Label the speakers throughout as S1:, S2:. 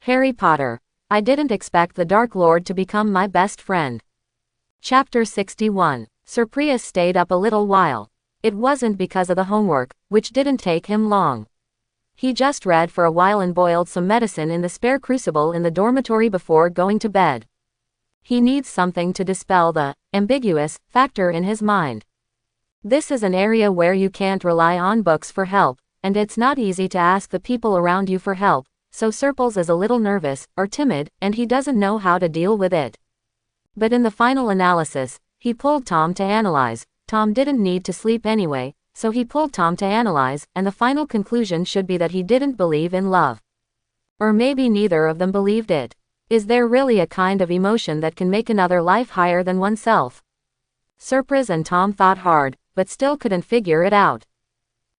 S1: Harry Potter. I didn't expect the Dark Lord to become my best friend. Chapter 61. Sir Prius stayed up a little while. It wasn't because of the homework, which didn't take him long. He just read for a while and boiled some medicine in the spare crucible in the dormitory before going to bed. He needs something to dispel the ambiguous factor in his mind. This is an area where you can't rely on books for help, and it's not easy to ask the people around you for help, so Serples is a little nervous, or timid, and he doesn't know how to deal with it. But in the final analysis, he pulled Tom to analyze. Tom didn't need to sleep anyway, so he pulled Tom to analyze, and the final conclusion should be that he didn't believe in love. Or maybe neither of them believed it. Is there really a kind of emotion that can make another life higher than oneself? Surprise and Tom thought hard, but still couldn't figure it out.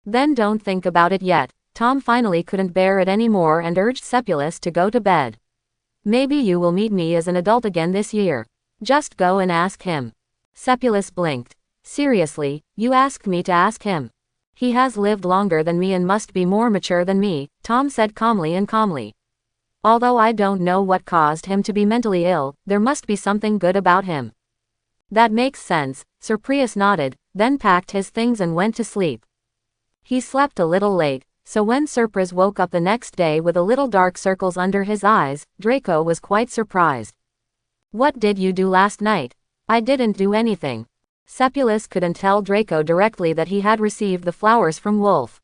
S1: Then don't think about it yet. Tom finally couldn't bear it anymore and urged Sepulus to go to bed. Maybe you will meet me as an adult again this year. Just go and ask him. Sepulus blinked. Seriously, you asked me to ask him? He has lived longer than me and must be more mature than me, Tom said calmly. Although I don't know what caused him to be mentally ill, there must be something good about him. That makes sense, Sir Prius nodded, then packed his things and went to sleep. He slept a little late, so when Surprise woke up the next day with a little dark circles under his eyes, Draco was quite surprised. What did you do last night? I didn't do anything. Sepulus couldn't tell Draco directly that he had received the flowers from Wolf.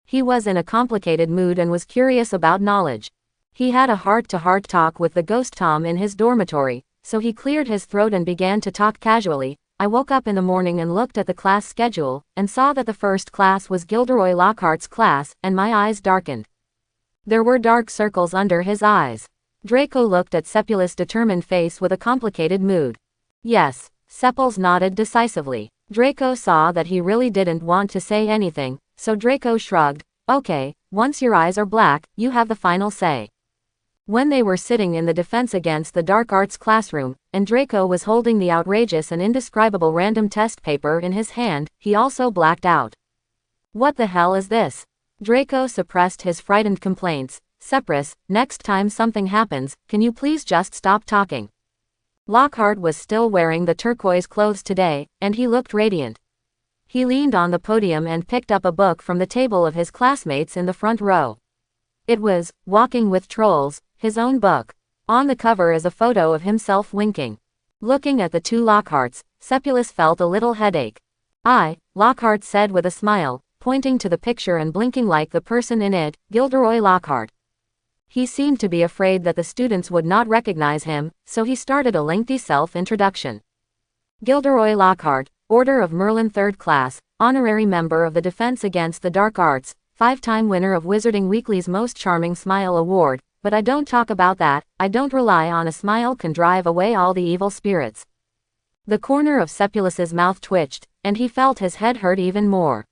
S1: He was in a complicated mood and was curious about knowledge. He had a heart-to-heart talk with the ghost Tom in his dormitory, so he cleared his throat and began to talk casually. I woke up in the morning and looked at the class schedule, and saw that the first class was Gilderoy Lockhart's class, and my eyes darkened. There were dark circles under his eyes. Draco looked at Sepulus' determined face with a complicated mood. Yes, Sepulus nodded decisively. Draco saw that he really didn't want to say anything, so Draco shrugged. Okay, once your eyes are black, you have the final say. When they were sitting in the Defense Against the Dark Arts classroom, and Draco was holding the outrageous and indescribable random test paper in his hand, he also blacked out. What the hell is this? Draco suppressed his frightened complaints. Sepris, next time something happens, can you please just stop talking? Lockhart was still wearing the turquoise clothes today, and he looked radiant. He leaned on the podium and picked up a book from the table of his classmates in the front row. It was Walking with Trolls, his own book. On the cover is a photo of himself winking. Looking at the two Lockharts, Sepulus felt a little headache. Lockhart said with a smile, pointing to the picture and blinking like the person in it, Gilderoy Lockhart. He seemed to be afraid that the students would not recognize him, so he started a lengthy self-introduction. Gilderoy Lockhart, Order of Merlin 3rd Class, honorary member of the Defense Against the Dark Arts, 5-time winner of Wizarding Weekly's Most Charming Smile Award, but I don't talk about that. I don't rely on a smile can drive away all the evil spirits. The corner of Sepulus's mouth twitched, and he felt his head hurt even more.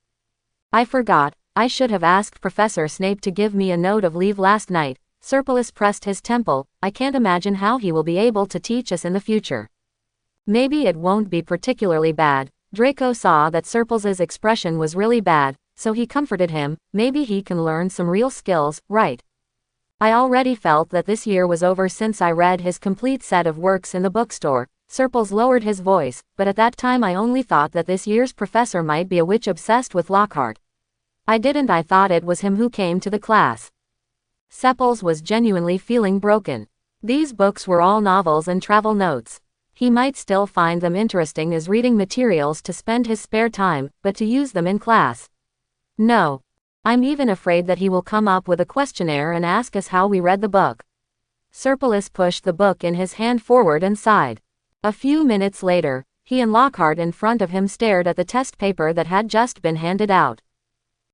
S1: I forgot, I should have asked Professor Snape to give me a note of leave last night. Serpulus pressed his temple. I can't imagine how he will be able to teach us in the future. Maybe it won't be particularly bad. Draco saw that Serpulus's expression was really bad, so he comforted him. Maybe he can learn some real skills, right? I already felt that this year was over since I read his complete set of works in the bookstore. Serpulus lowered his voice, but at that time I only thought that this year's professor might be a witch obsessed with Lockhart. I thought it was him who came to the class. Sepulus was genuinely feeling broken. These books were all novels and travel notes. He might still find them interesting as reading materials to spend his spare time, but to use them in class? No. I'm even afraid that he will come up with a questionnaire and ask us how we read the book. Serpulus pushed the book in his hand forward and sighed. A few minutes later, he and Lockhart in front of him stared at the test paper that had just been handed out.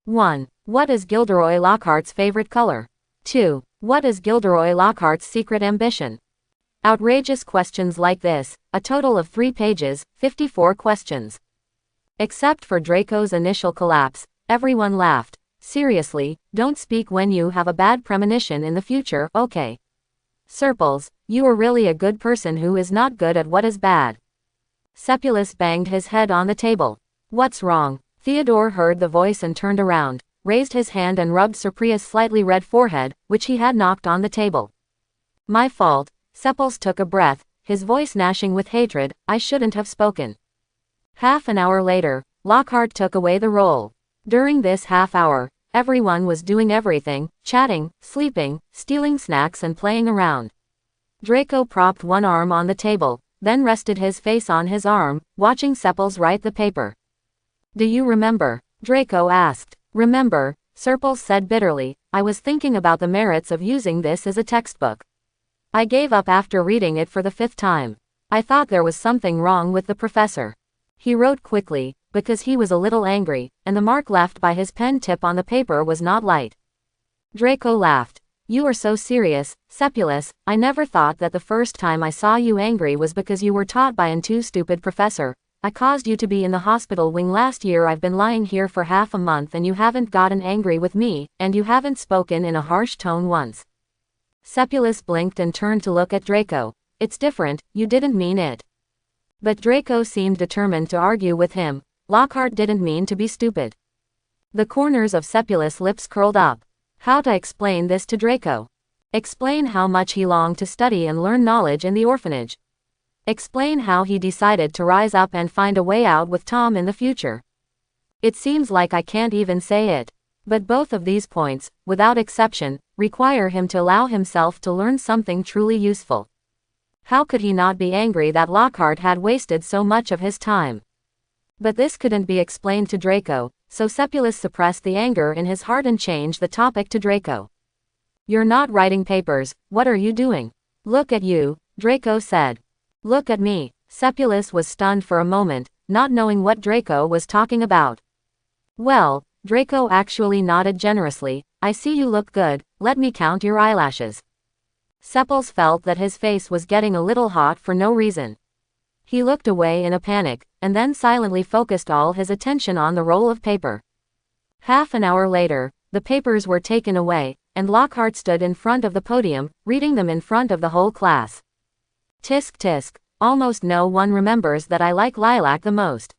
S1: 1. What is Gilderoy Lockhart's favorite color? 2. What is Gilderoy Lockhart's secret ambition? Outrageous questions like this, a total of 3 pages, 54 questions. Except for Draco's initial collapse, everyone laughed. Seriously, don't speak when you have a bad premonition in the future, okay? Serpulus, you are really a good person who is not good at what is bad. Sepulus banged his head on the table. What's wrong? Theodore heard the voice and turned around, raised his hand and rubbed Sir Prius' slightly red forehead, which he had knocked on the table. My fault. Sepals took a breath, his voice gnashing with hatred. I shouldn't have spoken. Half an hour later, Lockhart took away the roll. During this half hour, everyone was doing everything, chatting, sleeping, stealing snacks and playing around. Draco propped one arm on the table, then rested his face on his arm, watching Sepals write the paper. Do you remember? Draco asked. Remember, Sepals said bitterly, I was thinking about the merits of using this as a textbook. I gave up after reading it for the 5th time. I thought there was something wrong with the professor. He wrote quickly, because he was a little angry, and the mark left by his pen tip on the paper was not light. Draco laughed. You are so serious, Sepulus. I never thought that the first time I saw you angry was because you were taught by an too stupid professor. I caused you to be in the hospital wing last year. I've been lying here for half a month and you haven't gotten angry with me, and you haven't spoken in a harsh tone once. Sepulus blinked and turned to look at Draco. It's different, you didn't mean it. But Draco seemed determined to argue with him. Lockhart didn't mean to be stupid. The corners of Sepulus' lips curled up. How to explain this to Draco? Explain how much he longed to study and learn knowledge in the orphanage. Explain how he decided to rise up and find a way out with Tom in the future. It seems like I can't even say it. But both of these points, without exception, require him to allow himself to learn something truly useful. How could he not be angry that Lockhart had wasted so much of his time? But this couldn't be explained to Draco, so Sepulus suppressed the anger in his heart and changed the topic to Draco. You're not writing papers, what are you doing? Look at you, Draco said. Look at me. Sepulus was stunned for a moment, not knowing what Draco was talking about. Well, Draco actually nodded generously. I see you look good, let me count your eyelashes. Sepals felt that his face was getting a little hot for no reason. He looked away in a panic, and then silently focused all his attention on the roll of paper. Half an hour later, the papers were taken away, and Lockhart stood in front of the podium, reading them in front of the whole class. Tisk tisk, almost no one remembers that I like lilac the most.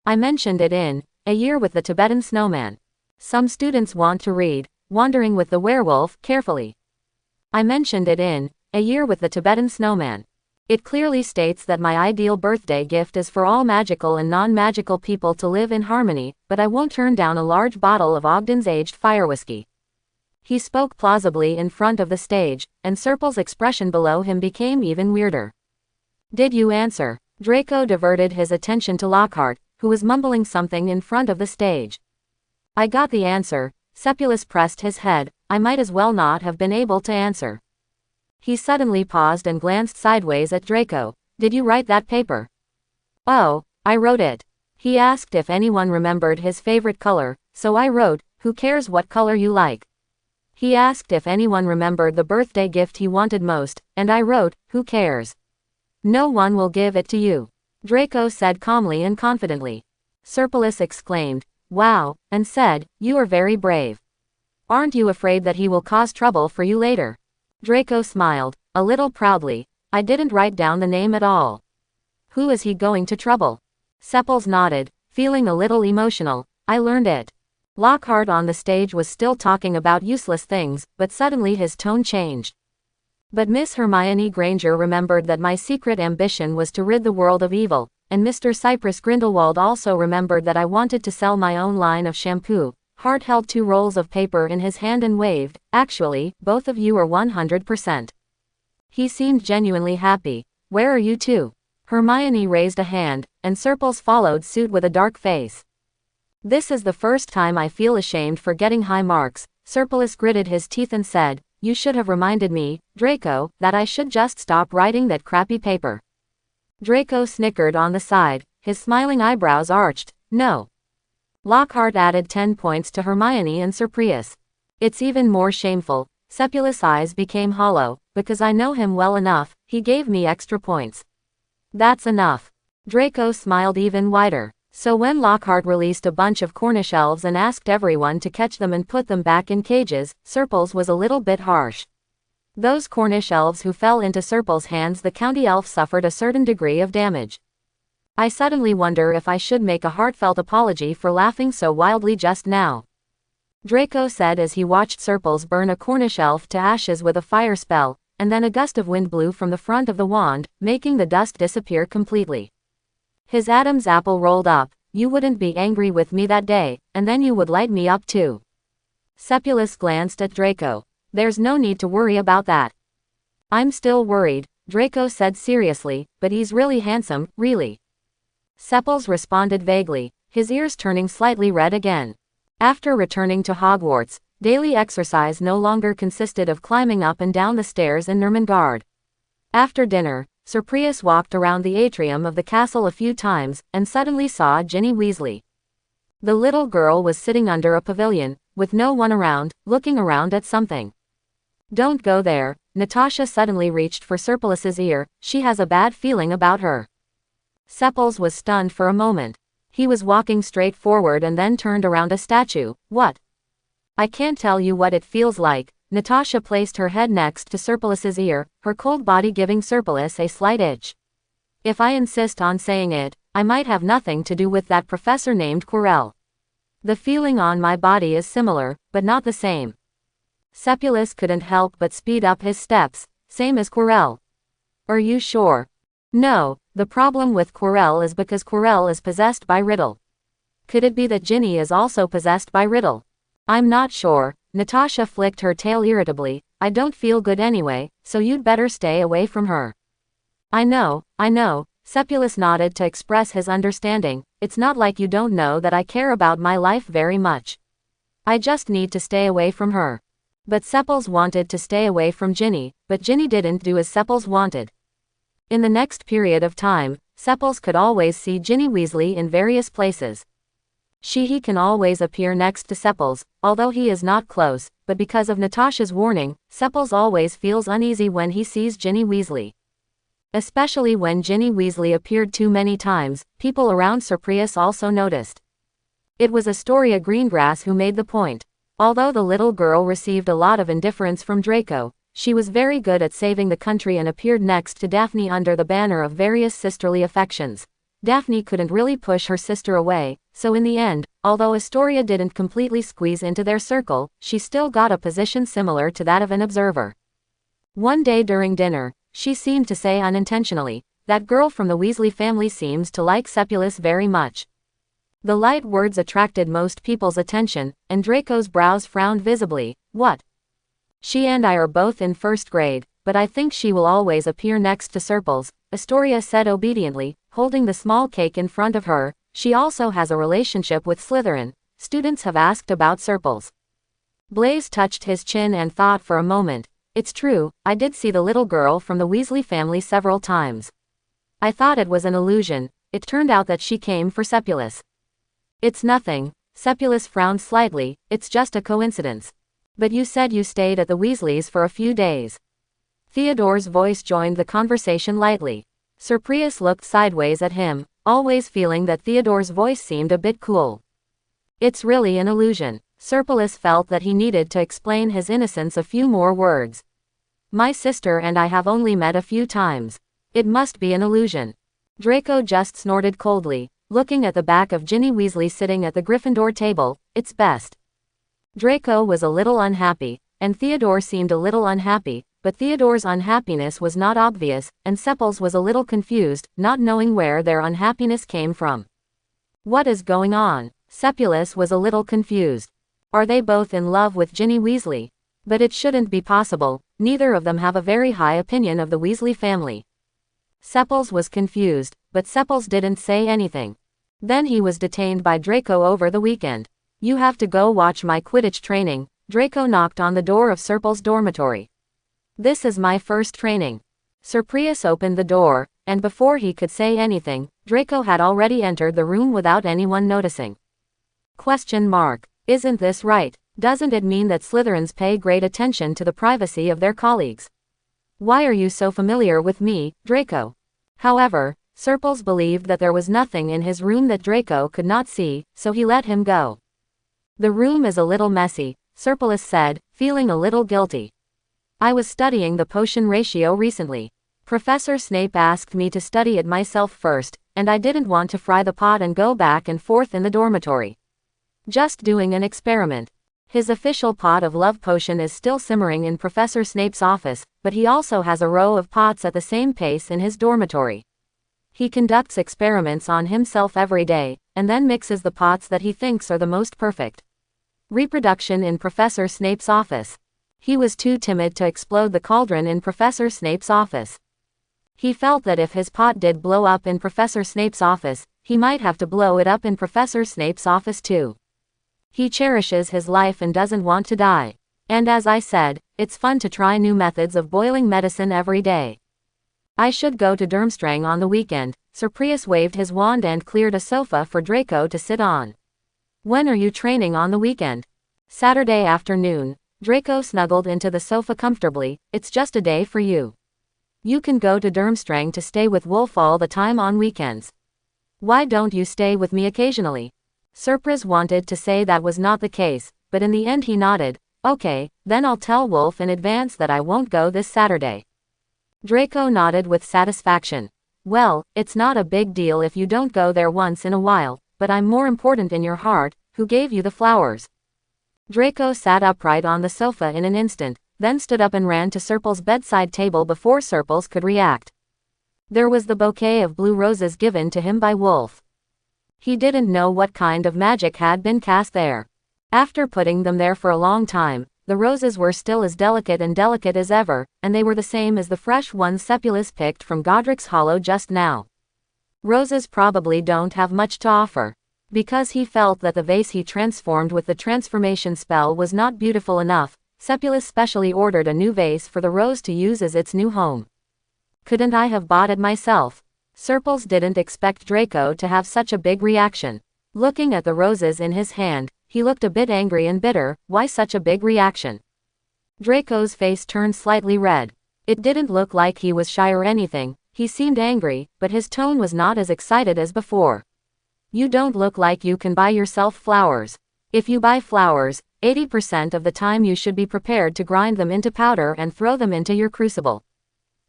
S1: I mentioned it in A Year with the Tibetan Snowman. Some students want to read Wandering with the Werewolf carefully. I mentioned it in A Year with the Tibetan Snowman. It clearly states that my ideal birthday gift is for all magical and non-magical people to live in harmony, but I won't turn down a large bottle of Ogden's aged fire whiskey. He spoke plausibly in front of the stage, and Sepals' expression below him became even weirder. Did you answer? Draco diverted his attention to Lockhart, who was mumbling something in front of the stage. I got the answer. Sepulus pressed his head. I might as well not have been able to answer. He suddenly paused and glanced sideways at Draco. Did you write that paper? Oh, I wrote it. He asked if anyone remembered his favorite color, so I wrote, who cares what color you like? He asked if anyone remembered the birthday gift he wanted most, and I wrote, who cares? No one will give it to you. Draco said calmly and confidently. Sepulus exclaimed, wow, and said, you are very brave. Aren't you afraid that he will cause trouble for you later? Draco smiled, a little proudly. I didn't write down the name at all. Who is he going to trouble? Sepals nodded, feeling a little emotional. I learned it. Lockhart on the stage was still talking about useless things, but suddenly his tone changed. But Miss Hermione Granger remembered that my secret ambition was to rid the world of evil, and Mr. Cypress Grindelwald also remembered that I wanted to sell my own line of shampoo. Hart held 2 rolls of paper in his hand and waved. Actually, both of you are 100%. He seemed genuinely happy. Where are you two? Hermione raised a hand, and Sepals followed suit with a dark face. This is the first time I feel ashamed for getting high marks. Sepulus gritted his teeth and said, you should have reminded me, Draco, that I should just stop writing that crappy paper. Draco snickered on the side, his smiling eyebrows arched. No. Lockhart added 10 points to Hermione and Sepulus. It's even more shameful. Sepulus' eyes became hollow. Because I know him well enough, he gave me extra points. That's enough. Draco smiled even wider. So when Lockhart released a bunch of Cornish elves and asked everyone to catch them and put them back in cages, Sepals was a little bit harsh. Those Cornish elves who fell into Sepals' hands, the county elf suffered a certain degree of damage. I suddenly wonder if I should make a heartfelt apology for laughing so wildly just now. Draco said as he watched Sepals burn a Cornish elf to ashes with a fire spell, and then a gust of wind blew from the front of the wand, making the dust disappear completely. His Adam's apple rolled up. You wouldn't be angry with me that day, and then you would light me up too. Sepulus glanced at Draco. There's no need to worry about that. I'm still worried, Draco said seriously, but he's really handsome, really. Sepulus responded vaguely, his ears turning slightly red again. After returning to Hogwarts, daily exercise no longer consisted of climbing up and down the stairs in Ermengarde. After dinner, Sir Prius walked around the atrium of the castle a few times, and suddenly saw Ginny Weasley. The little girl was sitting under a pavilion, with no one around, looking around at something. Don't go there, Natasha suddenly reached for Serpulus's ear, she has a bad feeling about her. Sepulus was stunned for a moment. He was walking straight forward and then turned around a statue. What? I can't tell you what it feels like. Natasha placed her head next to Serpulus's ear, her cold body giving Serpulus a slight itch. If I insist on saying it, I might have nothing to do with that professor named Quirrell. The feeling on my body is similar, but not the same. Sepulus couldn't help but speed up his steps, same as Quirrell. Are you sure? No, the problem with Quirrell is because Quirrell is possessed by Riddle. Could it be that Ginny is also possessed by Riddle? I'm not sure. Natasha flicked her tail irritably. I don't feel good anyway, so you'd better stay away from her. I know, Sepulus nodded to express his understanding. It's not like you don't know that I care about my life very much. I just need to stay away from her. But Sepulus wanted to stay away from Ginny, but Ginny didn't do as Sepulus wanted. In the next period of time, Sepulus could always see Ginny Weasley in various places. He can always appear next to Sepulus, although he is not close, but because of Natasha's warning, Sepulus always feels uneasy when he sees Ginny Weasley. Especially when Ginny Weasley appeared too many times, people around Sir Prius also noticed. It was Astoria Greengrass who made the point. Although the little girl received a lot of indifference from Draco, she was very good at saving the country and appeared next to Daphne under the banner of various sisterly affections. Daphne couldn't really push her sister away, so in the end, although Astoria didn't completely squeeze into their circle, she still got a position similar to that of an observer. One day during dinner, she seemed to say unintentionally, that girl from the Weasley family seems to like Sepulus very much. The light words attracted most people's attention, and Draco's brows frowned visibly. What? She and I are both in first grade, but I think she will always appear next to Serpulus, Astoria said obediently, holding the small cake in front of her. She also has a relationship with Slytherin. Students have asked about Serpulus. Blaise touched his chin and thought for a moment. It's true, I did see the little girl from the Weasley family several times. I thought it was an illusion. It turned out that she came for Sepulus. It's nothing. Sepulus frowned slightly. It's just a coincidence. But you said you stayed at the Weasleys for a few days. Theodore's voice joined the conversation lightly. Sir Prius looked sideways at him, always feeling that Theodore's voice seemed a bit cool. It's really an illusion. Serpulus felt that he needed to explain his innocence a few more words. My sister and I have only met a few times. It must be an illusion. Draco just snorted coldly, looking at the back of Ginny Weasley sitting at the Gryffindor table. It's best. Draco was a little unhappy, and Theodore seemed a little unhappy, but Theodore's unhappiness was not obvious, and Sepulus was a little confused, not knowing where their unhappiness came from. What is going on? Sepulus was a little confused. Are they both in love with Ginny Weasley? But it shouldn't be possible, neither of them have a very high opinion of the Weasley family. Sepulus was confused, but Sepulus didn't say anything. Then he was detained by Draco over the weekend. You have to go watch my Quidditch training. Draco knocked on the door of Serpul's dormitory. This is my first training. Sir Prius opened the door, and before he could say anything, Draco had already entered the room without anyone noticing. Isn't this right? Doesn't it mean that Slytherins pay great attention to the privacy of their colleagues? Why are you so familiar with me, Draco? However, Serpul's believed that there was nothing in his room that Draco could not see, so he let him go. The room is a little messy, Serpulus said, feeling a little guilty. I was studying the potion ratio recently. Professor Snape asked me to study it myself first, and I didn't want to fry the pot and go back and forth in the dormitory. Just doing an experiment. His official pot of love potion is still simmering in Professor Snape's office, but he also has a row of pots at the same pace in his dormitory. He conducts experiments on himself every day, and then mixes the pots that he thinks are the most perfect. Reproduction in Professor Snape's office. He was too timid to explode the cauldron in Professor Snape's office. He felt that if his pot did blow up in Professor Snape's office, he might have to blow it up in Professor Snape's office too. He cherishes his life and doesn't want to die. And as I said, it's fun to try new methods of boiling medicine every day. I should go to Durmstrang on the weekend. Sir Prius waved his wand and cleared a sofa for Draco to sit on. When are you training on the weekend? Saturday afternoon. Draco snuggled into the sofa comfortably. It's just a day for you. You can go to Durmstrang to stay with Wolf all the time on weekends. Why don't you stay with me occasionally? Sir Prius wanted to say that was not the case, but in the end he nodded. Okay, then I'll tell Wolf in advance that I won't go this Saturday. Draco nodded with satisfaction. Well, it's not a big deal if you don't go there once in a while, but I'm more important in your heart. Who gave you the flowers? Draco sat upright on the sofa in an instant, then stood up and ran to Serpil's bedside table before Serpils could react. There was the bouquet of blue roses given to him by Wolf. He didn't know what kind of magic had been cast there. After putting them there for a long time, the roses were still as delicate as ever, and they were the same as the fresh ones Sepulus picked from Godric's Hollow just now. Roses probably don't have much to offer. Because he felt that the vase he transformed with the transformation spell was not beautiful enough, Sepulus specially ordered a new vase for the rose to use as its new home. Couldn't I have bought it myself? Serpils didn't expect Draco to have such a big reaction. Looking at the roses in his hand, he looked a bit angry and bitter. Why such a big reaction? Draco's face turned slightly red. It didn't look like he was shy or anything. He seemed angry, but his tone was not as excited as before. You don't look like you can buy yourself flowers. If you buy flowers, 80% of the time you should be prepared to grind them into powder and throw them into your crucible.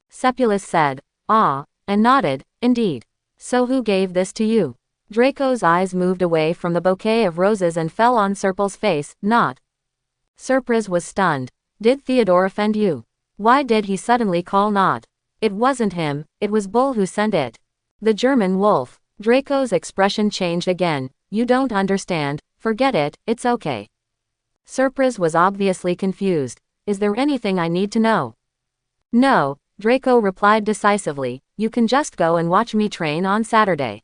S1: Sepulus said, "Ah," and nodded. Indeed. So who gave this to you? Draco's eyes moved away from the bouquet of roses and fell on Serpil's face. Not. Sir Prius was stunned. Did Theodore offend you? Why did he suddenly call Not? It wasn't him, it was Bull who sent it. The German wolf. Draco's expression changed again. You don't understand. Forget it, it's okay. Sir Prius was obviously confused. Is there anything I need to know? No, Draco replied decisively. You can just go and watch me train on Saturday.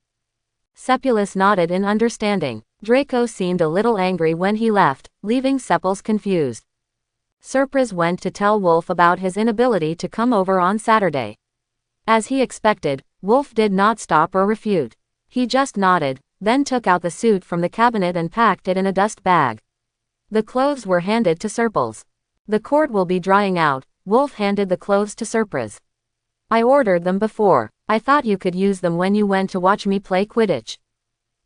S1: Sepulus nodded in understanding. Draco seemed a little angry when he left, leaving Sepils confused. Sir Prius went to tell Wolf about his inability to come over on Saturday. As he expected, Wolf did not stop or refute. He just nodded, then took out the suit from the cabinet and packed it in a dust bag. The clothes were handed to Serpils. The court will be drying out. Wolf handed the clothes to Sir Prius. I ordered them before. I thought you could use them when you went to watch me play Quidditch.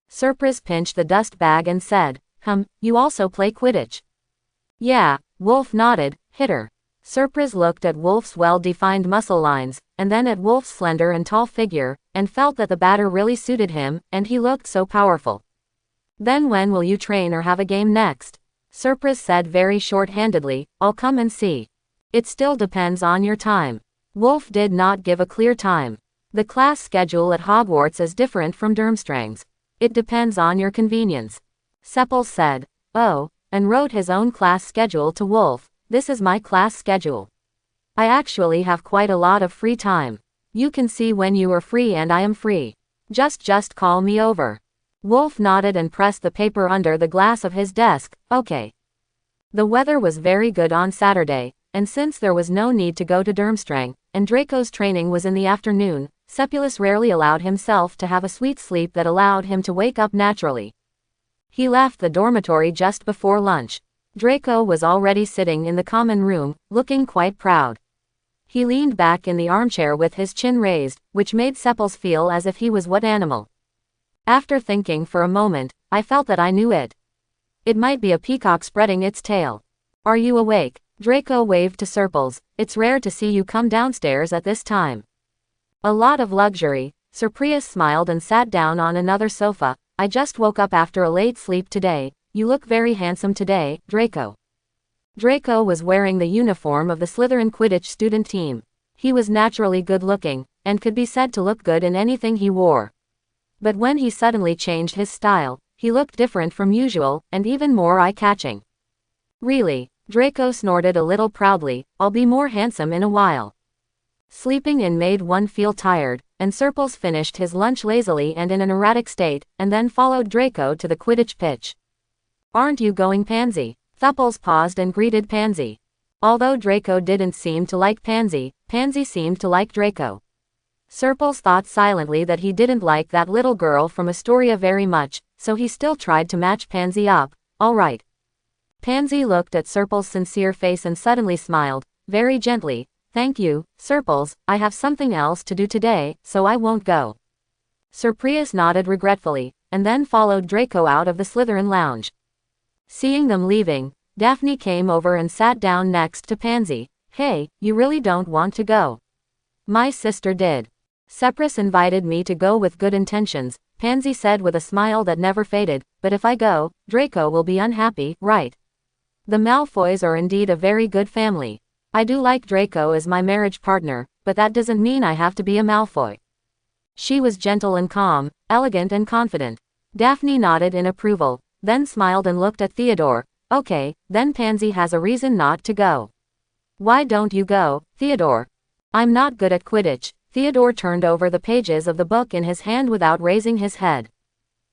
S1: Sir Prius pinched the dust bag and said, you also play Quidditch? Yeah, Wolf nodded. Hitter. Sir Prius looked at Wolf's well-defined muscle lines, and then at Wolf's slender and tall figure, and felt that the batter really suited him, and he looked so powerful. Then when will you train or have a game next? Sir Prius said very short-handedly, I'll come and see. It still depends on your time. Wolf did not give a clear time. The class schedule at Hogwarts is different from Durmstrang's. It depends on your convenience. Sepils said, oh, and wrote his own class schedule to Wolf. This is my class schedule. I actually have quite a lot of free time. You can see when you are free and I am free. Just call me over. Wolf nodded and pressed the paper under the glass of his desk. Okay. The weather was very good on Saturday, and since there was no need to go to Durmstrang, and Draco's training was in the afternoon, Sepulus rarely allowed himself to have a sweet sleep that allowed him to wake up naturally. He left the dormitory just before lunch. Draco was already sitting in the common room, looking quite proud. He leaned back in the armchair with his chin raised, which made Sepils feel as if he was what animal? After thinking for a moment, I felt that I knew it. It might be a peacock spreading its tail. Are you awake? Draco waved to Serpils. It's rare to see you come downstairs at this time. A lot of luxury. Sir Prius smiled and sat down on another sofa. I just woke up after a late sleep today. you look very handsome today, Draco." Draco was wearing the uniform of the Slytherin Quidditch student team. He was naturally good-looking, and could be said to look good in anything he wore. But when he suddenly changed his style, he looked different from usual, and even more eye-catching. "Really?" Draco snorted a little proudly, "I'll be more handsome in a while." Sleeping in made one feel tired, and Serpils finished his lunch lazily and in an erratic state, and then followed Draco to the Quidditch pitch. "Aren't you going, Pansy?" Thupples paused and greeted Pansy. Although Draco didn't seem to like Pansy, Pansy seemed to like Draco. Serpils thought silently that he didn't like that little girl from Astoria very much, so he still tried to match Pansy up. "All right." Pansy looked at Serpils' sincere face and suddenly smiled, very gently. "Thank you, Serpils, I have something else to do today, so I won't go." Sir Prius nodded regretfully, and then followed Draco out of the Slytherin lounge. Seeing them leaving, Daphne came over and sat down next to Pansy. "Hey, you really don't want to go?" "My sister did. Seprus invited me to go with good intentions," Pansy said with a smile that never faded, "but if I go, Draco will be unhappy, right? The Malfoys are indeed a very good family. I do like Draco as my marriage partner, but that doesn't mean I have to be a Malfoy." She was gentle and calm, elegant and confident. Daphne nodded in approval, then smiled and looked at Theodore. "Okay, then Pansy has a reason not to go." "Why don't you go, Theodore?" "I'm not good at Quidditch." Theodore turned over the pages of the book in his hand without raising his head.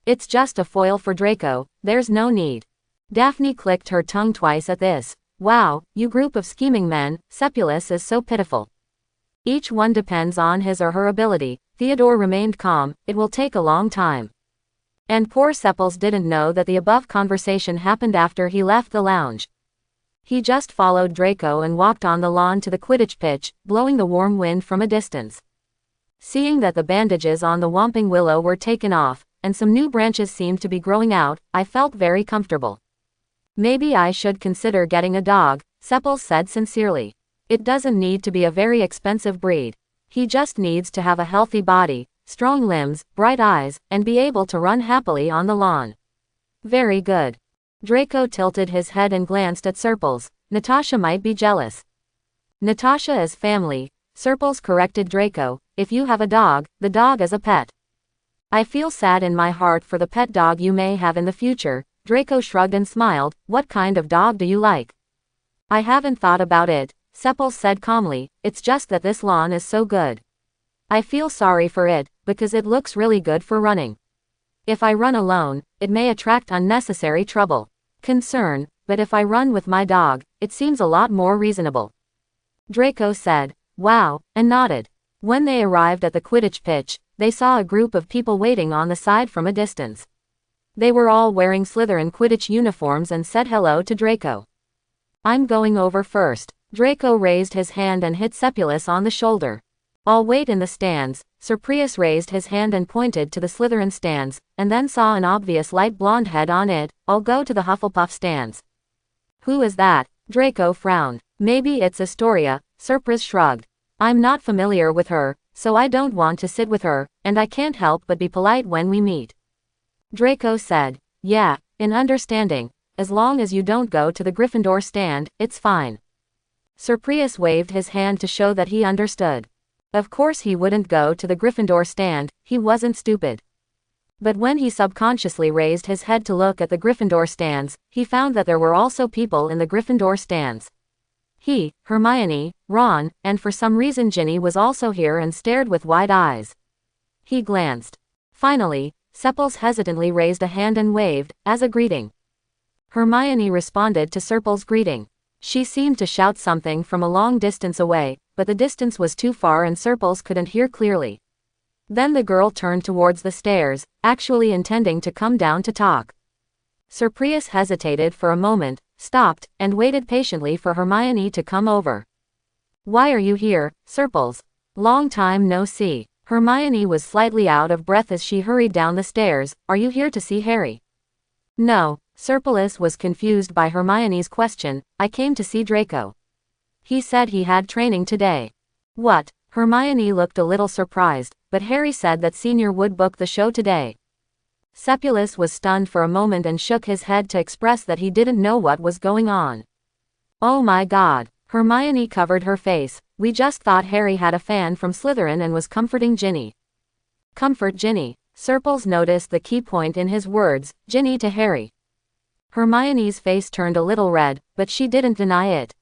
S1: "It's just a foil for Draco, there's no need." Daphne clicked her tongue twice at this. "Wow, you group of scheming men, Sepulus is so pitiful. Each one depends on his or her ability." Theodore remained calm. "It will take a long time." And poor Sepils didn't know that the above conversation happened after he left the lounge. He just followed Draco and walked on the lawn to the Quidditch pitch, blowing the warm wind from a distance. Seeing that the bandages on the Whomping Willow were taken off, and some new branches seemed to be growing out, I felt very comfortable. "Maybe I should consider getting a dog," Sepils said sincerely. "It doesn't need to be a very expensive breed. He just needs to have a healthy body, strong limbs, bright eyes, and be able to run happily on the lawn." "Very good." Draco tilted his head and glanced at Serpils. "Natasha might be jealous." "Natasha is family," Serpils corrected Draco. "If you have a dog, the dog is a pet." "I feel sad in my heart for the pet dog you may have in the future." Draco shrugged and smiled. "What kind of dog do you like?" "I haven't thought about it," Sepils said calmly. "It's just that this lawn is so good. I feel sorry for it, because it looks really good for running. If I run alone, it may attract unnecessary trouble. Concern, but if I run with my dog, it seems a lot more reasonable." Draco said, "Wow," and nodded. When they arrived at the Quidditch pitch, they saw a group of people waiting on the side from a distance. They were all wearing Slytherin Quidditch uniforms and said hello to Draco. "I'm going over first." Draco raised his hand and hit Sepulus on the shoulder. "I'll wait in the stands." Sir Prius raised his hand and pointed to the Slytherin stands, and then saw an obvious light blonde head on it. "I'll go to the Hufflepuff stands." "Who is that?" Draco frowned. "Maybe it's Astoria," Sir Prius shrugged. "I'm not familiar with her, so I don't want to sit with her, and I can't help but be polite when we meet." Draco said, "Yeah, in understanding. As long as you don't go to the Gryffindor stand, it's fine." Sir Prius waved his hand to show that he understood. Of course he wouldn't go to the Gryffindor stand, he wasn't stupid. But when he subconsciously raised his head to look at the Gryffindor stands, he found that there were also people in the Gryffindor stands. He, Hermione, Ron, and for some reason Ginny was also here and stared with wide eyes. He glanced. Finally, Sepils hesitantly raised a hand and waved, as a greeting. Hermione responded to Serpils' greeting. She seemed to shout something from a long distance away, but the distance was too far and Serpils couldn't hear clearly. Then the girl turned towards the stairs, actually intending to come down to talk. Sir Prius hesitated for a moment, stopped, and waited patiently for Hermione to come over. "Why are you here, Serpils? Long time no see." Hermione was slightly out of breath as she hurried down the stairs. "Are you here to see Harry?" "No." Serpils was confused by Hermione's question. "I came to see Draco. He said he had training today." "What?" Hermione looked a little surprised, but Harry said that Senior would book the show today. Sepulus was stunned for a moment and shook his head to express that he didn't know what was going on. Oh my God. Hermione covered her face. We just thought Harry had a fan from Slytherin and was comforting Ginny. Comfort Ginny. Serpils noticed the key point in his words, Ginny to Harry. Hermione's face turned a little red, but she didn't deny it.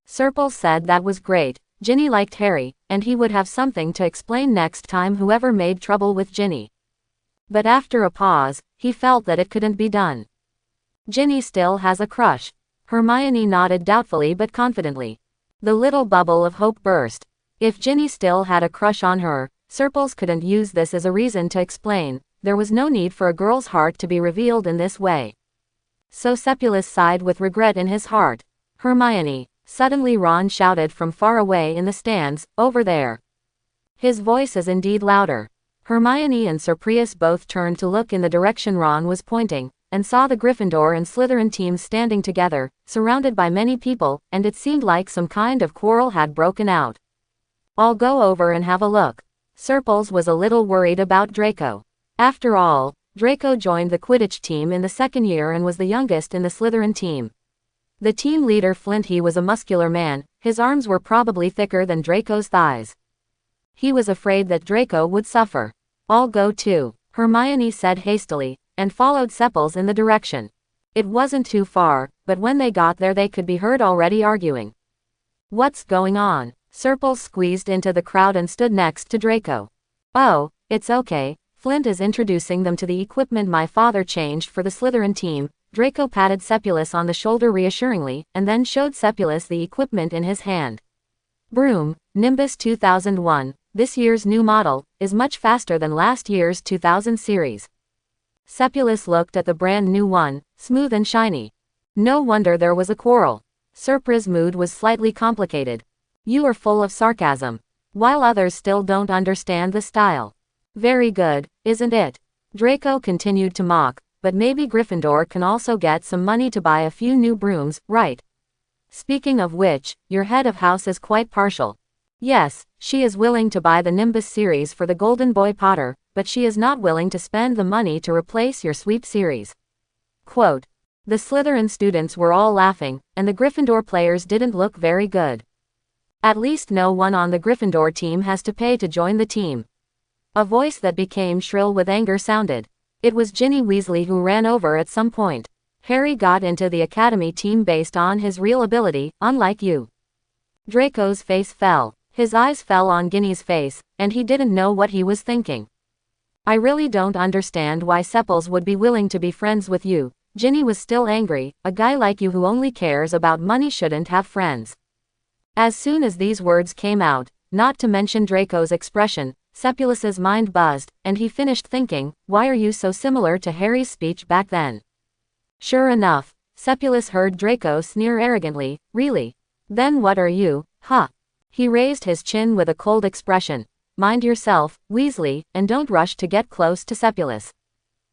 S1: Serpils said that was great. Ginny liked Harry, and he would have something to explain next time whoever made trouble with Ginny. But after a pause, he felt that it couldn't be done. Ginny still has a crush. Hermione nodded doubtfully but confidently. The little bubble of hope burst. If Ginny still had a crush on her, Serpils couldn't use this as a reason to explain. There was no need for a girl's heart to be revealed in this way. So Sepulus sighed with regret in his heart. Hermione. Suddenly Ron shouted from far away in the stands, over there. His voice is indeed louder. Hermione and Sir Prius both turned to look in the direction Ron was pointing, and saw the Gryffindor and Slytherin teams standing together, surrounded by many people, and it seemed like some kind of quarrel had broken out. I'll go over and have a look. Serpils was a little worried about Draco. After all, Draco joined the Quidditch team in the second year and was the youngest in the Slytherin team. The team leader Flint, he was a muscular man, his arms were probably thicker than Draco's thighs. He was afraid that Draco would suffer. I'll go too, Hermione said hastily, and followed Sepils in the direction. It wasn't too far, but when they got there they could be heard already arguing. What's going on? Serpils squeezed into the crowd and stood next to Draco. Oh, it's okay, Flint is introducing them to the equipment my father changed for the Slytherin team. Draco patted Sepulus on the shoulder reassuringly, and then showed Sepulus the equipment in his hand. Broom, Nimbus 2001, this year's new model, is much faster than last year's 2000 series. Sepulus looked at the brand new one, smooth and shiny. No wonder there was a quarrel. Sir Pris's mood was slightly complicated. You are full of sarcasm. While others still don't understand the style. Very good, isn't it? Draco continued to mock. But maybe Gryffindor can also get some money to buy a few new brooms, right? Speaking of which, your head of house is quite partial. Yes, she is willing to buy the Nimbus series for the Golden Boy Potter, but she is not willing to spend the money to replace your Sweep series. Quote. The Slytherin students were all laughing, and the Gryffindor players didn't look very good. At least no one on the Gryffindor team has to pay to join the team. A voice that became shrill with anger sounded. It was Ginny Weasley who ran over at some point. Harry got into the academy team based on his real ability, unlike you. Draco's face fell. His eyes fell on Ginny's face, and he didn't know what he was thinking. I really don't understand why Sepils would be willing to be friends with you. Ginny was still angry. A guy like you who only cares about money shouldn't have friends. As soon as these words came out, not to mention Draco's expression, Sepulus's mind buzzed, and he finished thinking, why are you so similar to Harry's speech back then? Sure enough, Sepulus heard Draco sneer arrogantly, really? Then what are you, huh? He raised his chin with a cold expression. Mind yourself, Weasley, and don't rush to get close to Sepulus.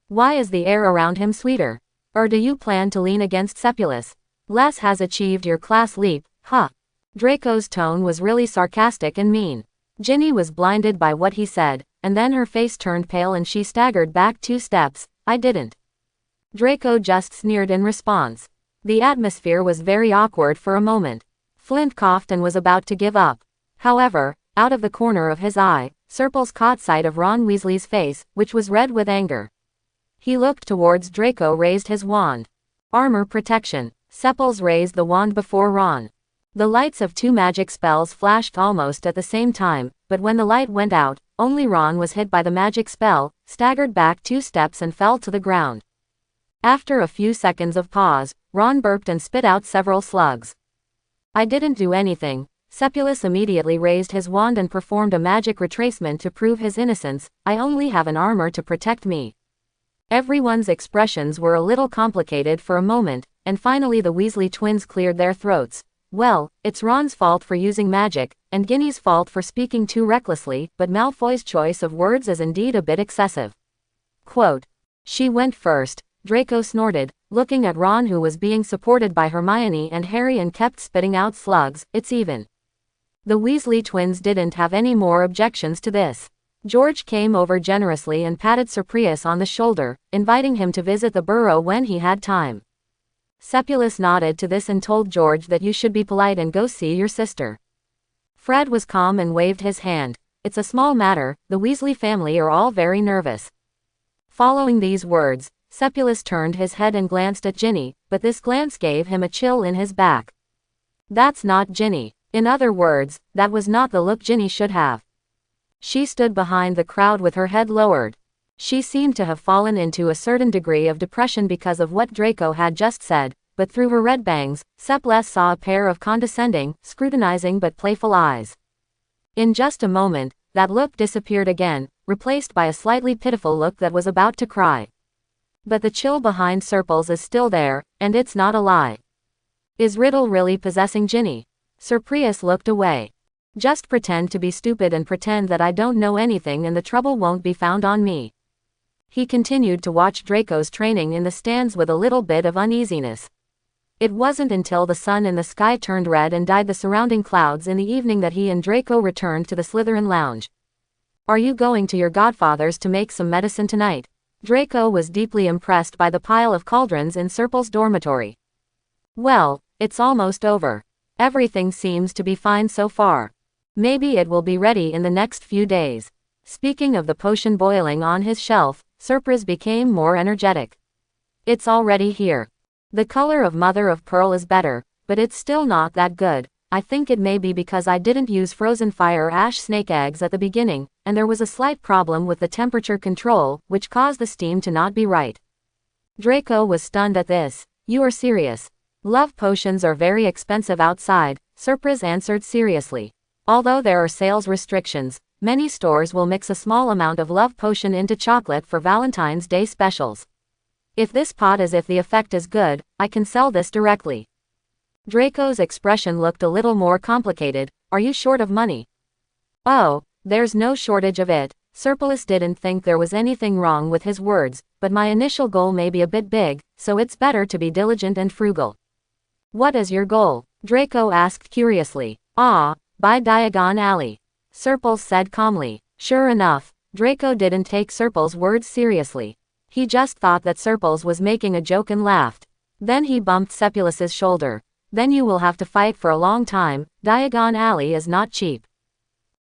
S1: Why is the air around him sweeter? Or do you plan to lean against Sepulus? Les has achieved your class leap, huh? Draco's tone was really sarcastic and mean. Ginny was blinded by what he said, and then her face turned pale and she staggered back 2 steps. I didn't. Draco just sneered in response. The atmosphere was very awkward for a moment. Flint coughed and was about to give up. However, out of the corner of his eye, Serpils caught sight of Ron Weasley's face, which was red with anger. He looked towards Draco, raised his wand. Armor protection. Sepils raised the wand before Ron. The lights of 2 magic spells flashed almost at the same time, but when the light went out, only Ron was hit by the magic spell, staggered back 2 steps and fell to the ground. After a few seconds of pause, Ron burped and spit out several slugs. I didn't do anything. Sepulus immediately raised his wand and performed a magic retracement to prove his innocence. I only have an armor to protect me. Everyone's expressions were a little complicated for a moment, and finally the Weasley twins cleared their throats. Well, it's Ron's fault for using magic, and Ginny's fault for speaking too recklessly, but Malfoy's choice of words is indeed a bit excessive. Quote. She went first, Draco snorted, looking at Ron who was being supported by Hermione and Harry and kept spitting out slugs. It's even. The Weasley twins didn't have any more objections to this. George came over generously and patted Cerprius on the shoulder, inviting him to visit the burrow when he had time. Cepulus nodded to this and told George that you should be polite and go see your sister. Fred was calm and waved his hand. It's a small matter, the Weasley family are all very nervous. Following these words, Cepulus turned his head and glanced at Ginny, but this glance gave him a chill in his back. That's not Ginny. In other words, that was not the look Ginny should have. She stood behind the crowd with her head lowered. She seemed to have fallen into a certain degree of depression because of what Draco had just said, but through her red bangs, Cepulus saw a pair of condescending, scrutinizing but playful eyes. In just a moment, that look disappeared again, replaced by a slightly pitiful look that was about to cry. But the chill behind Serples is still there, and it's not a lie. Is Riddle really possessing Ginny? Cerprius looked away. Just pretend to be stupid and pretend that I don't know anything and the trouble won't be found on me. He continued to watch Draco's training in the stands with a little bit of uneasiness. It wasn't until the sun in the sky turned red and dyed the surrounding clouds in the evening that he and Draco returned to the Slytherin lounge. Are you going to your godfather's to make some medicine tonight? Draco was deeply impressed by the pile of cauldrons in Serple's dormitory. Well, it's almost over. Everything seems to be fine so far. Maybe it will be ready in the next few days. Speaking of the potion boiling on his shelf, Cerprius became more energetic. It's already here. The color of Mother of Pearl is better, but it's still not that good. I think it may be because I didn't use frozen fire ash snake eggs at the beginning, and there was a slight problem with the temperature control, which caused the steam to not be right. Draco was stunned at this. You are serious? Love potions are very expensive outside, Cerprius answered seriously. Although there are sales restrictions, many stores will mix a small amount of love potion into chocolate for Valentine's Day specials. If this pot is if the effect is good, I can sell this directly. Draco's expression looked a little more complicated. Are you short of money? Oh, there's no shortage of it. Cerprius didn't think there was anything wrong with his words, but my initial goal may be a bit big, so it's better to be diligent and frugal. What is your goal? Draco asked curiously. Buy Diagon Alley. Cerprius said calmly. Sure enough, Draco didn't take Cerple's words seriously. He just thought that Cerprius was making a joke and laughed. Then he bumped Sepulus's shoulder. Then you will have to fight for a long time. Diagon Alley is not cheap.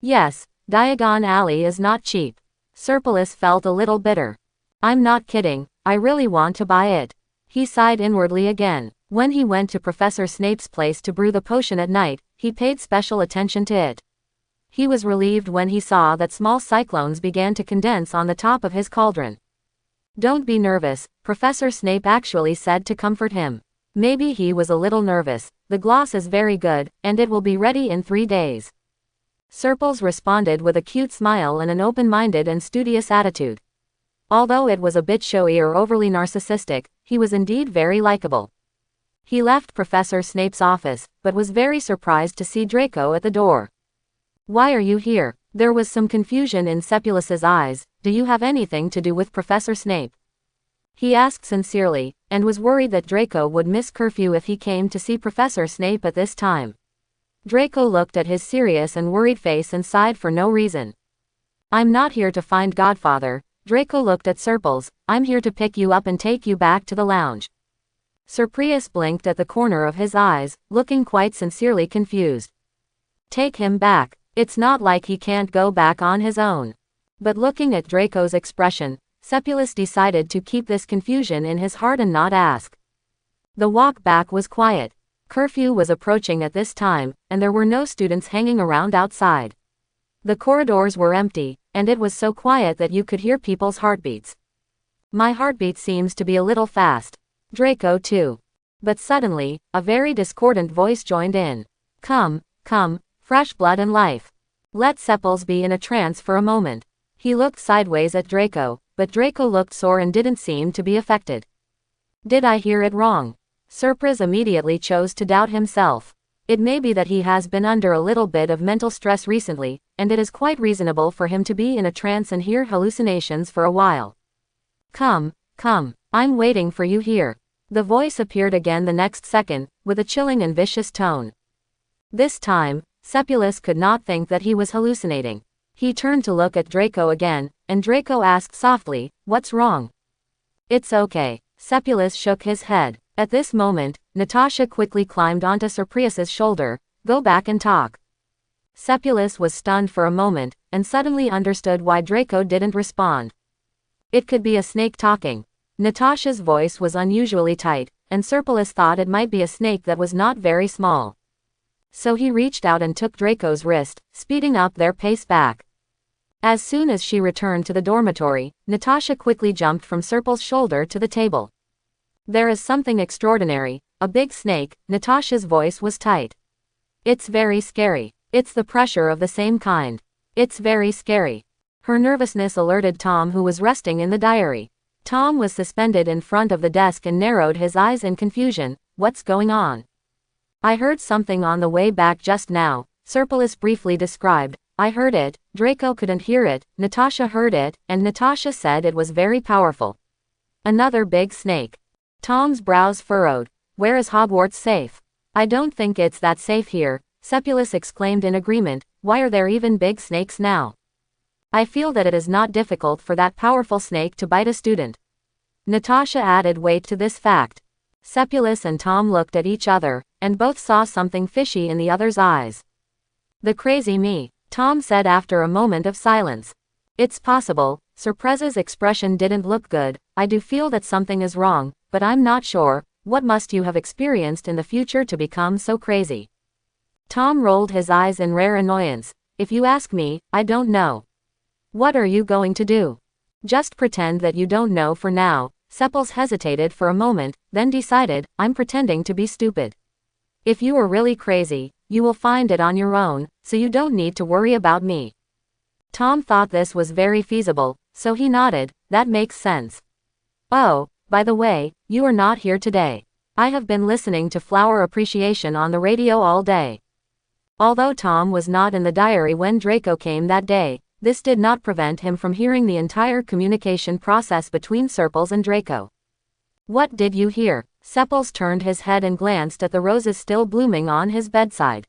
S1: Yes, Diagon Alley is not cheap. Cerprius felt a little bitter. I'm not kidding, I really want to buy it. He sighed inwardly again. When he went to Professor Snape's place to brew the potion at night, he paid special attention to it. He was relieved when he saw that small cyclones began to condense on the top of his cauldron. Don't be nervous, Professor Snape actually said to comfort him. Maybe he was a little nervous. The gloss is very good, and it will be ready in 3 days. Cerprius responded with a cute smile and an open-minded and studious attitude. Although it was a bit showy or overly narcissistic, he was indeed very likable. He left Professor Snape's office, but was very surprised to see Draco at the door. Why are you here? There was some confusion in Sepulus's eyes. Do you have anything to do with Professor Snape? He asked sincerely, and was worried that Draco would miss curfew if he came to see Professor Snape at this time. Draco looked at his serious and worried face and sighed for no reason. I'm not here to find Godfather. Draco looked at Cerprius. I'm here to pick you up and take you back to the lounge. Cerprius blinked at the corner of his eyes, looking quite sincerely confused. Take him back. It's not like he can't go back on his own. But looking at Draco's expression, Cepulus decided to keep this confusion in his heart and not ask. The walk back was quiet. Curfew was approaching at this time, and there were no students hanging around outside. The corridors were empty, and it was so quiet that you could hear people's heartbeats. My heartbeat seems to be a little fast. Draco too. But suddenly, a very discordant voice joined in. Come, fresh blood and life. Let Cepulus be in a trance for a moment. He looked sideways at Draco, but Draco looked sore and didn't seem to be affected. Did I hear it wrong? Cerprius immediately chose to doubt himself. It may be that he has been under a little bit of mental stress recently, and it is quite reasonable for him to be in a trance and hear hallucinations for a while. Come, I'm waiting for you here. The voice appeared again the next second, with a chilling and vicious tone. This time, Cepulus could not think that he was hallucinating. He turned to look at Draco again, and Draco asked softly, "What's wrong?" "It's okay." Cepulus shook his head. At this moment, Natasha quickly climbed onto Surprius's shoulder. "Go back and talk." Cepulus was stunned for a moment, and suddenly understood why Draco didn't respond. It could be a snake talking. Natasha's voice was unusually tight, and Cepulus thought it might be a snake that was not very small. So he reached out and took Draco's wrist, speeding up their pace back. As soon as she returned to the dormitory, Natasha quickly jumped from Serpil's shoulder to the table. "There is something extraordinary, a big snake." Natasha's voice was tight. "It's very scary. It's the pressure of the same kind. It's very scary." Her nervousness alerted Tom, who was resting in the diary. Tom was suspended in front of the desk and narrowed his eyes in confusion. "What's going on?" "I heard something on the way back just now," Serpilus briefly described. "I heard it, Draco couldn't hear it, Natasha heard it, and Natasha said it was very powerful. Another big snake." Tom's brows furrowed. "Where is Hogwarts safe?" "I don't think it's that safe here," Cepulus exclaimed in agreement. "Why are there even big snakes now? I feel that it is not difficult for that powerful snake to bite a student." Natasha added weight to this fact. Cepulus and Tom looked at each other, and both saw something fishy in the other's eyes. "The crazy me," Tom said after a moment of silence. "It's possible." Surprise's expression didn't look good. "I do feel that something is wrong, but I'm not sure. What must you have experienced in the future to become so crazy?" Tom rolled his eyes in rare annoyance. "If you ask me, I don't know." "What are you going to do?" "Just pretend that you don't know for now." Cepulus hesitated for a moment, then decided, "I'm pretending to be stupid. If you are really crazy, you will find it on your own, so you don't need to worry about me." Tom thought this was very feasible, so he nodded. "That makes sense. Oh, by the way, you are not here today. I have been listening to Flower Appreciation on the radio all day." Although Tom was not in the diary when Draco came that day, this did not prevent him from hearing the entire communication process between Serpils and Draco. "What did you hear?" Cepils turned his head and glanced at the roses still blooming on his bedside.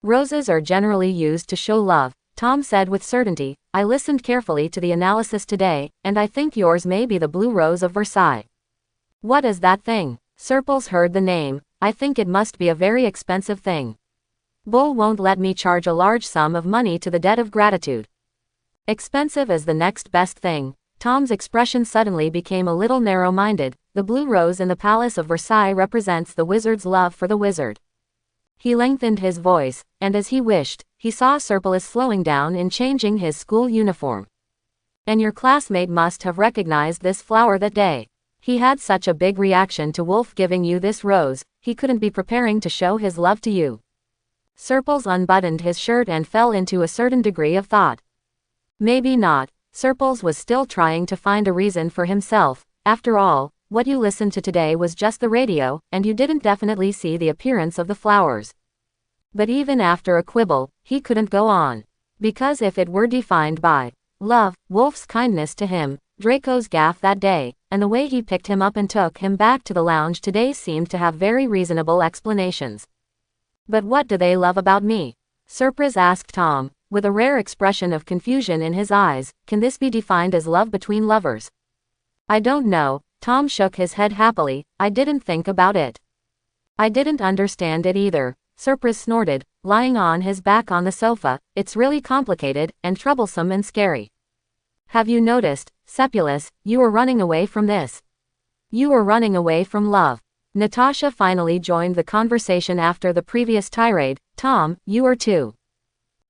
S1: "Roses are generally used to show love," Tom said with certainty. "I listened carefully to the analysis today, and I think yours may be the Blue Rose of Versailles." "What is that thing?" Serpils heard the name. "I think it must be a very expensive thing. Bull won't let me charge a large sum of money to the debt of gratitude." "Expensive is the next best thing." Tom's expression suddenly became a little narrow-minded. "The blue rose in the Palace of Versailles represents the wizard's love for the wizard." He lengthened his voice, and as he wished, he saw Serpilus slowing down in changing his school uniform. "And your classmate must have recognized this flower that day. He had such a big reaction to Wolf giving you this rose, he couldn't be preparing to show his love to you." Serpils unbuttoned his shirt and fell into a certain degree of thought. "Maybe not." Serpils was still trying to find a reason for himself. "After all, what you listened to today was just the radio, and you didn't definitely see the appearance of the flowers." But even after a quibble, he couldn't go on. Because if it were defined by love, Wolf's kindness to him, Draco's gaffe that day, and the way he picked him up and took him back to the lounge today seemed to have very reasonable explanations. "But what do they love about me?" Surprise asked Tom, with a rare expression of confusion in his eyes. "Can this be defined as love between lovers?" "I don't know." Tom shook his head happily. "I didn't think about it. I didn't understand it either." Surprise snorted, lying on his back on the sofa. "It's really complicated, and troublesome and scary. Have you noticed, Cepulus, you are running away from this. You are running away from love." Natasha finally joined the conversation after the previous tirade. "Tom, you are too."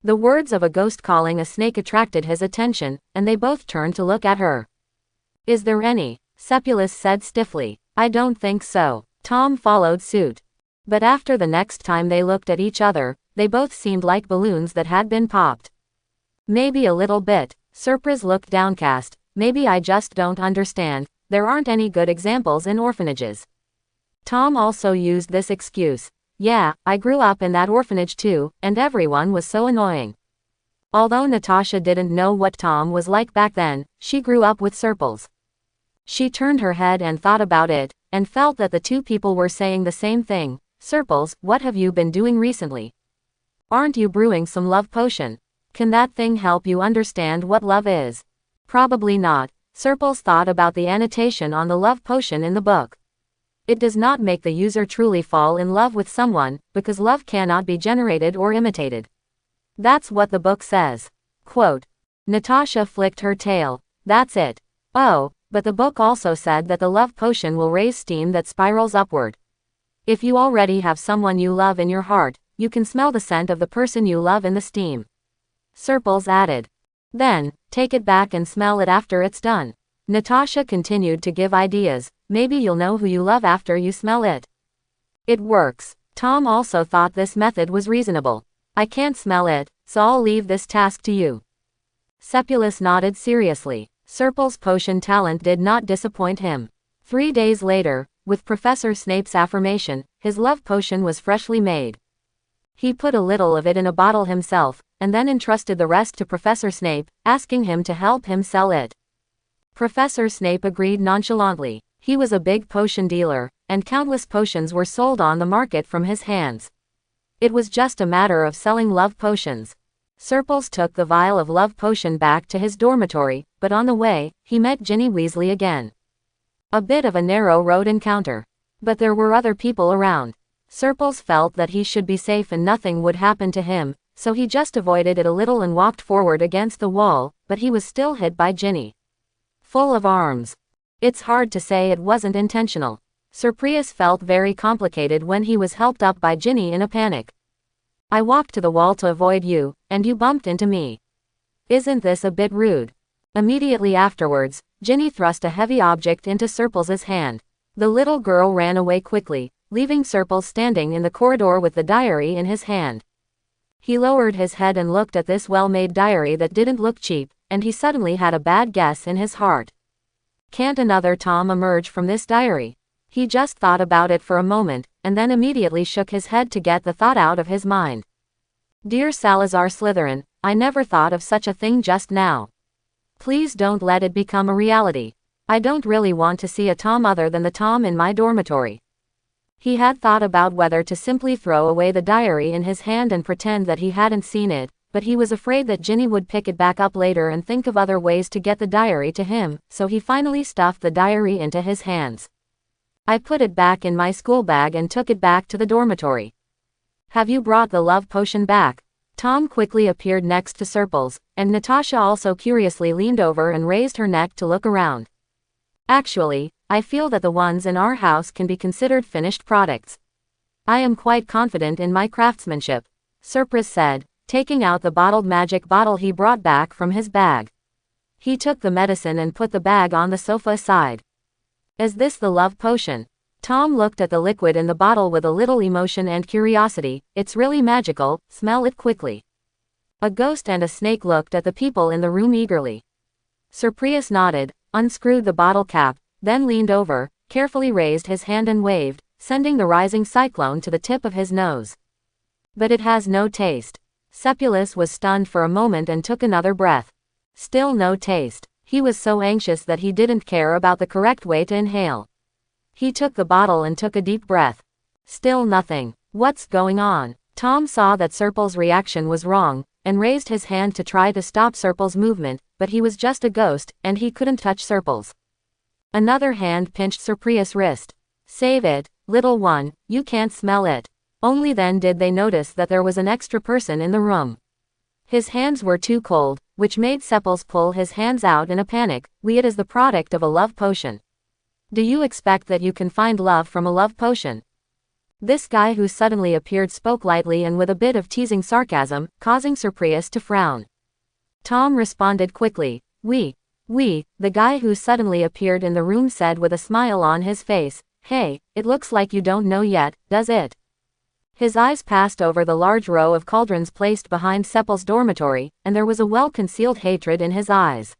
S1: The words of a ghost calling a snake attracted his attention, and they both turned to look at her. "Is there any?" Cepulus said stiffly. "I don't think so." Tom followed suit. But after the next time they looked at each other, they both seemed like balloons that had been popped. "Maybe a little bit." Surprise looked downcast. "Maybe I just don't understand. There aren't any good examples in orphanages." Tom also used this excuse. "Yeah, I grew up in that orphanage too, and everyone was so annoying." Although Natasha didn't know what Tom was like back then, she grew up with Serpils. She turned her head and thought about it, and felt that the two people were saying the same thing. "Serpils, what have you been doing recently? Aren't you brewing some love potion? Can that thing help you understand what love is? Probably not. Serpils thought about the annotation on the love potion in the book. It does not make the user truly fall in love with someone, because love cannot be generated or imitated. That's what the book says. Quote. Natasha flicked her tail. That's it. Oh, but the book also said that the love potion will raise steam that spirals upward. If you already have someone you love in your heart, you can smell the scent of the person you love in the steam. Serpils added. Then, take it back and smell it after it's done. Natasha continued to give ideas. Maybe you'll know who you love after you smell it. It works. Tom also thought this method was reasonable. I can't smell it, so I'll leave this task to you. Sepulus nodded seriously. Serpil's potion talent did not disappoint him. 3 days later, with Professor Snape's affirmation, his love potion was freshly made. He put a little of it in a bottle himself, and then entrusted the rest to Professor Snape, asking him to help him sell it. Professor Snape agreed nonchalantly. He was a big potion dealer, and countless potions were sold on the market from his hands. It was just a matter of selling love potions. Serpils took the vial of love potion back to his dormitory, but on the way, he met Ginny Weasley again. A bit of a narrow road encounter. But there were other people around. Serpils felt that he should be safe and nothing would happen to him, so he just avoided it a little and walked forward against the wall, but he was still hit by Ginny. Full of arms. It's hard to say it wasn't intentional. Surprius felt very complicated when he was helped up by Ginny in a panic. I walked to the wall to avoid you, and you bumped into me. Isn't this a bit rude? Immediately afterwards, Ginny thrust a heavy object into Serpil's hand. The little girl ran away quickly, leaving Serpil standing in the corridor with the diary in his hand. He lowered his head and looked at this well-made diary that didn't look cheap, and he suddenly had a bad guess in his heart. Can't another Tom emerge from this diary? He just thought about it for a moment, and then immediately shook his head to get the thought out of his mind. Dear Salazar Slytherin, I never thought of such a thing just now. Please don't let it become a reality. I don't really want to see a Tom other than the Tom in my dormitory. He had thought about whether to simply throw away the diary in his hand and pretend that he hadn't seen it, but he was afraid that Ginny would pick it back up later and think of other ways to get the diary to him, so he finally stuffed the diary into his hands. I put it back in my school bag and took it back to the dormitory. Have you brought the love potion back? Tom quickly appeared next to Serpils, and Natasha also curiously leaned over and raised her neck to look around. Actually, I feel that the ones in our house can be considered finished products. I am quite confident in my craftsmanship, Surpris said, taking out the bottled magic bottle he brought back from his bag. He took the medicine and put the bag on the sofa aside. Is this the love potion? Tom looked at the liquid in the bottle with a little emotion and curiosity. It's really magical, smell it quickly. A ghost and a snake looked at the people in the room eagerly. Surprius nodded, unscrewed the bottle cap, then leaned over, carefully raised his hand and waved, sending the rising cyclone to the tip of his nose. But it has no taste. Sepulus was stunned for a moment and took another breath. Still no taste. He was so anxious that he didn't care about the correct way to inhale. He took the bottle and took a deep breath. Still nothing. What's going on? Tom saw that Serpil's reaction was wrong, and raised his hand to try to stop Serpil's movement, but he was just a ghost, and he couldn't touch Serpil's. Another hand pinched Surprius' wrist. Save it, little one, you can't smell it. Only then did they notice that there was an extra person in the room. His hands were too cold, which made Sepulus pull his hands out in a panic. It is the product of a love potion. Do you expect that you can find love from a love potion? This guy who suddenly appeared spoke lightly and with a bit of teasing sarcasm, causing Surprius to frown. Tom responded quickly. The guy who suddenly appeared in the room said with a smile on his face, Hey, it looks like you don't know yet, does it? His eyes passed over the large row of cauldrons placed behind Sepul's dormitory, and there was a well-concealed hatred in his eyes.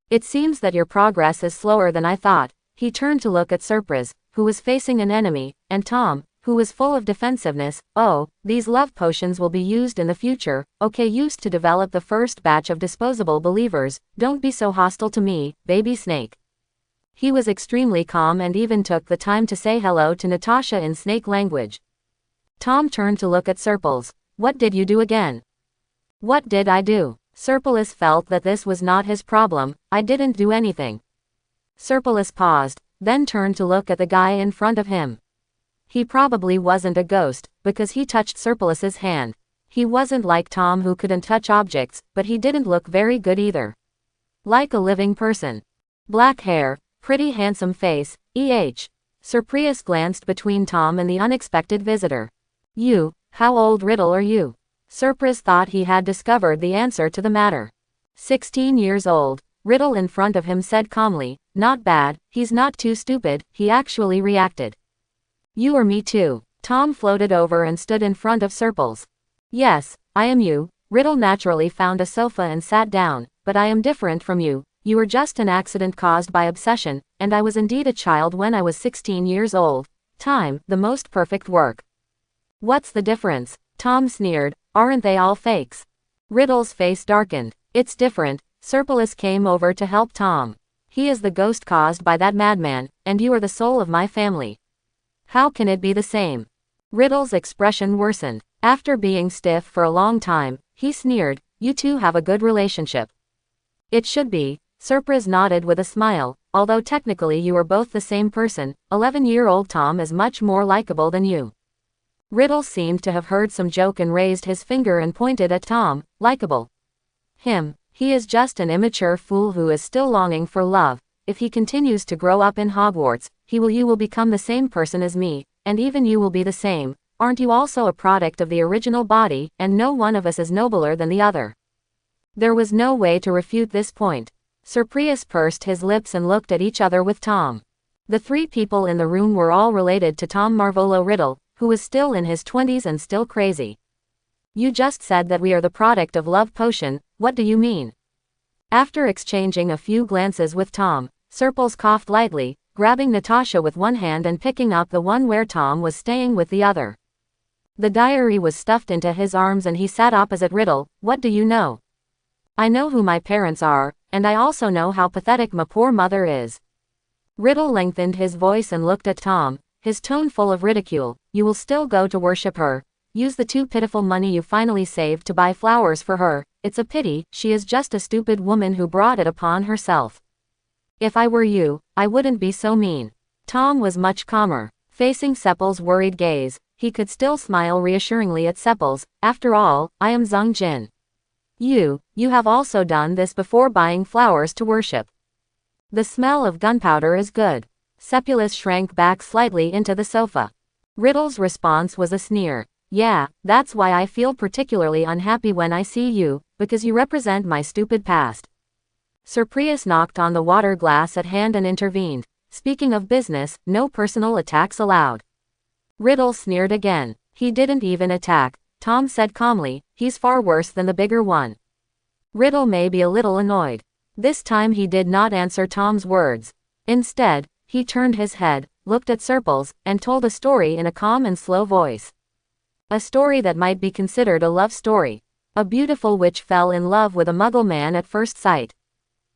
S1: It seems that your progress is slower than I thought. He turned to look at Surpris, who was facing an enemy, and Tom, who was full of defensiveness. Oh, these love potions will be used in the future, used to develop the first batch of disposable believers. Don't be so hostile to me, baby snake. He was extremely calm and even took the time to say hello to Natasha in snake language. Tom turned to look at Serpils. What did you do again? What did I do? Serpulus felt that this was not his problem. I didn't do anything. Serpulus paused, then turned to look at the guy in front of him. He probably wasn't a ghost, because he touched Serpulus's hand. He wasn't like Tom who couldn't touch objects, but he didn't look very good either. Like a living person. Black hair, pretty handsome face, Sir Prius glanced between Tom and the unexpected visitor. You, how old Riddle are you? Sir Prius thought he had discovered the answer to the matter. 16 years old, Riddle in front of him said calmly. Not bad, he's not too stupid, he actually reacted. You or me too. Tom floated over and stood in front of Serpulus. Yes, I am you. Riddle naturally found a sofa and sat down, but I am different from you. You were just an accident caused by obsession, and I was indeed a child when I was 16 years old. Time, the most perfect work. What's the difference? Tom sneered. Aren't they all fakes? Riddle's face darkened. It's different. Serpulus came over to help Tom. He is the ghost caused by that madman, and you are the soul of my family. How can it be the same? Riddle's expression worsened. After being stiff for a long time, he sneered. You two have a good relationship. It should be. Serpulus nodded with a smile. Although technically you are both the same person, 11-year-old Tom is much more likable than you. Riddle seemed to have heard some joke and raised his finger and pointed at Tom. Likeable. Him. He is just an immature fool who is still longing for love. If he continues to grow up in Hogwarts, you will become the same person as me, and even you will be the same. Aren't you also a product of the original body, and no one of us is nobler than the other? There was no way to refute this point. Sir Prius pursed his lips and looked at each other with Tom. The three people in the room were all related to Tom Marvolo Riddle, who was still in his 20s and still crazy. You just said that we are the product of love potion, what do you mean? After exchanging a few glances with Tom, Serpulus coughed lightly, grabbing Natasha with one hand and picking up the one where Tom was staying with the other. The diary was stuffed into his arms and he sat opposite Riddle. What do you know? I know who my parents are, and I also know how pathetic my poor mother is. Riddle lengthened his voice and looked at Tom, his tone full of ridicule. You will still go to worship her. Use the too pitiful money you finally saved to buy flowers for her. It's a pity, she is just a stupid woman who brought it upon herself. If I were you, I wouldn't be so mean. Tom was much calmer. Facing Seppel's worried gaze, he could still smile reassuringly at Seppel's. After all, I am Zhang Jin. You have also done this before buying flowers to worship. The smell of gunpowder is good. Seppulus shrank back slightly into the sofa. Riddle's response was a sneer. Yeah, that's why I feel particularly unhappy when I see you, because you represent my stupid past. Sir Prius knocked on the water glass at hand and intervened. Speaking of business, no personal attacks allowed. Riddle sneered again. He didn't even attack, Tom said calmly, he's far worse than the bigger one. Riddle may be a little annoyed. This time he did not answer Tom's words. Instead, he turned his head, looked at Serpulus, and told a story in a calm and slow voice. A story that might be considered a love story. A beautiful witch fell in love with a Muggle man at first sight.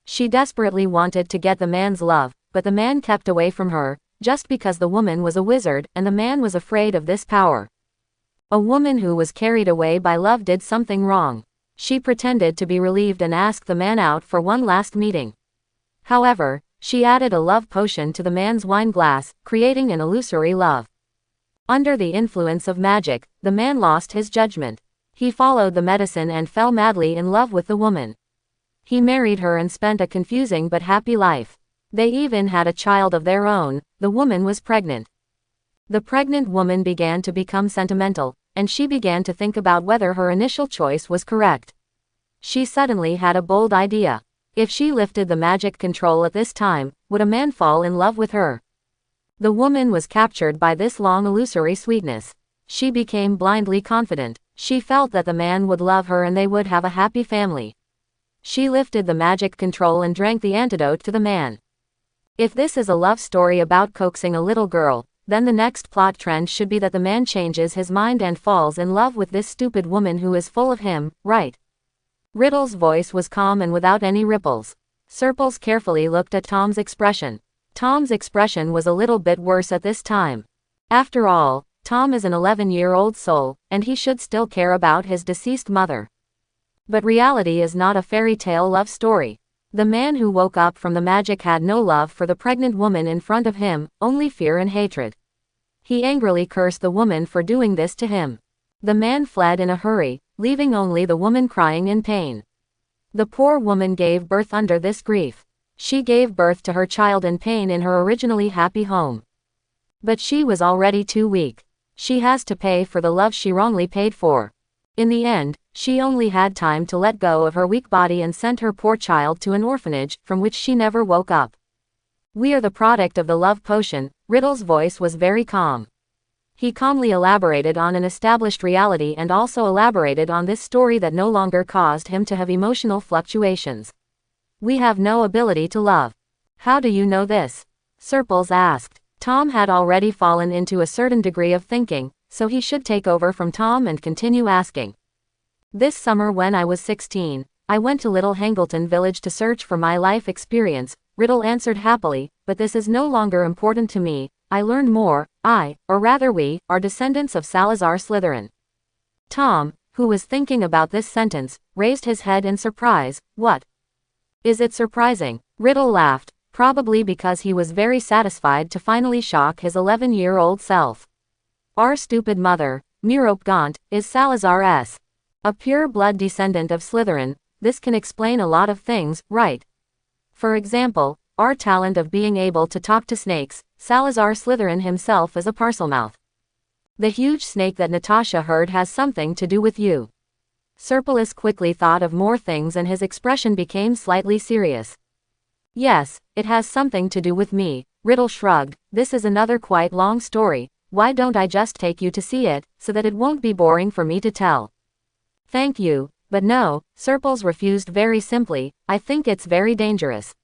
S1: She desperately wanted to get the man's love, but the man kept away from her, just because the woman was a wizard and the man was afraid of this power. A woman who was carried away by love did something wrong. She pretended to be relieved and asked the man out for one last meeting. However, she added a love potion to the man's wine glass, creating an illusory love. Under the influence of magic, the man lost his judgment. He followed the medicine and fell madly in love with the woman. He married her and spent a confusing but happy life. They even had a child of their own. The woman was pregnant. The pregnant woman began to become sentimental, and she began to think about whether her initial choice was correct. She suddenly had a bold idea. If she lifted the magic control at this time, would a man fall in love with her? The woman was captured by this long illusory sweetness. She became blindly confident. She felt that the man would love her and they would have a happy family. She lifted the magic control and drank the antidote to the man. If this is a love story about coaxing a little girl, then the next plot trend should be that the man changes his mind and falls in love with this stupid woman who is full of him, right? Riddle's voice was calm and without any ripples. Serpulus carefully looked at Tom's expression. Tom's expression was a little bit worse at this time. After all, Tom is an 11-year-old soul, and he should still care about his deceased mother. But reality is not a fairy tale love story. The man who woke up from the magic had no love for the pregnant woman in front of him, only fear and hatred. He angrily cursed the woman for doing this to him. The man fled in a hurry, leaving only the woman crying in pain. The poor woman gave birth under this grief. She gave birth to her child in pain in her originally happy home. But she was already too weak. She has to pay for the love she wrongly paid for. In the end, she only had time to let go of her weak body and sent her poor child to an orphanage, from which she never woke up. We are the product of the love potion. Riddle's voice was very calm. He calmly elaborated on an established reality and also elaborated on this story that no longer caused him to have emotional fluctuations. We have no ability to love. How do you know this? Serples asked. Tom had already fallen into a certain degree of thinking, so he should take over from Tom and continue asking. This summer when I was 16, I went to Little Hangleton village to search for my life experience, Riddle answered happily, but this is no longer important to me. I learned more. Or rather we, are descendants of Salazar Slytherin. Tom, who was thinking about this sentence, raised his head in surprise. What? Is it surprising? Riddle laughed, probably because he was very satisfied to finally shock his 11-year-old self. Our stupid mother, Merope Gaunt, is Salazar's. A pure-blood descendant of Slytherin. This can explain a lot of things, right? For example, our talent of being able to talk to snakes. Salazar Slytherin himself is a Parselmouth. The huge snake that Natasha heard has something to do with you. Serpolis quickly thought of more things and his expression became slightly serious. Yes, it has something to do with me. Riddle shrugged. This is another quite long story. Why don't I just take you to see it, so that it won't be boring for me to tell? Thank you, but no, Serples refused very simply. I think it's very dangerous.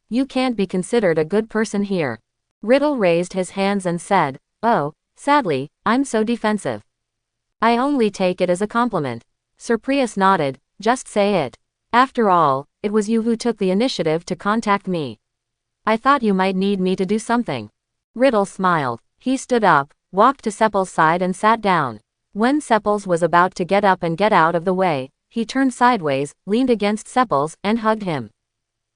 S1: You can't be considered a good person here. Riddle raised his hands and said, oh, sadly, I'm so defensive. I only take it as a compliment. Surprius nodded, just say it. After all, it was you who took the initiative to contact me. I thought you might need me to do something. Riddle smiled. He stood up, walked to Seppel's side and sat down. When Seppels was about to get up and get out of the way, he turned sideways, leaned against Seppels, and hugged him.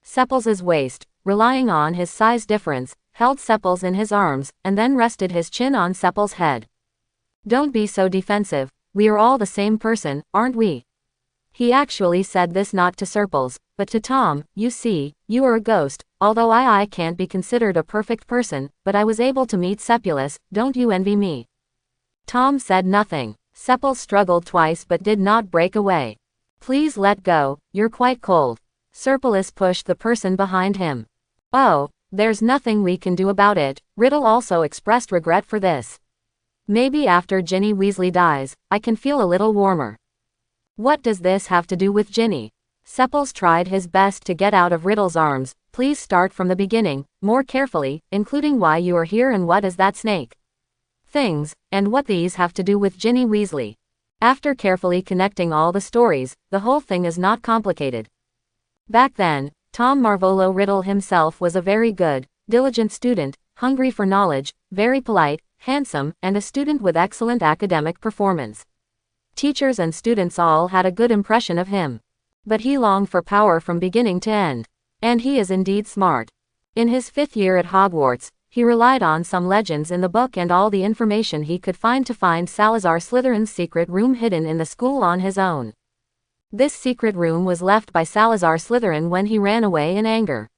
S1: Seppels's waist, relying on his size difference, held Seppels in his arms, and then rested his chin on Seppels' head. Don't be so defensive, we are all the same person, aren't we? He actually said this not to Serples, but to Tom. You see, you are a ghost, although I can't be considered a perfect person, but I was able to meet Seppulus, don't you envy me? Tom said nothing. Seppels struggled twice but did not break away. Please let go, you're quite cold. Serpulus pushed the person behind him. Oh, there's nothing we can do about it. Riddle also expressed regret for this. Maybe after Ginny Weasley dies, I can feel a little warmer. What does this have to do with Ginny? Seppels tried his best to get out of Riddle's arms. Please start from the beginning, more carefully, including why you are here and what is that snake. Things, and what these have to do with Ginny Weasley. After carefully connecting all the stories, the whole thing is not complicated. Back then, Tom Marvolo Riddle himself was a very good, diligent student, hungry for knowledge, very polite, handsome, and a student with excellent academic performance. Teachers and students all had a good impression of him. But he longed for power from beginning to end. And he is indeed smart. In his 5th year at Hogwarts, he relied on some legends in the book and all the information he could find to find Salazar Slytherin's secret room hidden in the school on his own. This secret room was left by Salazar Slytherin when he ran away in anger.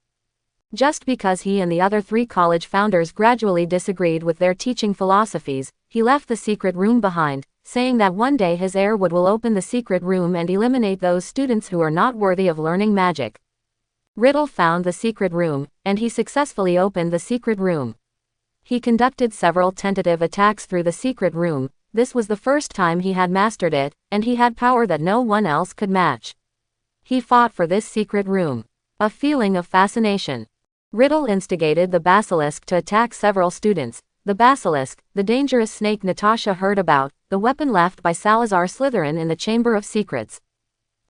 S1: Just because he and the other 3 college founders gradually disagreed with their teaching philosophies, he left the secret room behind, saying that one day his heir will open the secret room and eliminate those students who are not worthy of learning magic. Riddle found the secret room, and he successfully opened the secret room. He conducted several tentative attacks through the secret room. This was the first time he had mastered it, and he had power that no one else could match. He fought for this secret room. A feeling of fascination. Riddle instigated the basilisk to attack several students. The basilisk, the dangerous snake Natasha heard about, the weapon left by Salazar Slytherin in the Chamber of Secrets.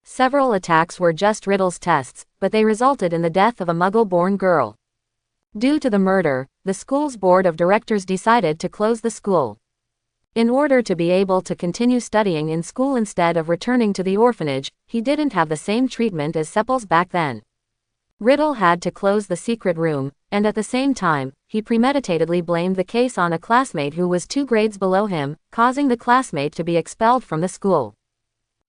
S1: Several attacks were just Riddle's tests, but they resulted in the death of a Muggle-born girl. Due to the murder, the school's board of directors decided to close the school. In order to be able to continue studying in school instead of returning to the orphanage, he didn't have the same treatment as Seppels back then. Riddle had to close the secret room, and at the same time, he premeditatedly blamed the case on a classmate who was 2 grades below him, causing the classmate to be expelled from the school.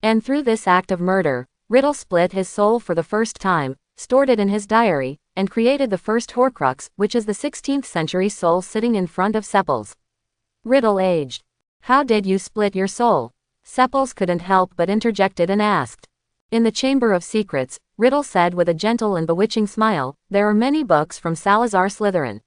S1: And through this act of murder, Riddle split his soul for the first time, stored it in his diary, and created the first Horcrux, which is the 16th century soul sitting in front of Seppels. Riddle aged. How did you split your soul? Seppels couldn't help but interjected and asked. In the Chamber of Secrets, Riddle said with a gentle and bewitching smile, there are many books from Salazar Slytherin.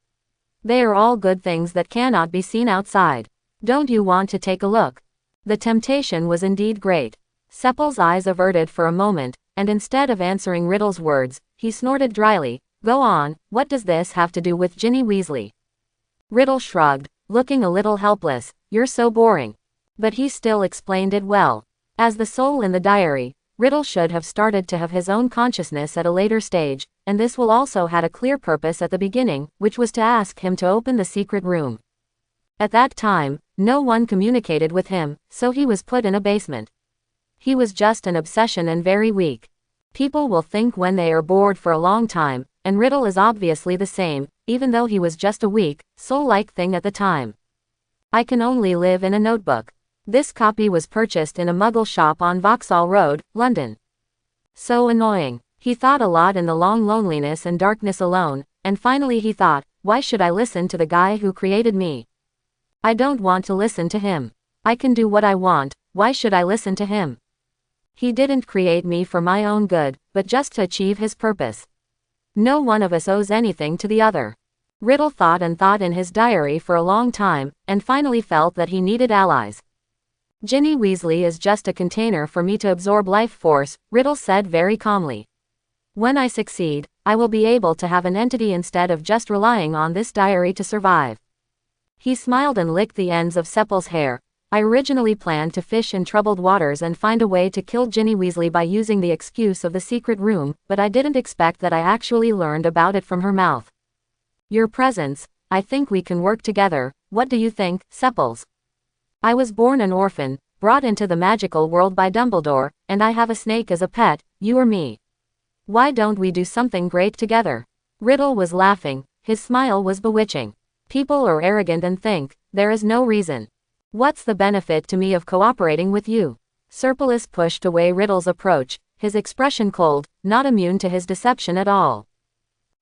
S1: They are all good things that cannot be seen outside. Don't you want to take a look? The temptation was indeed great. Seppels' eyes averted for a moment, and instead of answering Riddle's words, he snorted dryly, go on, what does this have to do with Ginny Weasley? Riddle shrugged, looking a little helpless, you're so boring. But he still explained it well. As the soul in the diary, Riddle should have started to have his own consciousness at a later stage, and this will also had a clear purpose at the beginning, which was to ask him to open the secret room. At that time, no one communicated with him, so he was put in a basement. He was just an obsession and very weak. People will think when they are bored for a long time, and Riddle is obviously the same, even though he was just a weak, soul-like thing at the time. I can only live in a notebook. This copy was purchased in a Muggle shop on Vauxhall Road, London. So annoying. He thought a lot in the long loneliness and darkness alone, and finally he thought, why should I listen to the guy who created me? I don't want to listen to him. I can do what I want, why should I listen to him? He didn't create me for my own good, but just to achieve his purpose. No one of us owes anything to the other. Riddle thought and thought in his diary for a long time, and finally felt that he needed allies. Ginny Weasley is just a container for me to absorb life force, Riddle said very calmly. When I succeed, I will be able to have an entity instead of just relying on this diary to survive. He smiled and licked the ends of Seppel's hair. I originally planned to fish in troubled waters and find a way to kill Ginny Weasley by using the excuse of the secret room, but I didn't expect that I actually learned about it from her mouth. Your presence, I think we can work together, what do you think, Seppels? I was born an orphan, brought into the magical world by Dumbledore, and I have a snake as a pet, you or me. Why don't we do something great together? Riddle was laughing, his smile was bewitching. People are arrogant and think, there is no reason. What's the benefit to me of cooperating with you? Serpolis pushed away Riddle's approach, his expression cold, not immune to his deception at all.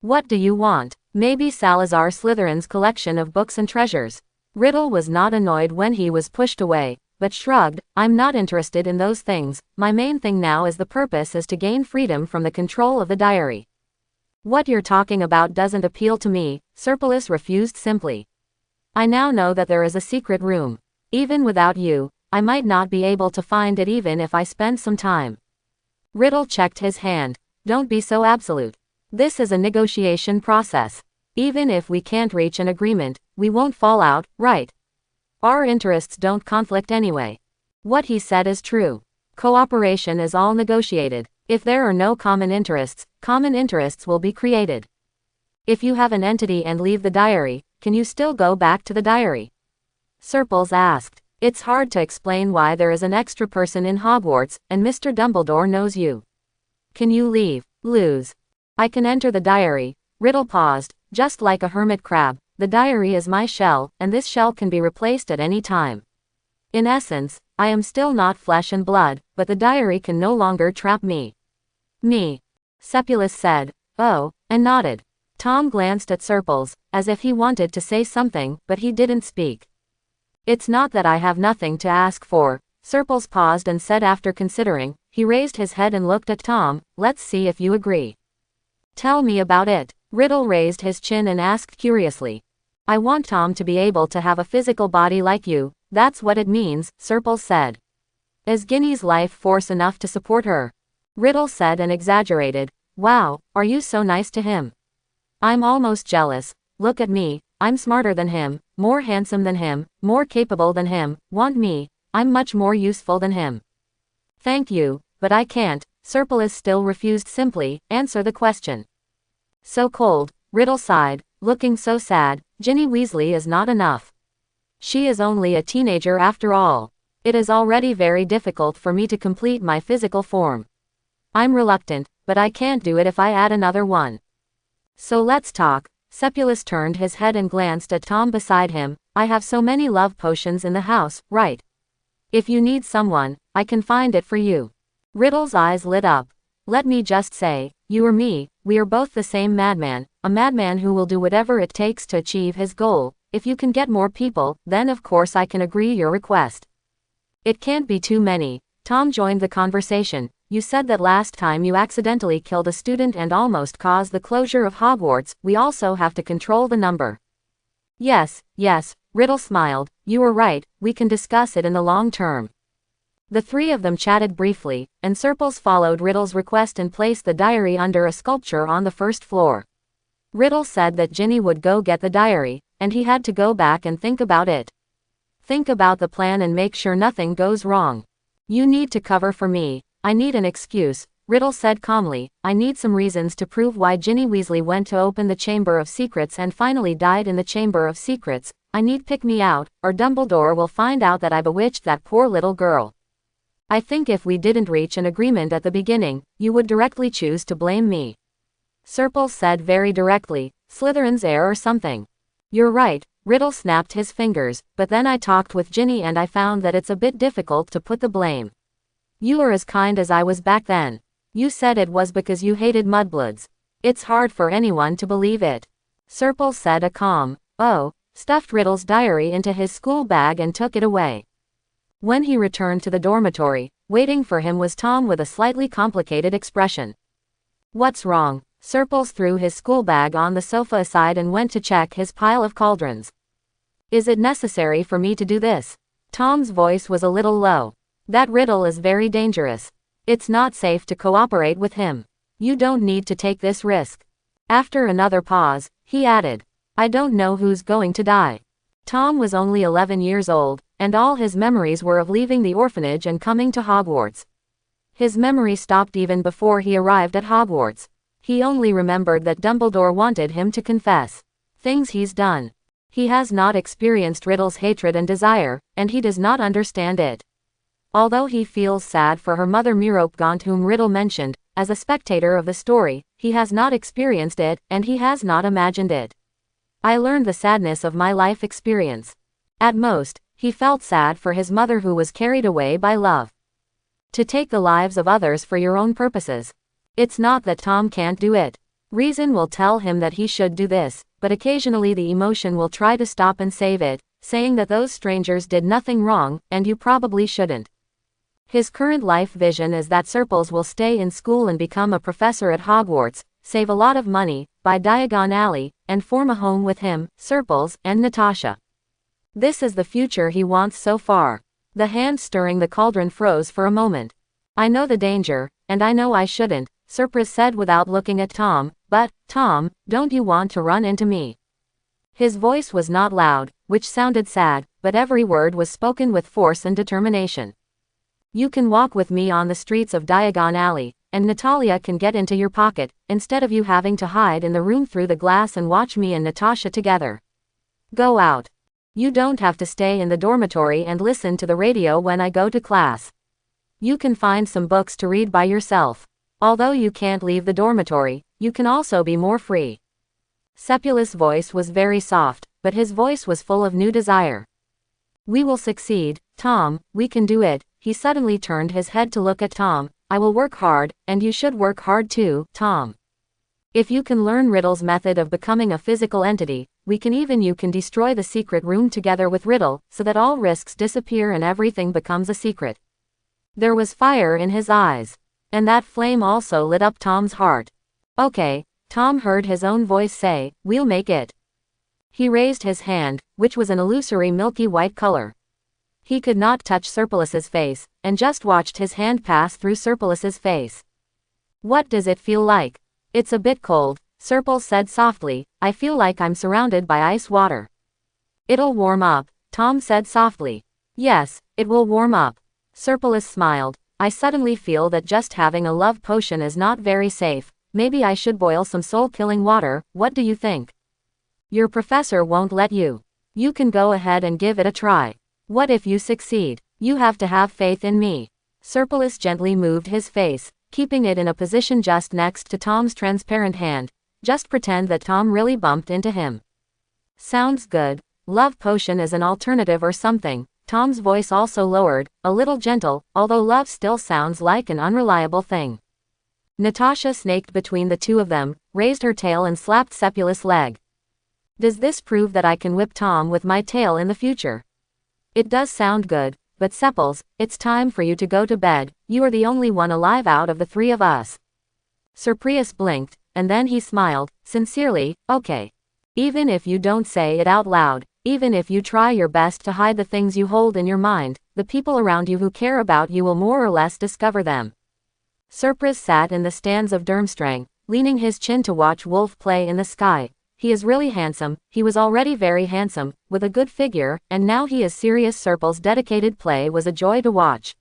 S1: What do you want? Maybe Salazar Slytherin's collection of books and treasures. Riddle was not annoyed when he was pushed away, but shrugged, I'm not interested in those things, my main thing now is the purpose is to gain freedom from the control of the diary. What you're talking about doesn't appeal to me, Serpolis refused simply. I now know that there is a secret room. Even without you, I might not be able to find it even if I spend some time. Riddle checked his hand. Don't be so absolute. This is a negotiation process. Even if we can't reach an agreement, we won't fall out, right? Our interests don't conflict anyway. What he said is true. Cooperation is all negotiated. If there are no common interests will be created. If you have an entity and leave the diary, can you still go back to the diary? Serpels asked. It's hard to explain why there is an extra person in Hogwarts, and Mr. Dumbledore knows you. Can you leave, lose? I can enter the diary. Riddle paused, just like a hermit crab, the diary is my shell, and this shell can be replaced at any time. In essence, I am still not flesh and blood, but the diary can no longer trap me. Me. Seppulus said, oh, and nodded. Tom glanced at Serpels, as if he wanted to say something, but he didn't speak. It's not that I have nothing to ask for, Serpels paused and said after considering, he raised his head and looked at Tom, let's see if you agree. Tell me about it. Riddle raised his chin and asked curiously. I want Tom to be able to have a physical body like you, that's what it means, Serpels said. Is Ginny's life force enough to support her? Riddle said and exaggerated, wow, are you so nice to him? I'm almost jealous, look at me, I'm smarter than him, more handsome than him, more capable than him, want me, I'm much more useful than him. Thank you, but I can't, Serpolis still refused simply, answer the question. So cold, Riddle sighed, looking so sad, Ginny Weasley is not enough. She is only a teenager after all. It is already very difficult for me to complete my physical form. I'm reluctant, but I can't do it if I add another one. So let's talk. Sepulus turned his head and glanced at Tom beside him. I have so many love potions in the house, right? If you need someone, I can find it for you. Riddle's eyes lit up. Let me just say, you or me, we are both the same madman, a madman who will do whatever it takes to achieve his goal. If you can get more people, then of course I can agree your request. It can't be too many. Tom joined the conversation. You said that last time you accidentally killed a student and almost caused the closure of Hogwarts. We also have to control the number. Yes, Riddle smiled. You were right, we can discuss it in the long term. The three of them chatted briefly, and Serpils followed Riddle's request and placed the diary under a sculpture on the first floor. Riddle said that Ginny would go get the diary, and he had to go back and think about it. Think about the plan and make sure nothing goes wrong. You need to cover for me. I need an excuse, Riddle said calmly. I need some reasons to prove why Ginny Weasley went to open the Chamber of Secrets and finally died in the Chamber of Secrets. I need pick me out, or Dumbledore will find out that I bewitched that poor little girl. I think if we didn't reach an agreement at the beginning, you would directly choose to blame me. Serpils said very directly, Slytherin's heir or something. You're right, Riddle snapped his fingers, but then I talked with Ginny and I found that it's a bit difficult to put the blame. You are as kind as I was back then. You said it was because you hated mudbloods. It's hard for anyone to believe it. Serpils said a calm, oh, stuffed Riddle's diary into his school bag and took it away. When he returned to the dormitory, waiting for him was Tom with a slightly complicated expression. What's wrong? Serpils threw his school bag on the sofa aside and went to check his pile of cauldrons. Is it necessary for me to do this? Tom's voice was a little low. That Riddle is very dangerous. It's not safe to cooperate with him. You don't need to take this risk. After another pause, he added, I don't know who's going to die. Tom was only 11 years old, and all his memories were of leaving the orphanage and coming to Hogwarts. His memory stopped even before he arrived at Hogwarts. He only remembered that Dumbledore wanted him to confess things he's done. He has not experienced Riddle's hatred and desire, and he does not understand it. Although he feels sad for her mother Merope Gaunt, whom Riddle mentioned, as a spectator of the story, he has not experienced it, and he has not imagined it. I learned the sadness of my life experience. At most, he felt sad for his mother who was carried away by love. To take the lives of others for your own purposes. It's not that Tom can't do it. Reason will tell him that he should do this, but occasionally the emotion will try to stop and save it, saying that those strangers did nothing wrong, and you probably shouldn't. His current life vision is that Serpils will stay in school and become a professor at Hogwarts, save a lot of money, buy Diagon Alley, and form a home with him, Serpils, and Natasha. This is the future he wants so far. The hand stirring the cauldron froze for a moment. I know the danger, and I know I shouldn't, Serpris said without looking at Tom, but, Tom, don't you want to run into me? His voice was not loud, which sounded sad, but every word was spoken with force and determination. You can walk with me on the streets of Diagon Alley, and Natalia can get into your pocket, instead of you having to hide in the room through the glass and watch me and Natasha together. Go out. You don't have to stay in the dormitory and listen to the radio when I go to class. You can find some books to read by yourself. Although you can't leave the dormitory, you can also be more free. Sepulus' voice was very soft, but his voice was full of new desire. We will succeed, Tom, we can do it. He suddenly turned his head to look at Tom. I will work hard, and you should work hard too, Tom. If you can learn Riddle's method of becoming a physical entity, you can destroy the secret room together with Riddle, so that all risks disappear and everything becomes a secret. There was fire in his eyes. And that flame also lit up Tom's heart. Okay, Tom heard his own voice say, we'll make it. He raised his hand, which was an illusory milky white color. He could not touch Serpilus's face, and just watched his hand pass through Serpilus's face. What does it feel like? It's a bit cold, Serpils said softly. I feel like I'm surrounded by ice water. It'll warm up, Tom said softly. Yes, it will warm up. Serpilus smiled. I suddenly feel that just having a love potion is not very safe. Maybe I should boil some soul-killing water. What do you think? Your professor won't let you. You can go ahead and give it a try. What if you succeed? You have to have faith in me. Serpolis gently moved his face, keeping it in a position just next to Tom's transparent hand. Just pretend that Tom really bumped into him. Sounds good. Love potion is an alternative or something. Tom's voice also lowered, a little gentle, although love still sounds like an unreliable thing. Natasha snaked between the two of them, raised her tail and slapped Sepulis' leg. Does this prove that I can whip Tom with my tail in the future? It does sound good, but Sepuls, it's time for you to go to bed. You are the only one alive out of the three of us. Surprius blinked, and then he smiled, sincerely, okay. Even if you don't say it out loud, even if you try your best to hide the things you hold in your mind, the people around you who care about you will more or less discover them. Surpris sat in the stands of Durmstrang, leaning his chin to watch Wolf play in the sky. He is really handsome, he was already very handsome, with a good figure, and now he is serious. Serpil's dedicated play was a joy to watch.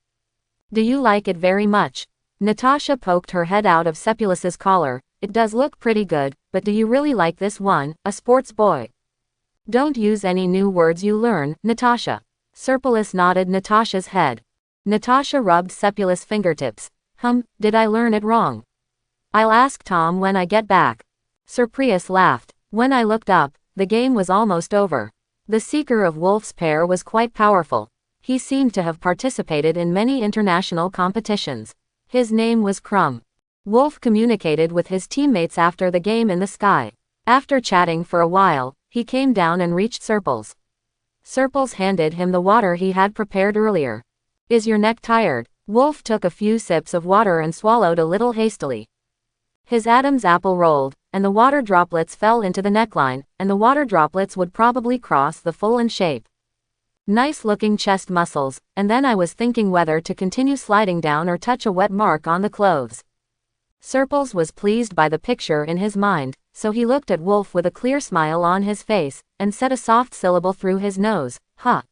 S1: Do you like it very much? Natasha poked her head out of Sepulis's collar. It does look pretty good, but do you really like this one, a sports boy? Don't use any new words you learn, Natasha. Serpolis nodded Natasha's head. Natasha rubbed Sepulis' fingertips. Did I learn it wrong? I'll ask Tom when I get back. Surprius laughed. When I looked up, the game was almost over. The Seeker of Wolf's pair was quite powerful. He seemed to have participated in many international competitions. His name was Crumb. Wolf communicated with his teammates after the game in the sky. After chatting for a while, he came down and reached Serpils. Serpils handed him the water he had prepared earlier. Is your neck tired? Wolf took a few sips of water and swallowed a little hastily. His Adam's apple rolled, and the water droplets fell into the neckline, and the water droplets would probably cross the full in shape. Nice looking chest muscles, and then I was thinking whether to continue sliding down or touch a wet mark on the clothes. Serpils was pleased by the picture in his mind, so he looked at Wolf with a clear smile on his face, and said a soft syllable through his nose, huh.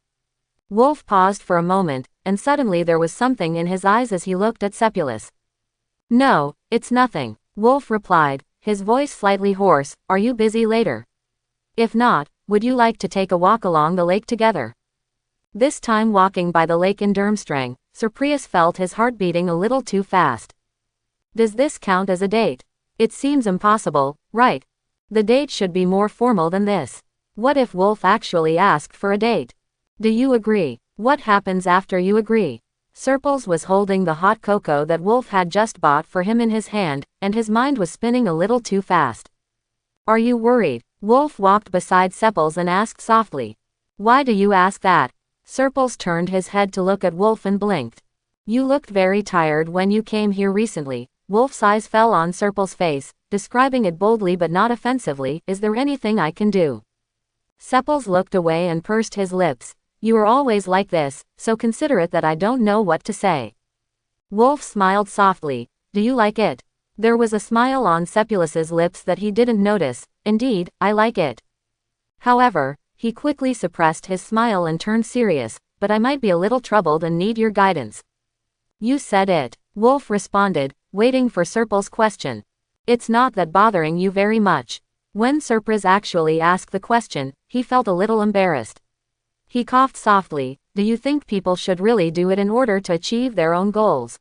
S1: Wolf paused for a moment, and suddenly there was something in his eyes as he looked at Sepulis. No, it's nothing, Wolf replied, his voice slightly hoarse. Are you busy later? If not, would you like to take a walk along the lake together? This time walking by the lake in Durmstrang, Surprius felt his heart beating a little too fast. Does this count as a date? It seems impossible, right? The date should be more formal than this. What if Wolf actually asked for a date? Do you agree? What happens after you agree? Serpils was holding the hot cocoa that Wolf had just bought for him in his hand, and his mind was spinning a little too fast. Are you worried? Wolf walked beside Serpils and asked softly. Why do you ask that? Serpils turned his head to look at Wolf and blinked. You looked very tired when you came here recently. Wolf's eyes fell on Serpil's face, describing it boldly but not offensively. Is there anything I can do? Serpils looked away and pursed his lips. You are always like this, so considerate that I don't know what to say. Wolf smiled softly. Do you like it? There was a smile on Sepulis's lips that he didn't notice. Indeed, I like it. However, he quickly suppressed his smile and turned serious, but I might be a little troubled and need your guidance. You said it, Wolf responded, waiting for Serpil's question. It's not that bothering you very much. When Surpris actually asked the question, he felt a little embarrassed. He coughed softly. Do you think people should really do it in order to achieve their own goals?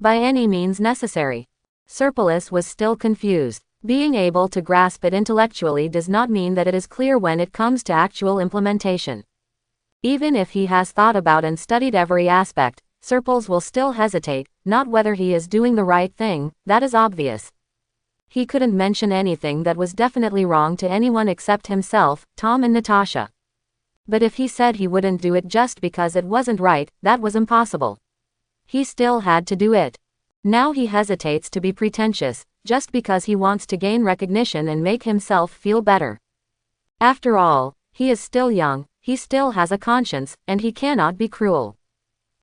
S1: By any means necessary. Serpolis was still confused. Being able to grasp it intellectually does not mean that it is clear when it comes to actual implementation. Even if he has thought about and studied every aspect, Serpils will still hesitate, not whether he is doing the right thing, that is obvious. He couldn't mention anything that was definitely wrong to anyone except himself, Tom and Natasha. But if he said he wouldn't do it just because it wasn't right, that was impossible. He still had to do it. Now he hesitates to be pretentious, just because he wants to gain recognition and make himself feel better. After all, he is still young, he still has a conscience, and he cannot be cruel.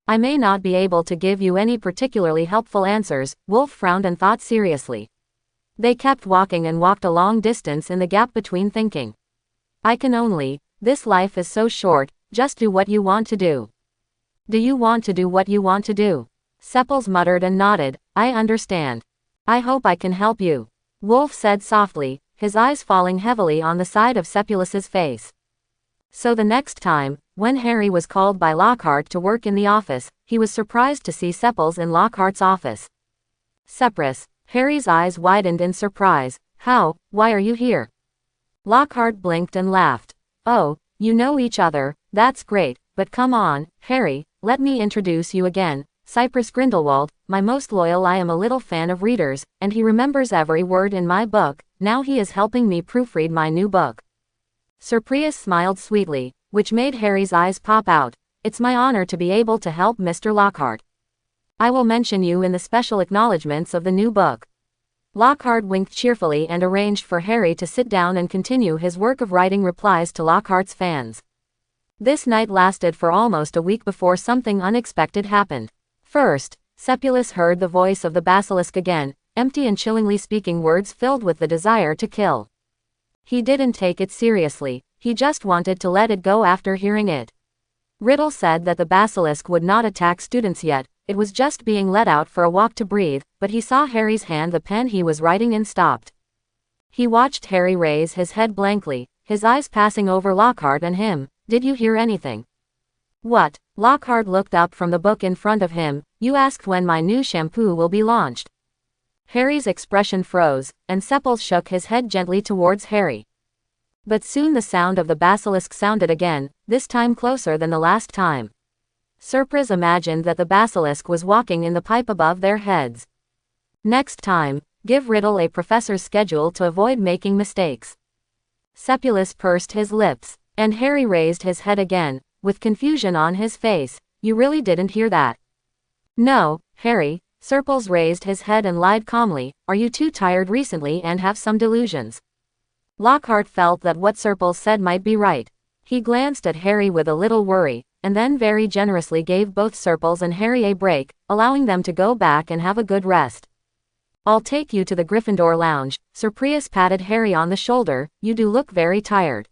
S1: I may not be able to give you any particularly helpful answers, Wolf frowned and thought seriously. They kept walking and walked a long distance in the gap between thinking. I can only, this life is so short, just do what you want to do. Do you want to do what you want to do? Seppels muttered and nodded. I understand. I hope I can help you. Wolf said softly, his eyes falling heavily on the side of Sepulis's face. So the next time, when Harry was called by Lockhart to work in the office, he was surprised to see Sepples in Lockhart's office. Seppus. Harry's eyes widened in surprise. Why are you here? Lockhart blinked and laughed. Oh, you know each other, that's great, but come on, Harry, let me introduce you again. Cypress Grindelwald, my most loyal. I am a little fan of readers, and he remembers every word in my book. Now he is helping me proofread my new book. Sir Prius smiled sweetly, which made Harry's eyes pop out. It's my honor to be able to help Mr. Lockhart. I will mention you in the special acknowledgments of the new book. Lockhart winked cheerfully and arranged for Harry to sit down and continue his work of writing replies to Lockhart's fans. This night lasted for almost a week before something unexpected happened. First, Seppulus heard the voice of the basilisk again, empty and chillingly speaking words filled with the desire to kill. He didn't take it seriously, he just wanted to let it go after hearing it. Riddle said that the basilisk would not attack students yet, it was just being let out for a walk to breathe, but he saw Harry's hand the pen he was writing in stopped. He watched Harry raise his head blankly, his eyes passing over Lockhart and him. Did you hear anything? What? Lockhart looked up from the book in front of him. You asked when my new shampoo will be launched. Harry's expression froze, and Sepples shook his head gently towards Harry. But soon the sound of the basilisk sounded again, this time closer than the last time. Surprise imagined that the basilisk was walking in the pipe above their heads. Next time, give Riddle a professor's schedule to avoid making mistakes. Seppulus pursed his lips, and Harry raised his head again, with confusion on his face. You really didn't hear that? No, Harry. Seppulus raised his head and lied calmly. Are you too tired recently and have some delusions? Lockhart felt that what Seppulus said might be right. He glanced at Harry with a little worry, and then very generously gave both Seppulus and Harry a break, allowing them to go back and have a good rest. I'll take you to the Gryffindor lounge. Sir Prius patted Harry on the shoulder. You do look very tired.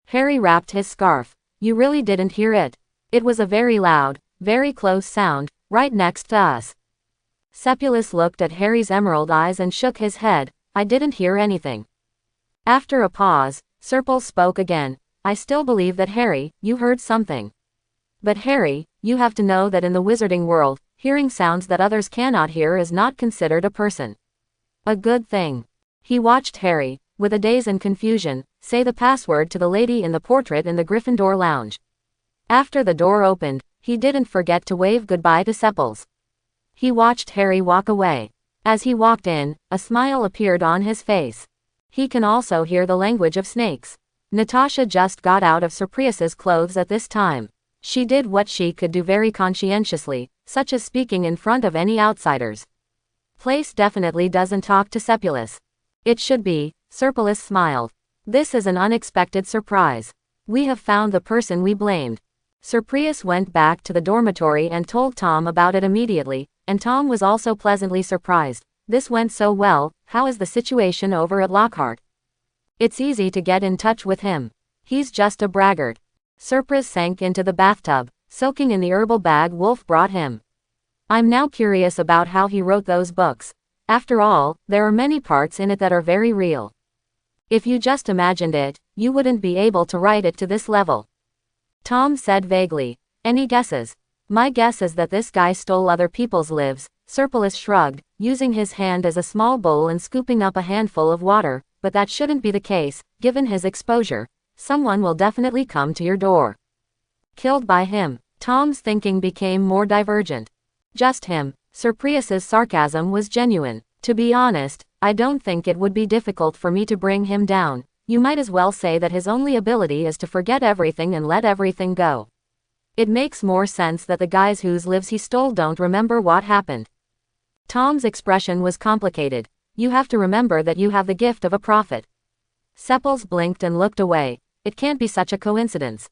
S1: Harry wrapped his scarf. You really didn't hear it. It was a very loud, very close sound, right next to us. Seppulus looked at Harry's emerald eyes and shook his head. I didn't hear anything. After a pause, Seppulus spoke again. I still believe that Harry, you heard something. But Harry, you have to know that in the wizarding world, hearing sounds that others cannot hear is not considered a person. A good thing. He watched Harry, with a daze and confusion, say the password to the lady in the portrait in the Gryffindor lounge. After the door opened, he didn't forget to wave goodbye to Seppulus. He watched Harry walk away. As he walked in, a smile appeared on his face. He can also hear the language of snakes. Natasha just got out of Sir Prius's clothes at this time. She did what she could do very conscientiously, such as speaking in front of any outsiders. Place definitely doesn't talk to Seppulus. It should be. Seppulus smiled. This is an unexpected surprise. We have found the person we blamed. Sir Prius went back to the dormitory and told Tom about it immediately, and Tom was also pleasantly surprised. This went so well. How is the situation over at Lockhart? It's easy to get in touch with him. He's just a braggart. Surprise sank into the bathtub, soaking in the herbal bag Wolf brought him. I'm now curious about how he wrote those books. After all, there are many parts in it that are very real. If you just imagined it, you wouldn't be able to write it to this level. Tom said vaguely. Any guesses? My guess is that this guy stole other people's lives. Seppulus shrugged, using his hand as a small bowl and scooping up a handful of water, but that shouldn't be the case, given his exposure. Someone will definitely come to your door. Killed by him. Tom's thinking became more divergent. Just him. Sir Prius's sarcasm was genuine. To be honest, I don't think it would be difficult for me to bring him down. You might as well say that his only ability is to forget everything and let everything go. It makes more sense that the guys whose lives he stole don't remember what happened. Tom's expression was complicated. You have to remember that you have the gift of a prophet. Seppulus blinked and looked away. It can't be such a coincidence.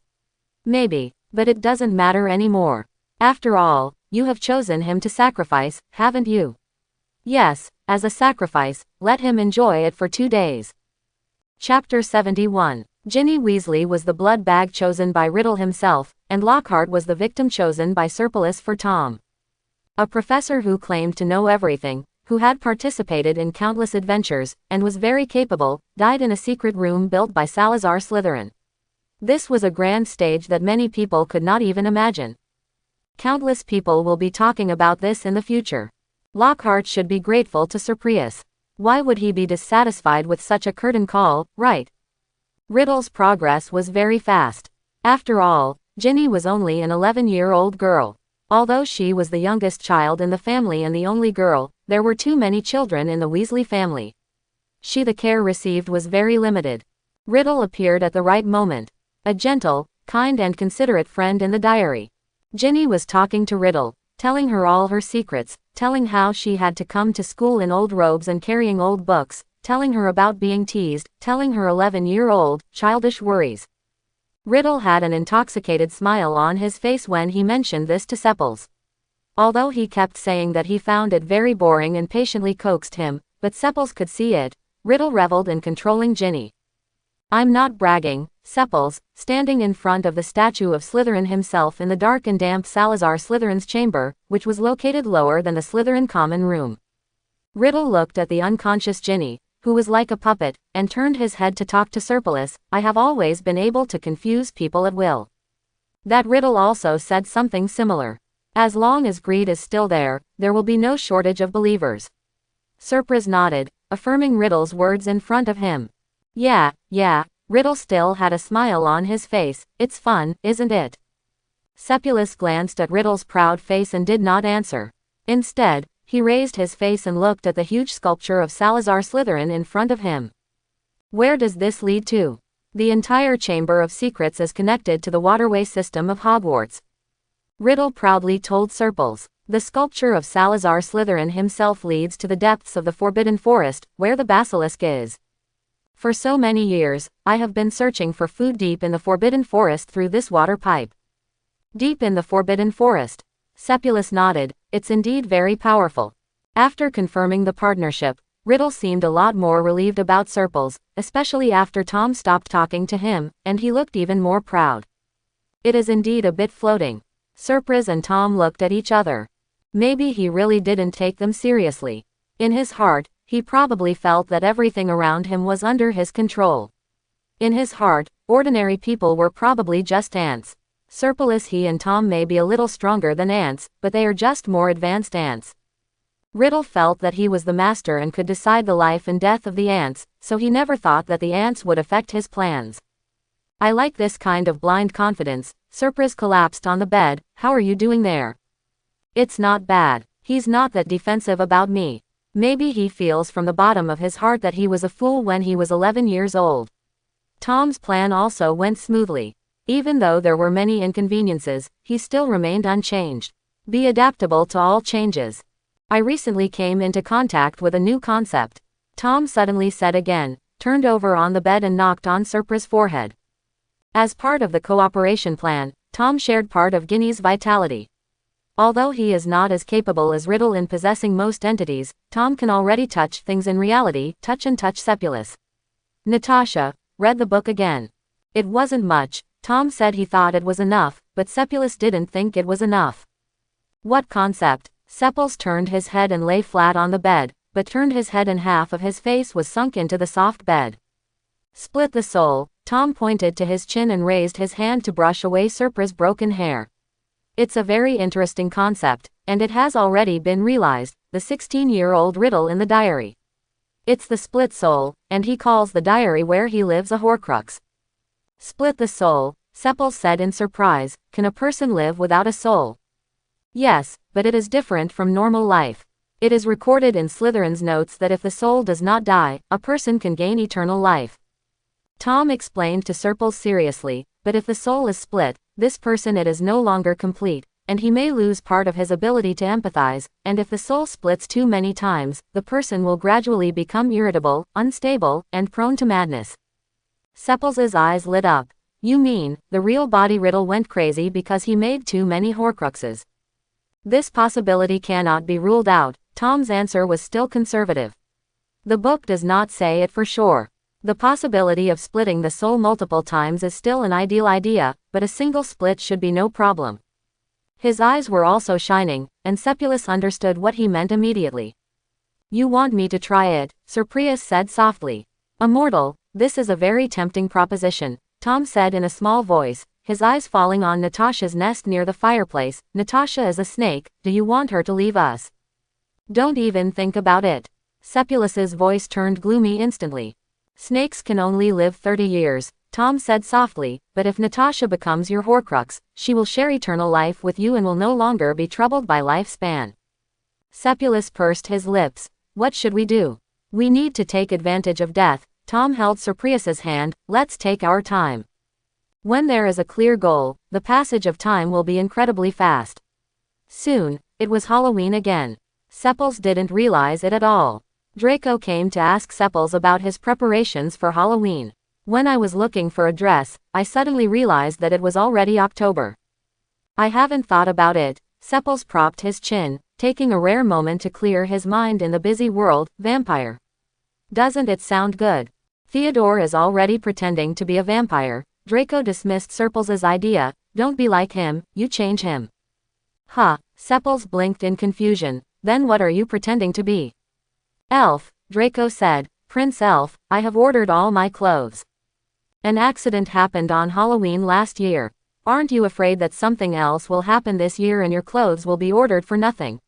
S1: Maybe, but it doesn't matter anymore. After all, you have chosen him to sacrifice, haven't you? Yes, as a sacrifice, let him enjoy it for 2 days. Chapter 71. Ginny Weasley was the blood bag chosen by Riddle himself, and Lockhart was the victim chosen by Seppulus for Tom. A professor who claimed to know everything, who had participated in countless adventures, and was very capable, died in a secret room built by Salazar Slytherin. This was a grand stage that many people could not even imagine. Countless people will be talking about this in the future. Lockhart should be grateful to Sir Prius. Why would he be dissatisfied with such a curtain call, right? Riddle's progress was very fast. After all, Ginny was only an 11-year-old girl. Although she was the youngest child in the family and the only girl, there were too many children in the Weasley family. The care received was very limited. Riddle appeared at the right moment. A gentle, kind and considerate friend in the diary. Ginny was talking to Riddle, telling her all her secrets, telling how she had to come to school in old robes and carrying old books, telling her about being teased, telling her 11-year-old, childish worries. Riddle had an intoxicated smile on his face when he mentioned this to Sepples. Although he kept saying that he found it very boring and patiently coaxed him, but Sepples could see it, Riddle reveled in controlling Ginny. I'm not bragging, Sepples, standing in front of the statue of Slytherin himself in the dark and damp Salazar Slytherin's chamber, which was located lower than the Slytherin common room. Riddle looked at the unconscious Ginny, who was like a puppet, and turned his head to talk to Serpolis. I have always been able to confuse people at will. That Riddle also said something similar. As long as greed is still there will be no shortage of believers. Surprise nodded, affirming Riddle's words in front of him. Yeah, Riddle still had a smile on his face. It's fun, isn't it? Seppulus glanced at Riddle's proud face and did not answer. Instead, he raised his face and looked at the huge sculpture of Salazar Slytherin in front of him. Where does this lead to? The entire Chamber of Secrets is connected to the waterway system of Hogwarts. Riddle proudly told Serples. The sculpture of Salazar Slytherin himself leads to the depths of the Forbidden Forest, where the basilisk is. For so many years, I have been searching for food deep in the Forbidden Forest through this water pipe. Deep in the Forbidden Forest. Seppulus nodded. It's indeed very powerful. After confirming the partnership, Riddle seemed a lot more relieved about Serples, especially after Tom stopped talking to him, and he looked even more proud. It is indeed a bit floating. Surprise and Tom looked at each other. Maybe he really didn't take them seriously. In his heart, he probably felt that everything around him was under his control. In his heart, ordinary people were probably just ants. Serpolis, he and Tom may be a little stronger than ants, but they are just more advanced ants. Riddle felt that he was the master and could decide the life and death of the ants, so he never thought that the ants would affect his plans. I like this kind of blind confidence. Surprise collapsed on the bed. How are you doing there? It's not bad. He's not that defensive about me. Maybe he feels from the bottom of his heart that he was a fool when he was 11 years old. Tom's plan also went smoothly. Even though there were many inconveniences, he still remained unchanged. Be adaptable to all changes. I recently came into contact with a new concept. Tom suddenly said again, turned over on the bed and knocked on Surprise's forehead. As part of the cooperation plan, Tom shared part of Ginny's vitality. Although he is not as capable as Riddle in possessing most entities, Tom can already touch things in reality. Touch Seppulus. Natasha read the book again. It wasn't much. Tom said he thought it was enough, but Seppulus didn't think it was enough. What concept? Seppulus turned his head and lay flat on the bed, but turned his head and half of his face was sunk into the soft bed. Split the soul. Tom pointed to his chin and raised his hand to brush away Surprise's broken hair. It's a very interesting concept, and it has already been realized, the 16-year-old Riddle in the diary. It's the split soul, and he calls the diary where he lives a Horcrux. Split the soul, Seppulus said in surprise. Can a person live without a soul? Yes, but it is different from normal life. It is recorded in Slytherin's notes that if the soul does not die, a person can gain eternal life. Tom explained to Seppulus seriously, but if the soul is split, this person it is no longer complete, and he may lose part of his ability to empathize, and if the soul splits too many times, the person will gradually become irritable, unstable, and prone to madness. Seppuls's eyes lit up. You mean, the real body Riddle went crazy because he made too many Horcruxes? This possibility cannot be ruled out. Tom's answer was still conservative. The book does not say it for sure. The possibility of splitting the soul multiple times is still an ideal idea, but a single split should be no problem. His eyes were also shining, and Seppulus understood what he meant immediately. You want me to try it, Sir Prius said softly. A mortal, this is a very tempting proposition, Tom said in a small voice, his eyes falling on Natasha's nest near the fireplace. Natasha is a snake, do you want her to leave us? Don't even think about it. Sepulus's voice turned gloomy instantly. Snakes can only live 30 years, Tom said softly, but if Natasha becomes your Horcrux, she will share eternal life with you and will no longer be troubled by lifespan. Sepulus pursed his lips. What should we do? We need to take advantage of death. Tom held Surprius's hand. Let's take our time. When there is a clear goal, the passage of time will be incredibly fast. Soon, it was Halloween again. Sepulus didn't realize it at all. Draco came to ask Sepulus about his preparations for Halloween. When I was looking for a dress, I suddenly realized that it was already October. I haven't thought about it. Sepulus propped his chin, taking a rare moment to clear his mind in the busy world. Vampire. Doesn't it sound good? Theodore is already pretending to be a vampire. Draco dismissed Sepulus's idea. Don't be like him, you change him. Huh, Sepulus blinked in confusion. Then what are you pretending to be? Elf, Draco said. Prince Elf, I have ordered all my clothes. An accident happened on Halloween last year. Aren't you afraid that something else will happen this year and your clothes will be ordered for nothing?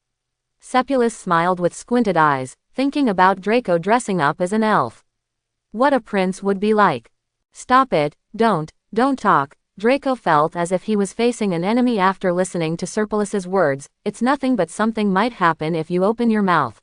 S1: Sepulus smiled with squinted eyes, thinking about Draco dressing up as an elf. What a prince would be like. Stop it, don't talk. Draco felt as if he was facing an enemy after listening to Sepulus's words. It's nothing, but something might happen if you open your mouth.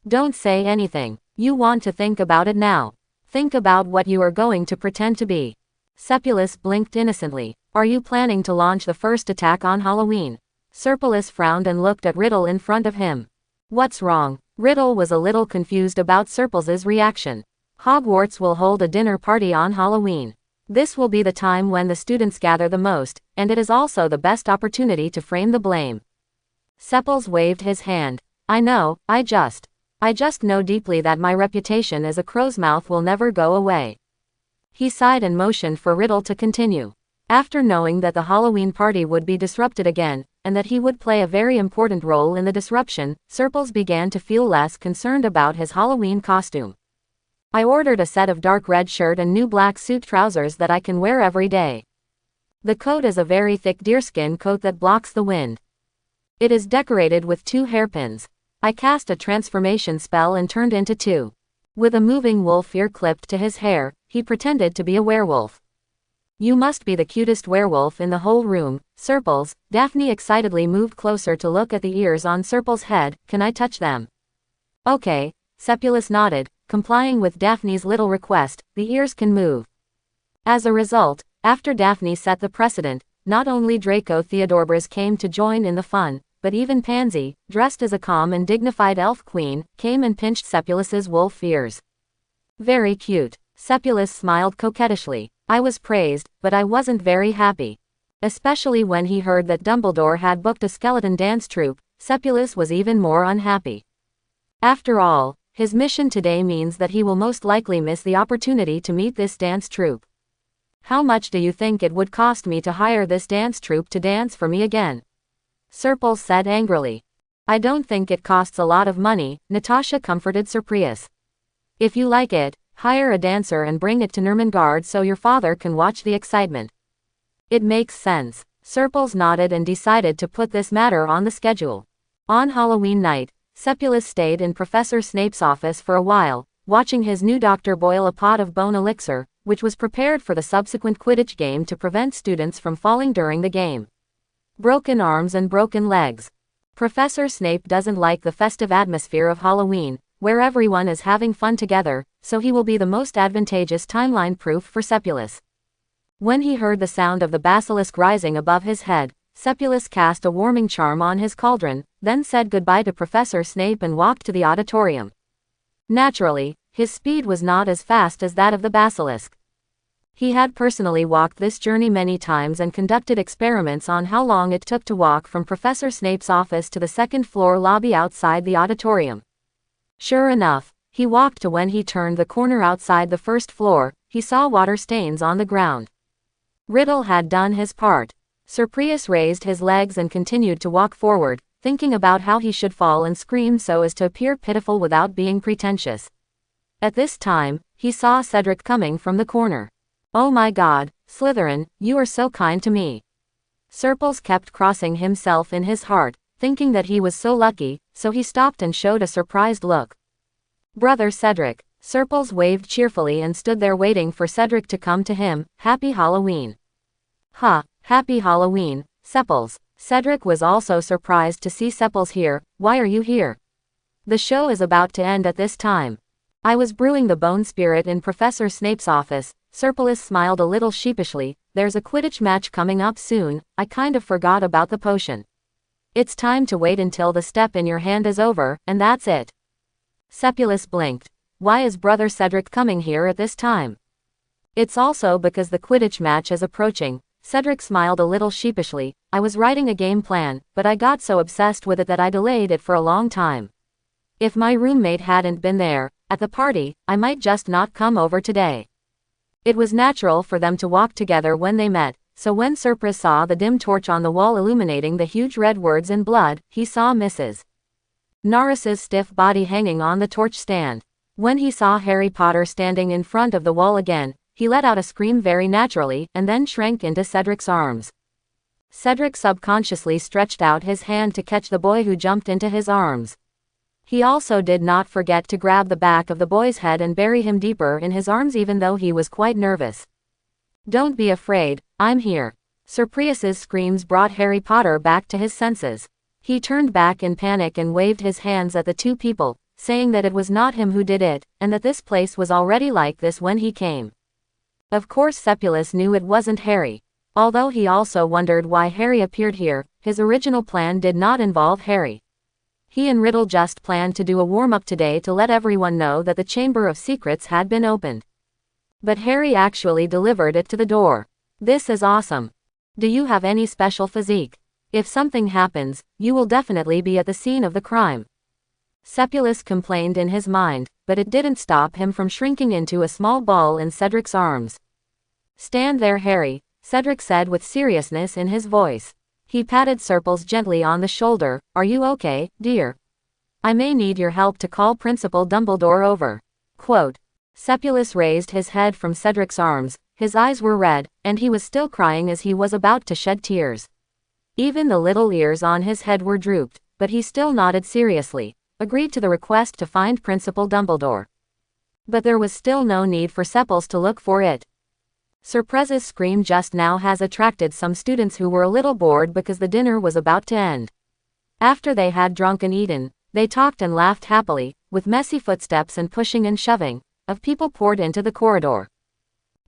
S1: Don't say anything. You want to think about it now. Think about what you are going to pretend to be. Sepulus blinked innocently. Are you planning to launch the first attack on Halloween? Sepulus frowned and looked at Riddle in front of him. What's wrong? Riddle was a little confused about Sepulus's reaction. Hogwarts will hold a dinner party on Halloween. This will be the time when the students gather the most, and it is also the best opportunity to frame the blame. Sepulus waved his hand. I know, I just know deeply that my reputation as a crow's mouth will never go away. He sighed and motioned for Riddle to continue. After knowing that the Halloween party would be disrupted again, and that he would play a very important role in the disruption, Sepulus began to feel less concerned about his Halloween costume. I ordered a set of dark red shirt and new black suit trousers that I can wear every day. The coat is a very thick deerskin coat that blocks the wind. It is decorated with 2 hairpins. I cast a transformation spell and turned into 2. With a moving wolf ear clipped to his hair, he pretended to be a werewolf. You must be the cutest werewolf in the whole room, Sepulus. Daphne excitedly moved closer to look at the ears on Sepulus's head. Can I touch them? Okay, Sepulus nodded, complying with Daphne's little request. The ears can move. As a result, after Daphne set the precedent, not only Draco Theodorbras came to join in the fun, but even Pansy, dressed as a calm and dignified elf queen, came and pinched Sepulus's wolf ears. Very cute. Sepulus smiled coquettishly. I was praised, but I wasn't very happy. Especially when he heard that Dumbledore had booked a skeleton dance troupe, Sepulus was even more unhappy. After all, his mission today means that he will most likely miss the opportunity to meet this dance troupe. How much do you think it would cost me to hire this dance troupe to dance for me again? Sepulus said angrily. I don't think it costs a lot of money, Natasha comforted Surprius. If you like it, hire a dancer and bring it to Nurmengard so your father can watch the excitement. It makes sense. Sepulus nodded and decided to put this matter on the schedule. On Halloween night, Sepulus stayed in Professor Snape's office for a while, watching his new doctor boil a pot of bone elixir, which was prepared for the subsequent Quidditch game to prevent students from falling during the game. Broken arms and broken legs. Professor Snape doesn't like the festive atmosphere of Halloween, where everyone is having fun together, so he will be the most advantageous timeline proof for Sepulus. When he heard the sound of the basilisk rising above his head, Sepulus cast a warming charm on his cauldron, then said goodbye to Professor Snape and walked to the auditorium. Naturally, his speed was not as fast as that of the basilisk. He had personally walked this journey many times and conducted experiments on how long it took to walk from Professor Snape's office to the second-floor lobby outside the auditorium. Sure enough, he walked to when he turned the corner outside the first floor, he saw water stains on the ground. Riddle had done his part. Surprius raised his legs and continued to walk forward, thinking about how he should fall and scream so as to appear pitiful without being pretentious. At this time, he saw Cedric coming from the corner. Oh my God, Slytherin, you are so kind to me. Serpils kept crossing himself in his heart, thinking that he was so lucky, so he stopped and showed a surprised look. Brother Cedric. Serpils waved cheerfully and stood there waiting for Cedric to come to him. Happy Halloween. Ha, happy Halloween, Sepals. Cedric was also surprised to see Sepals here. Why are you here? The show is about to end at this time. I was brewing the bone spirit in Professor Snape's office. Serpilis smiled a little sheepishly. There's a Quidditch match coming up soon, I kind of forgot about the potion. It's time to wait until the step in your hand is over, and that's it. Sepulus blinked. Why is Brother Cedric coming here at this time? It's also because the Quidditch match is approaching. Cedric smiled a little sheepishly. I was writing a game plan, but I got so obsessed with it that I delayed it for a long time. If my roommate hadn't been there, at the party, I might just not come over today. It was natural for them to walk together when they met, so when Surprise saw the dim torch on the wall illuminating the huge red words in blood, he saw Mrs. Norris's stiff body hanging on the torch stand. When he saw Harry Potter standing in front of the wall again, he let out a scream very naturally, and then shrank into Cedric's arms. Cedric subconsciously stretched out his hand to catch the boy who jumped into his arms. He also did not forget to grab the back of the boy's head and bury him deeper in his arms even though he was quite nervous. Don't be afraid, I'm here. Surprius's screams brought Harry Potter back to his senses. He turned back in panic and waved his hands at the two people, saying that it was not him who did it, and that this place was already like this when he came. Of course Sepulus knew it wasn't Harry. Although he also wondered why Harry appeared here, his original plan did not involve Harry. He and Riddle just planned to do a warm-up today to let everyone know that the Chamber of Secrets had been opened. But Harry actually delivered it to the door. This is awesome. Do you have any special physique? If something happens, you will definitely be at the scene of the crime. Sepulus complained in his mind, but it didn't stop him from shrinking into a small ball in Cedric's arms. Stand there, Harry, Cedric said with seriousness in his voice. He patted Serpils gently on the shoulder. Are you okay, dear? I may need your help to call Principal Dumbledore over. Quote. Sepulus raised his head from Cedric's arms, his eyes were red, and he was still crying as he was about to shed tears. Even the little ears on his head were drooped, but he still nodded seriously, agreed to the request to find Principal Dumbledore. But there was still no need for Sepals to look for it. Surprise's scream just now has attracted some students who were a little bored because the dinner was about to end. After they had drunk and eaten, they talked and laughed happily, with messy footsteps and pushing and shoving, of people poured into the corridor.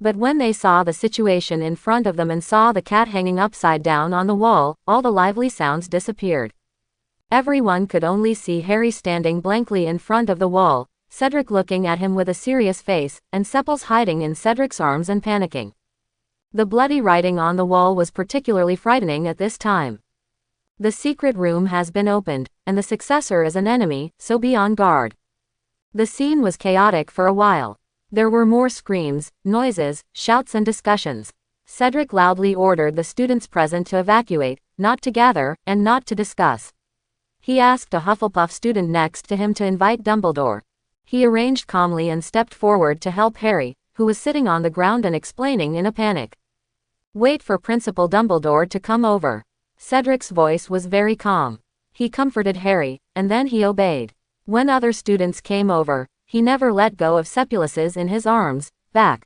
S1: But when they saw the situation in front of them and saw the cat hanging upside down on the wall, all the lively sounds disappeared. Everyone could only see Harry standing blankly in front of the wall, Cedric looking at him with a serious face, and Sepals hiding in Cedric's arms and panicking. The bloody writing on the wall was particularly frightening at this time. The secret room has been opened, and the successor is an enemy, so be on guard. The scene was chaotic for a while. There were more screams, noises, shouts and discussions. Cedric loudly ordered the students present to evacuate, not to gather, and not to discuss. He asked a Hufflepuff student next to him to invite Dumbledore. He arranged calmly and stepped forward to help Harry, who was sitting on the ground and explaining in a panic. Wait for Principal Dumbledore to come over. Cedric's voice was very calm. He comforted Harry, and then he obeyed. When other students came over, he never let go of Sepulus's in his arms. Back.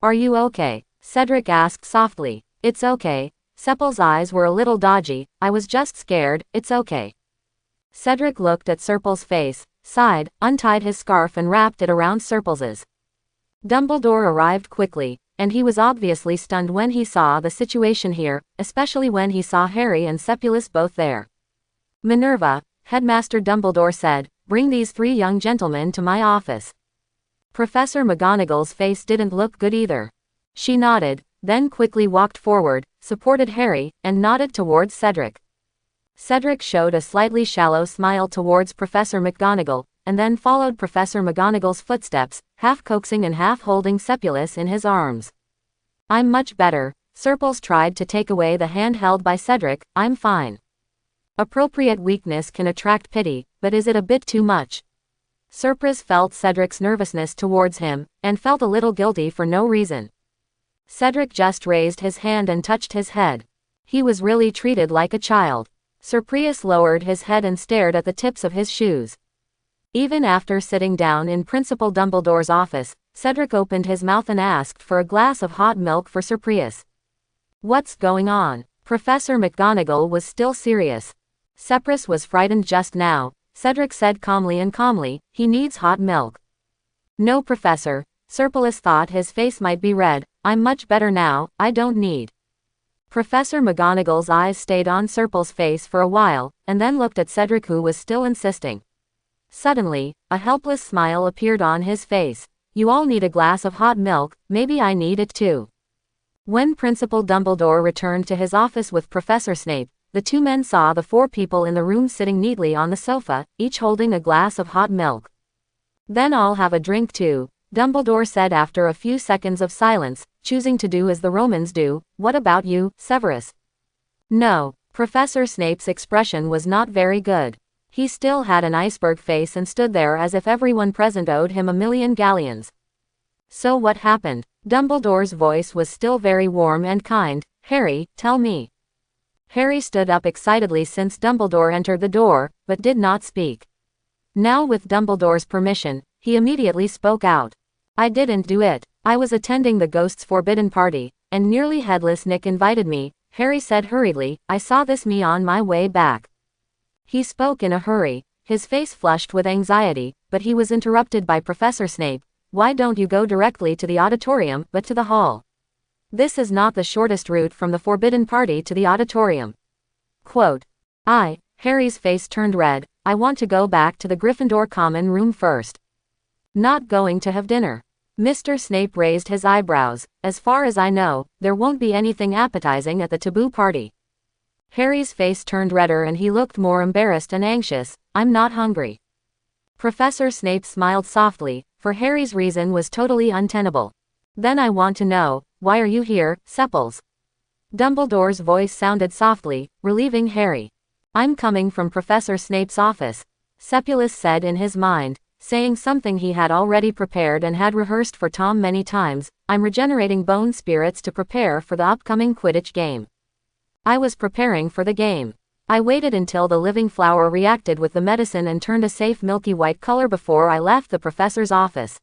S1: Are you okay? Cedric asked softly. It's okay. Sepal's eyes were a little dodgy. I was just scared. It's okay. Cedric looked at Serpil's face, sighed, untied his scarf and wrapped it around Serpils's. Dumbledore arrived quickly, and he was obviously stunned when he saw the situation here, especially when he saw Harry and Sepulus both there. Minerva, Headmaster Dumbledore said, bring these three young gentlemen to my office. Professor McGonagall's face didn't look good either. She nodded, then quickly walked forward, supported Harry, and nodded towards Cedric. Cedric showed a slightly shallow smile towards Professor McGonagall, and then followed Professor McGonagall's footsteps, half coaxing and half holding Sepulus in his arms. I'm much better. Serpils tried to take away the hand held by Cedric. I'm fine. Appropriate weakness can attract pity, but is it a bit too much? Surprise felt Cedric's nervousness towards him, and felt a little guilty for no reason. Cedric just raised his hand and touched his head. He was really treated like a child. Sir Prius lowered his head and stared at the tips of his shoes. Even after sitting down in Principal Dumbledore's office, Cedric opened his mouth and asked for a glass of hot milk for Sir Prius. What's going on? Professor McGonagall was still serious. Seprus was frightened just now, Cedric said calmly, he needs hot milk. No, Professor. Serpulus thought his face might be red. I'm much better now, I don't need. Professor McGonagall's eyes stayed on Serpul's face for a while, and then looked at Cedric, who was still insisting. Suddenly, a helpless smile appeared on his face. You all need a glass of hot milk, maybe I need it too. When Principal Dumbledore returned to his office with Professor Snape, the two men saw the four people in the room sitting neatly on the sofa, each holding a glass of hot milk. Then I'll have a drink too, Dumbledore said after a few seconds of silence, choosing to do as the Romans do. What about you, Severus? No. Professor Snape's expression was not very good. He still had an iceberg face and stood there as if everyone present owed him 1,000,000 galleons. So what happened? Dumbledore's voice was still very warm and kind. Harry, tell me. Harry stood up excitedly since Dumbledore entered the door, but did not speak. Now, with Dumbledore's permission, he immediately spoke out. I didn't do it. I was attending the Ghost's Forbidden Party, and Nearly Headless Nick invited me, Harry said hurriedly. I saw this me on my way back. He spoke in a hurry, his face flushed with anxiety, but he was interrupted by Professor Snape. Why don't you go directly to the auditorium, but to the hall? This is not the shortest route from the Forbidden Party to the auditorium. Quote. Harry's face turned red. I want to go back to the Gryffindor common room first. Not going to have dinner? Mr. Snape raised his eyebrows. As far as I know, there won't be anything appetizing at the taboo party. Harry's face turned redder and he looked more embarrassed and anxious. I'm not hungry. Professor Snape smiled softly, for Harry's reason was totally untenable. Then I want to know, why are you here, Sepples? Dumbledore's voice sounded softly, relieving Harry. I'm coming from Professor Snape's office, Seppulus said in his mind, saying something he had already prepared and had rehearsed for Tom many times. I'm regenerating bone spirits to prepare for the upcoming Quidditch game. I was preparing for the game. I waited until the living flower reacted with the medicine and turned a safe milky white color before I left the professor's office.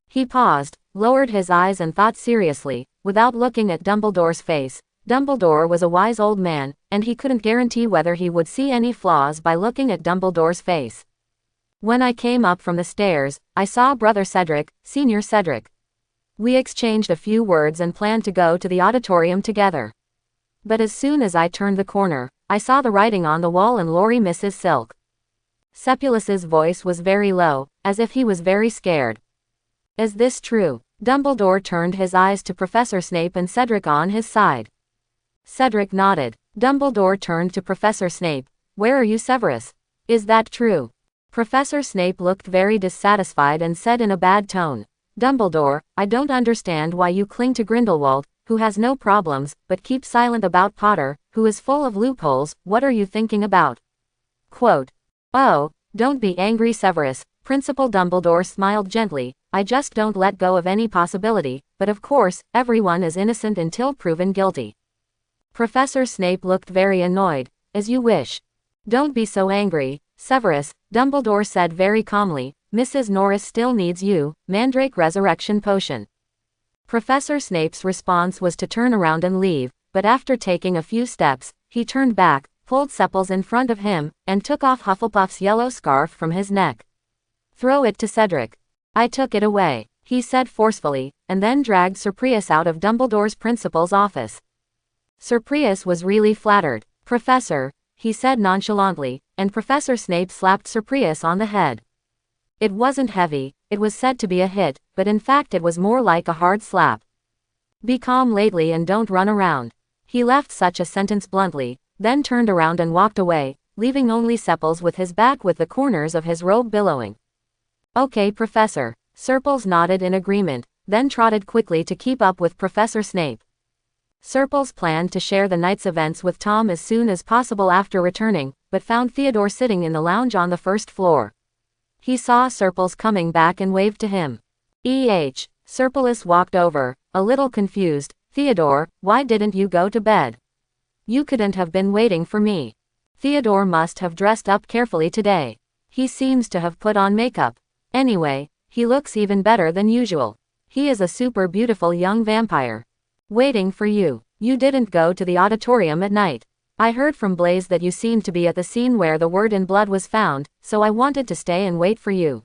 S1: He paused, lowered his eyes and thought seriously, without looking at Dumbledore's face. Dumbledore was a wise old man, and he couldn't guarantee whether he would see any flaws by looking at Dumbledore's face. When I came up from the stairs, I saw Brother Cedric, Senior Cedric. We exchanged a few words and planned to go to the auditorium together. But as soon as I turned the corner, I saw the writing on the wall and Lori Mrs. Silk. Seppulus's voice was very low, as if he was very scared. Is this true? Dumbledore turned his eyes to Professor Snape and Cedric on his side. Cedric nodded. Dumbledore turned to Professor Snape. Where are you, Severus? Is that true? Professor Snape looked very dissatisfied and said in a bad tone. Dumbledore, I don't understand why you cling to Grindelwald, who has no problems, but keep silent about Potter, who is full of loopholes. What are you thinking about? Quote. Oh, don't be angry, Severus. Principal Dumbledore smiled gently. I just don't let go of any possibility, but of course, everyone is innocent until proven guilty. Professor Snape looked very annoyed. As you wish. Don't be so angry, Severus, Dumbledore said very calmly. Mrs. Norris still needs you, Mandrake Resurrection Potion. Professor Snape's response was to turn around and leave, but after taking a few steps, he turned back, pulled Sepples in front of him, and took off Hufflepuff's yellow scarf from his neck. Throw it to Cedric. I took it away, he said forcefully, and then dragged Sir Prius out of Dumbledore's principal's office. Sir Prius was really flattered. Professor, he said nonchalantly, and Professor Snape slapped Sir Prius on the head. It wasn't heavy, it was said to be a hit, but in fact it was more like a hard slap. Be calm lately and don't run around. He left such a sentence bluntly, then turned around and walked away, leaving only Sepples with his back with the corners of his robe billowing. Okay, Professor. Serples nodded in agreement, then trotted quickly to keep up with Professor Snape. Serples planned to share the night's events with Tom as soon as possible after returning, but found Theodore sitting in the lounge on the first floor. He saw Serples coming back and waved to him. Serpilus walked over, a little confused. Theodore, why didn't you go to bed? You couldn't have been waiting for me. Theodore must have dressed up carefully today. He seems to have put on makeup. Anyway, he looks even better than usual. He is a super beautiful young vampire. Waiting for you. You didn't go to the auditorium at night. I heard from Blaze that you seemed to be at the scene where the word in blood was found, so I wanted to stay and wait for you.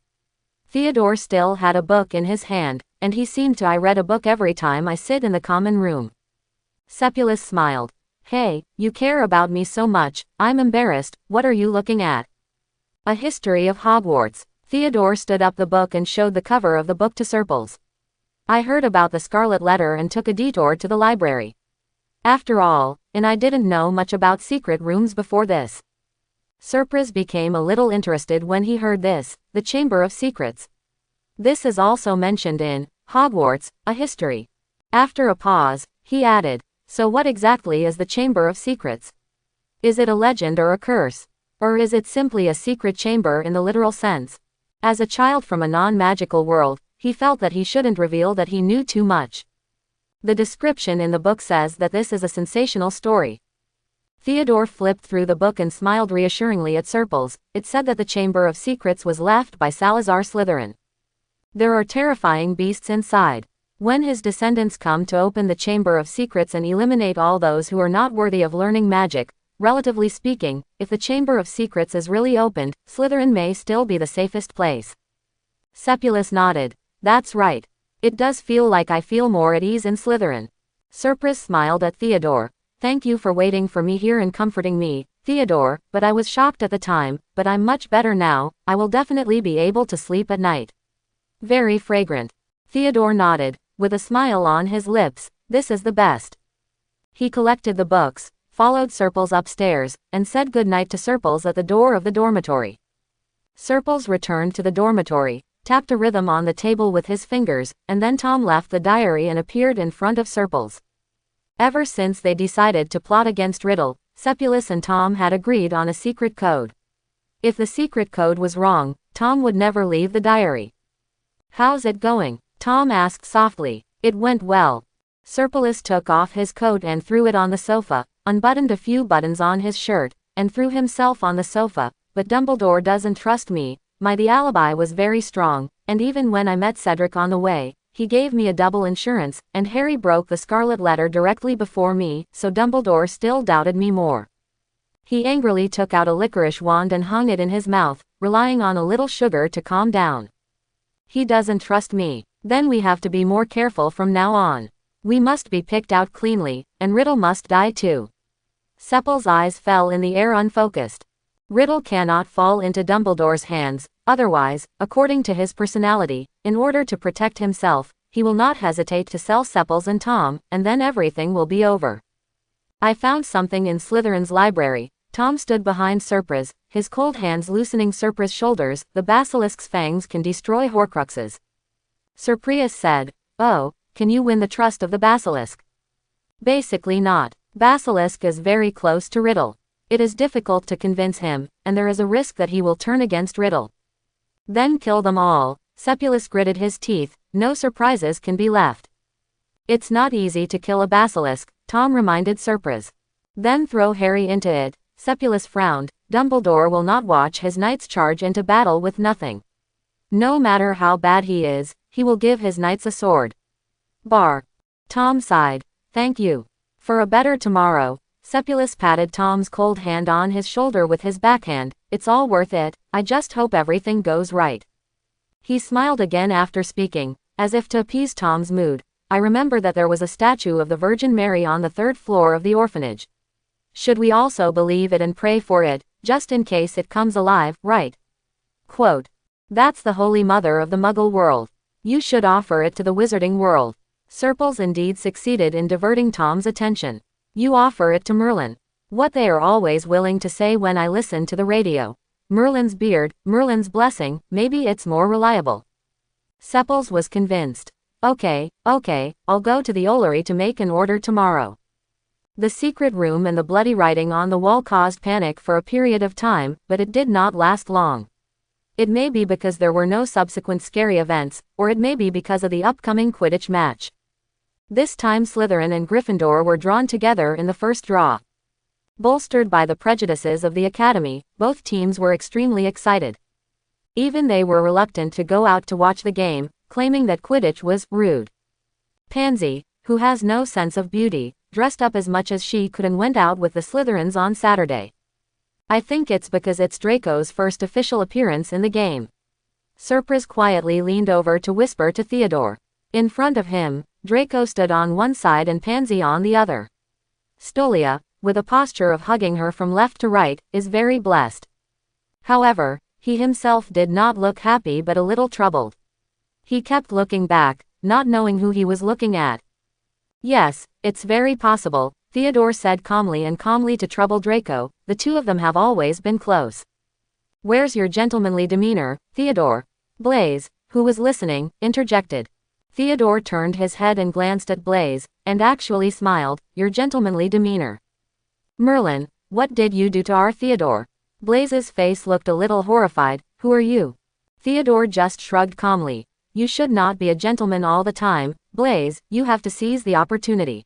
S1: Theodore still had a book in his hand, and he seemed to I read a book every time I sit in the common room. Cepulus smiled. Hey, you care about me so much, I'm embarrassed. What are you looking at? A History of Hogwarts. Theodore stood up the book and showed the cover of the book to Serpils. I heard about the Scarlet Letter and took a detour to the library. After all, and I didn't know much about secret rooms before this. Serpris became a little interested when he heard this, the Chamber of Secrets. This is also mentioned in Hogwarts, A History. After a pause, he added, so what exactly is the Chamber of Secrets? Is it a legend or a curse? Or is it simply a secret chamber in the literal sense? As a child from a non-magical world, he felt that he shouldn't reveal that he knew too much. The description in the book says that this is a sensational story. Theodore flipped through the book and smiled reassuringly at Serpils. It said that the Chamber of Secrets was left by Salazar Slytherin. There are terrifying beasts inside. When his descendants come to open the Chamber of Secrets and eliminate all those who are not worthy of learning magic, relatively speaking, if the Chamber of Secrets is really opened, Slytherin may still be the safest place. Cepulus nodded. That's right. It does feel like I feel more at ease in Slytherin. Serpris smiled at Theodore. Thank you for waiting for me here and comforting me, Theodore, but I was shocked at the time, but I'm much better now. I will definitely be able to sleep at night. Very fragrant. Theodore nodded, with a smile on his lips. This is the best. He collected the books, followed Serpils upstairs, and said goodnight to Serpils at the door of the dormitory. Serpils returned to the dormitory, tapped a rhythm on the table with his fingers, and then Tom left the diary and appeared in front of Serpils. Ever since they decided to plot against Riddle, Cepulus and Tom had agreed on a secret code. If the secret code was wrong, Tom would never leave the diary. How's it going? Tom asked softly. It went well. Serpilus took off his coat and threw it on the sofa, unbuttoned a few buttons on his shirt, and threw himself on the sofa. But Dumbledore doesn't trust me. The alibi was very strong, and even when I met Cedric on the way, he gave me a double insurance, and Harry broke the Scarlet Letter directly before me, so Dumbledore still doubted me more. He angrily took out a licorice wand and hung it in his mouth, relying on a little sugar to calm down. He doesn't trust me. Then we have to be more careful from now on. We must be picked out cleanly, and Riddle must die too. Cepil's eyes fell in the air unfocused. Riddle cannot fall into Dumbledore's hands, otherwise, according to his personality, in order to protect himself, he will not hesitate to sell Cepils and Tom, and then everything will be over. I found something in Slytherin's library. Tom stood behind Serpris, his cold hands loosening Serpris' shoulders. The basilisk's fangs can destroy Horcruxes. Serprius said, oh, can you win the trust of the basilisk? Basically not. Basilisk is very close to Riddle. It is difficult to convince him, and there is a risk that he will turn against Riddle. Then kill them all. Cepulus gritted his teeth. No surprises can be left. It's not easy to kill a basilisk, Tom reminded Serpris. Then throw Harry into it. Cepulus frowned. Dumbledore will not watch his knights charge into battle with nothing. No matter how bad he is, he will give his knights a sword. Bar. Tom sighed. Thank you. For a better tomorrow. Cepulus patted Tom's cold hand on his shoulder with his backhand. It's all worth it. I just hope everything goes right. He smiled again after speaking, as if to appease Tom's mood. I remember that there was a statue of the Virgin Mary on the 3rd floor of the orphanage. Should we also believe it and pray for it, just in case it comes alive, right? Quote. That's the Holy Mother of the Muggle world. You should offer it to the Wizarding world. Serpils indeed succeeded in diverting Tom's attention. You offer it to Merlin. What they are always willing to say when I listen to the radio. Merlin's beard, Merlin's blessing, maybe it's more reliable. Cepils was convinced. Okay, I'll go to the Ollery to make an order tomorrow. The secret room and the bloody writing on the wall caused panic for a period of time, but it did not last long. It may be because there were no subsequent scary events, or it may be because of the upcoming Quidditch match. This time Slytherin and Gryffindor were drawn together in the first draw. Bolstered by the prejudices of the Academy, both teams were extremely excited. Even they were reluctant to go out to watch the game, claiming that Quidditch was rude. Pansy, who has no sense of beauty, dressed up as much as she could and went out with the Slytherins on Saturday. I think it's because it's Draco's first official appearance in the game. Surprise quietly leaned over to whisper to Theodore. In front of him, Draco stood on one side and Pansy on the other. Stolia, with a posture of hugging her from left to right, is very blessed. However, he himself did not look happy but a little troubled. He kept looking back, not knowing who he was looking at. Yes, it's very possible, Theodore said calmly to trouble Draco, the two of them have always been close. Where's your gentlemanly demeanor, Theodore? Blaise, who was listening, interjected. Theodore turned his head and glanced at Blaise, and actually smiled, your gentlemanly demeanor. Merlin, what did you do to our Theodore? Blaise's face looked a little horrified, who are you? Theodore just shrugged calmly. You should not be a gentleman all the time, Blaise, you have to seize the opportunity.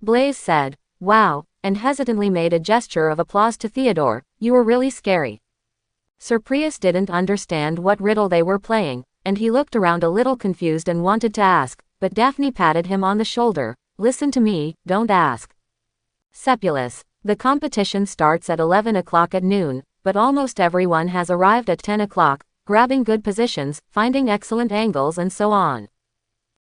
S1: Blaise said, wow, and hesitantly made a gesture of applause to Theodore, you were really scary. Sir Prius didn't understand what riddle they were playing, and he looked around a little confused and wanted to ask, but Daphne patted him on the shoulder, listen to me, don't ask. Sepulus, the competition starts at 11 o'clock at noon, but almost everyone has arrived at 10 o'clock, grabbing good positions, finding excellent angles and so on.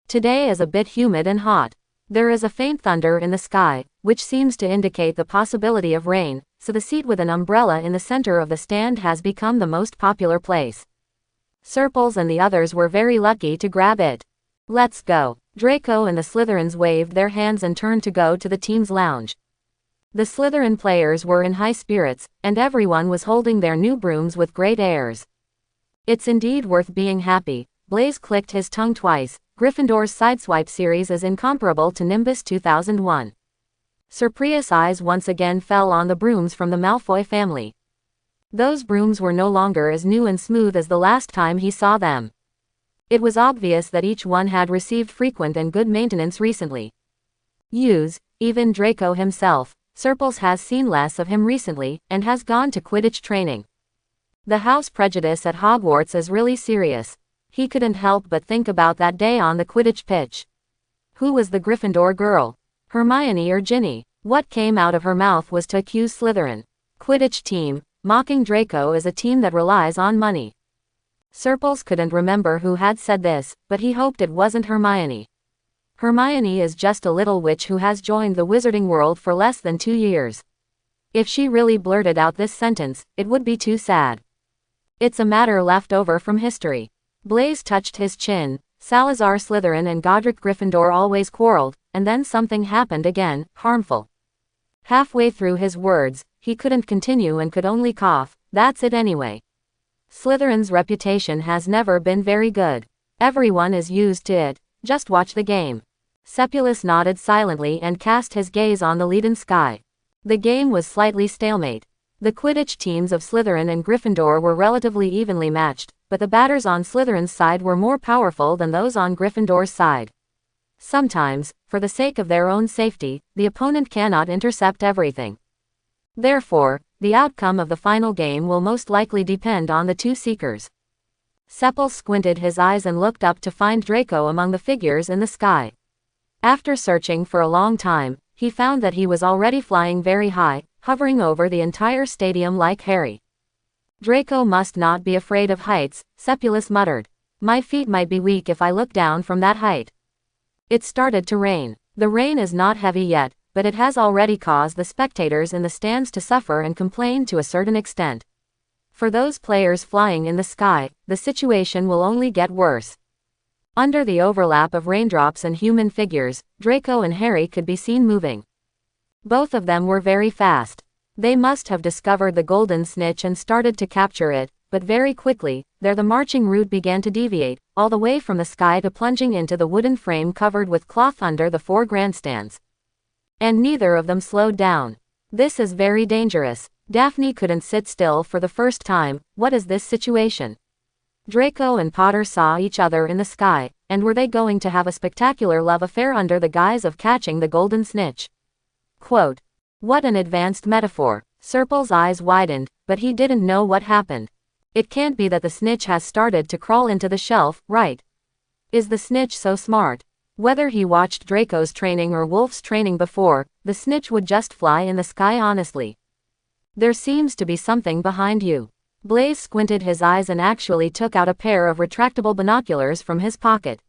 S1: Today is a bit humid and hot. There is a faint thunder in the sky, which seems to indicate the possibility of rain, so the seat with an umbrella in the center of the stand has become the most popular place. Serpils and the others were very lucky to grab it. Let's go. Draco and the Slytherins waved their hands and turned to go to the team's lounge. The Slytherin players were in high spirits, and everyone was holding their new brooms with great airs. It's indeed worth being happy. Blaise clicked his tongue twice. Gryffindor's Sideswipe series is incomparable to Nimbus 2001. Sir Prius' eyes once again fell on the brooms from the Malfoy family. Those brooms were no longer as new and smooth as the last time he saw them. It was obvious that each one had received frequent and good maintenance recently. Even Draco himself, Serpils has seen less of him recently, and has gone to Quidditch training. The house prejudice at Hogwarts is really serious. He couldn't help but think about that day on the Quidditch pitch. Who was the Gryffindor girl? Hermione or Ginny? What came out of her mouth was to accuse Slytherin. Quidditch team, mocking Draco is a team that relies on money. Serpils couldn't remember who had said this, but he hoped it wasn't Hermione. Hermione is just a little witch who has joined the wizarding world for less than 2 years. If she really blurted out this sentence, it would be too sad. It's a matter left over from history. Blaise touched his chin. Salazar Slytherin and Godric Gryffindor always quarreled, and then something happened again, harmful. Halfway through his words, he couldn't continue and could only cough, that's it anyway. Slytherin's reputation has never been very good. Everyone is used to it, just watch the game. Sepulus nodded silently and cast his gaze on the leaden sky. The game was slightly stalemate. The Quidditch teams of Slytherin and Gryffindor were relatively evenly matched, but the batters on Slytherin's side were more powerful than those on Gryffindor's side. Sometimes, for the sake of their own safety, the opponent cannot intercept everything. Therefore, the outcome of the final game will most likely depend on the two seekers. Sepil squinted his eyes and looked up to find Draco among the figures in the sky. After searching for a long time, he found that he was already flying very high, hovering over the entire stadium like Harry. Draco must not be afraid of heights, Sepulus muttered. My feet might be weak if I look down from that height. It started to rain. The rain is not heavy yet, but it has already caused the spectators in the stands to suffer and complain to a certain extent. For those players flying in the sky, the situation will only get worse. Under the overlap of raindrops and human figures, Draco and Harry could be seen moving. Both of them were very fast. They must have discovered the golden snitch and started to capture it, but very quickly, the marching route began to deviate, all the way from the sky to plunging into the wooden frame covered with cloth under the 4 grandstands. And neither of them slowed down. This is very dangerous. Daphne couldn't sit still for the first time. What is this situation? Draco and Potter saw each other in the sky, and were they going to have a spectacular love affair under the guise of catching the golden snitch? Quote. What an advanced metaphor. Serple's eyes widened, but he didn't know what happened. It can't be that the snitch has started to crawl into the shelf, right? Is the snitch so smart? Whether he watched Draco's training or Wolf's training before, the snitch would just fly in the sky honestly. There seems to be something behind you. Blaze squinted his eyes and actually took out a pair of retractable binoculars from his pocket.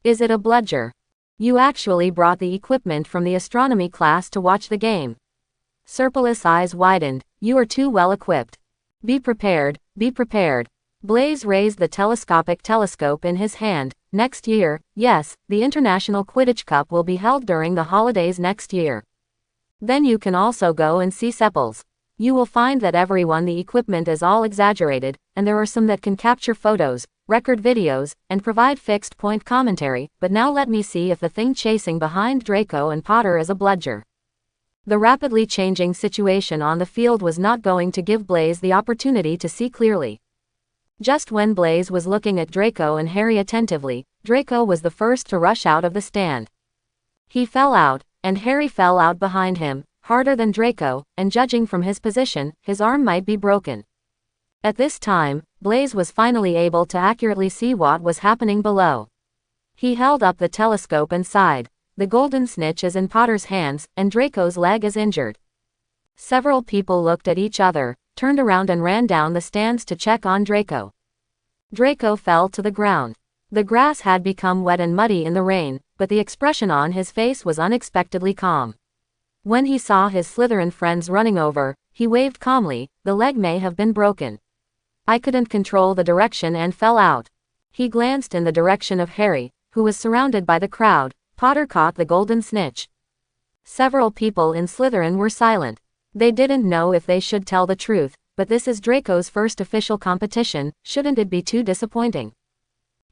S1: Is it a bludger? You actually brought the equipment from the astronomy class to watch the game. Serple's eyes widened. You are too well equipped. Be prepared, be prepared. Blaze raised the telescopic telescope in his hand. Next year, yes, the International Quidditch Cup will be held during the holidays next year. Then you can also go and see Serples. You will find that the equipment is all exaggerated, and there are some that can capture photos, record videos, and provide fixed point commentary, but now let me see if the thing chasing behind Draco and Potter is a bludger. The rapidly changing situation on the field was not going to give Blaze the opportunity to see clearly. Just when Blaze was looking at Draco and Harry attentively, Draco was the first to rush out of the stand. He fell out, and Harry fell out behind him, harder than Draco, and judging from his position, his arm might be broken. At this time, Blaze was finally able to accurately see what was happening below. He held up the telescope and sighed. The golden snitch is in Potter's hands, and Draco's leg is injured. Several people looked at each other, turned around and ran down the stands to check on Draco. Draco fell to the ground. The grass had become wet and muddy in the rain, but the expression on his face was unexpectedly calm. When he saw his Slytherin friends running over, he waved calmly. The leg may have been broken. I couldn't control the direction and fell out. He glanced in the direction of Harry, who was surrounded by the crowd. Potter caught the golden snitch. Several people in Slytherin were silent. They didn't know if they should tell the truth, but this is Draco's first official competition, shouldn't it be too disappointing?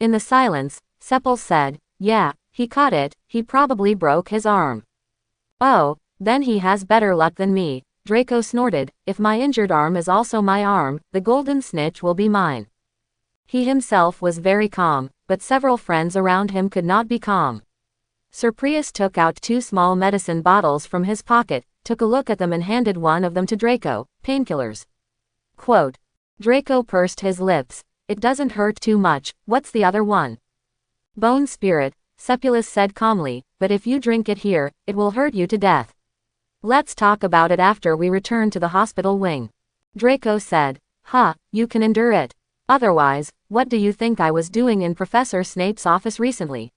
S1: In the silence, Serples said, yeah, he caught it, he probably broke his arm. Oh, then he has better luck than me, Draco snorted. If my injured arm is also my arm, the golden snitch will be mine. He himself was very calm, but several friends around him could not be calm. Surprius took out 2 small medicine bottles from his pocket, took a look at them and handed one of them to Draco. Painkillers. Quote. Draco pursed his lips. It doesn't hurt too much. What's the other one? Bone spirit, Serpulus said calmly, but if you drink it here, it will hurt you to death. Let's talk about it after we return to the hospital wing. Draco said. You can endure it. Otherwise, what do you think I was doing in Professor Snape's office recently?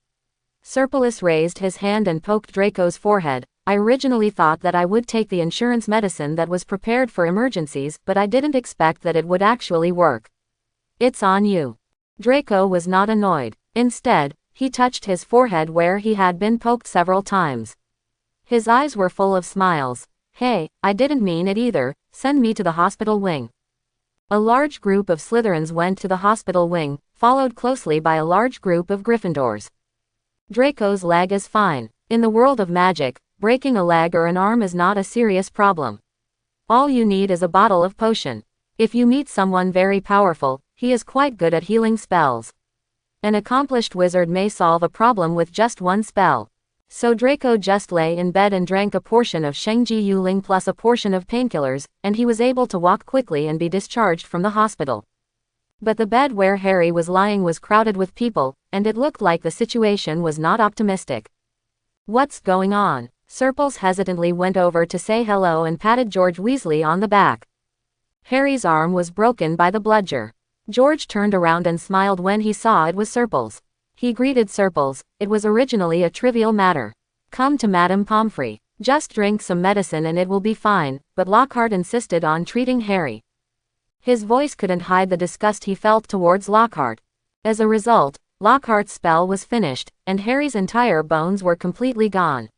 S1: Serpulus raised his hand and poked Draco's forehead. I originally thought that I would take the insurance medicine that was prepared for emergencies, but I didn't expect that it would actually work. It's on you. Draco was not annoyed. Instead, he touched his forehead where he had been poked several times. His eyes were full of smiles. Hey, I didn't mean it either, send me to the hospital wing. A large group of Slytherins went to the hospital wing, followed closely by a large group of Gryffindors. Draco's leg is fine. In the world of magic, breaking a leg or an arm is not a serious problem. All you need is a bottle of potion. If you meet someone very powerful, he is quite good at healing spells. An accomplished wizard may solve a problem with just one spell. So Draco just lay in bed and drank a portion of Shengji Yuling plus a portion of painkillers, and he was able to walk quickly and be discharged from the hospital. But the bed where Harry was lying was crowded with people, and it looked like the situation was not optimistic. What's going on? Serples hesitantly went over to say hello and patted George Weasley on the back. Harry's arm was broken by the bludger. George turned around and smiled when he saw it was Serples. He greeted Serples. It was originally a trivial matter. Come to Madame Pomfrey. Just drink some medicine and it will be fine, but Lockhart insisted on treating Harry. His voice couldn't hide the disgust he felt towards Lockhart. As a result, Lockhart's spell was finished, and Harry's entire bones were completely gone.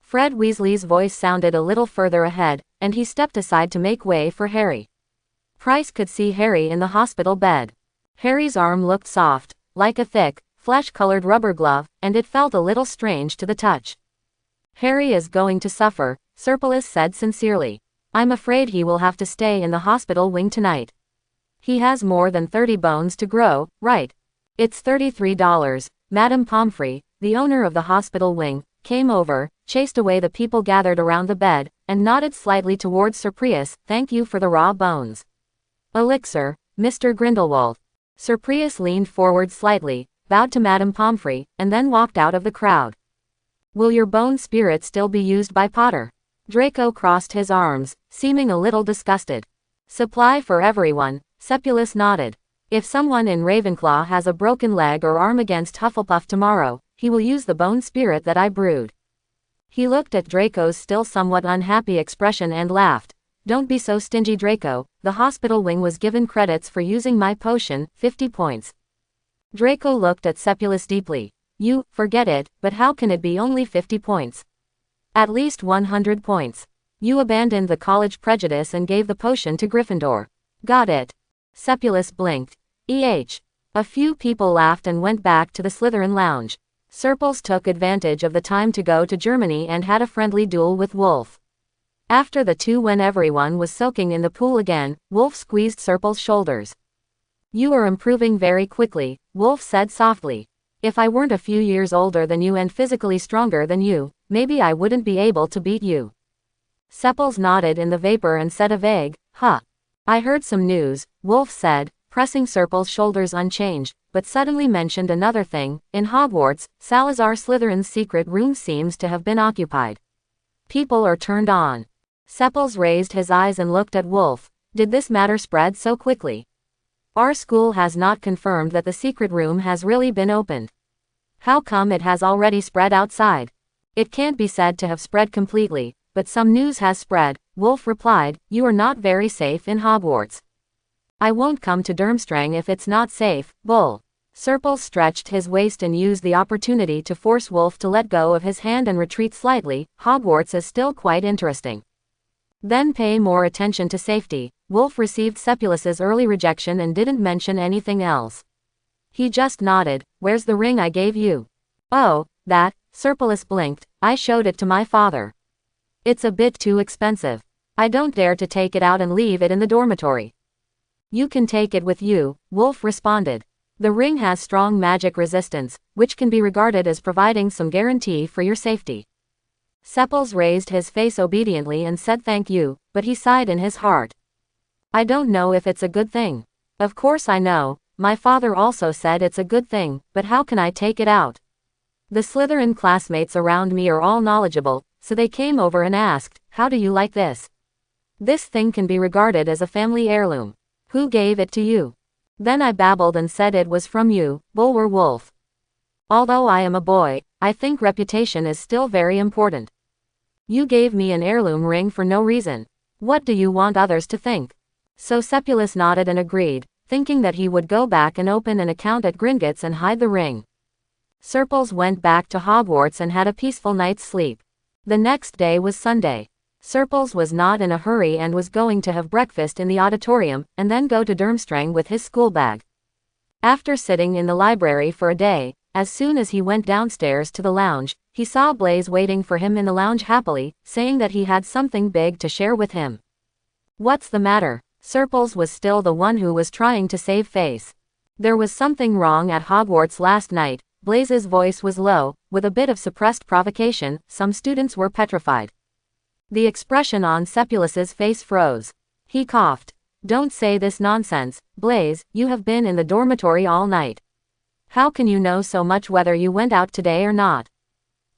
S1: Fred Weasley's voice sounded a little further ahead, and he stepped aside to make way for Harry. Price could see Harry in the hospital bed. Harry's arm looked soft, like a thick, flesh-colored rubber glove, and it felt a little strange to the touch. Harry is going to suffer, Serpulus said sincerely. I'm afraid he will have to stay in the hospital wing tonight. He has more than 30 bones to grow, right? It's $33. Madame Pomfrey, the owner of the hospital wing, came over, chased away the people gathered around the bed, and nodded slightly towards Sir Prius. Thank you for the raw bones. Elixir, Mr. Grindelwald. Sir Prius leaned forward slightly, bowed to Madame Pomfrey, and then walked out of the crowd. Will your bone spirit still be used by Potter? Draco crossed his arms, seeming a little disgusted. Supply for everyone, Sepulus nodded. If someone in Ravenclaw has a broken leg or arm against Hufflepuff tomorrow, he will use the bone spirit that I brewed. He looked at Draco's still somewhat unhappy expression and laughed. Don't be so stingy, Draco. The hospital wing was given credits for using my potion, 50 points. Draco looked at Sepulus deeply. You, forget it, but how can it be only 50 points? At least 100 points. You abandoned the college prejudice and gave the potion to Gryffindor. Got it. Sepulus blinked. A few people laughed and went back to the Slytherin lounge. Serpels took advantage of the time to go to Germany and had a friendly duel with Wolf. After the two, when everyone was soaking in the pool again, Wolf squeezed Serpel's shoulders. You are improving very quickly, Wolf said softly. If I weren't a few years older than you and physically stronger than you, maybe I wouldn't be able to beat you. Sepels nodded in the vapor and said a vague, huh. I heard some news, Wolf said, pressing Serpel's shoulders unchanged, but suddenly mentioned another thing. In Hogwarts, Salazar Slytherin's secret room seems to have been occupied. People are turned on. Sepels raised his eyes and looked at Wolf. Did this matter spread so quickly? Our school has not confirmed that the secret room has really been opened. How come it has already spread outside? It can't be said to have spread completely, but some news has spread, Wolf replied. You are not very safe in Hogwarts. I won't come to Durmstrang if it's not safe, Bull. Serpel stretched his waist and used the opportunity to force Wolf to let go of his hand and retreat slightly. Hogwarts is still quite interesting. Then pay more attention to safety. Wolf received Sepulus's early rejection and didn't mention anything else. He just nodded. Where's the ring I gave you? Oh, that. Serpulus blinked. I showed it to my father. It's a bit too expensive. I don't dare to take it out and leave it in the dormitory. You can take it with you, Wolf responded. The ring has strong magic resistance, which can be regarded as providing some guarantee for your safety. Sepels raised his face obediently and said thank you, but he sighed in his heart. I don't know if it's a good thing. Of course I know, my father also said it's a good thing, but how can I take it out? The Slytherin classmates around me are all knowledgeable, so they came over and asked, how do you like this? This thing can be regarded as a family heirloom. Who gave it to you? Then I babbled and said it was from you, Bulwer Wolf. Although I am a boy, I think reputation is still very important. You gave me an heirloom ring for no reason. What do you want others to think? So Sepulus nodded and agreed, thinking that he would go back and open an account at Gringotts and hide the ring. Serpels went back to Hogwarts and had a peaceful night's sleep. The next day was Sunday. Serpels was not in a hurry and was going to have breakfast in the auditorium, and then go to Durmstrang with his school bag. After sitting in the library for a day, as soon as he went downstairs to the lounge, he saw Blaise waiting for him in the lounge happily, saying that he had something big to share with him. What's the matter? Serpels was still the one who was trying to save face. There was something wrong at Hogwarts last night. Blaise's voice was low, with a bit of suppressed provocation. Some students were petrified. The expression on Sepulus's face froze. He coughed. Don't say this nonsense, Blaise, you have been in the dormitory all night. How can you know so much whether you went out today or not?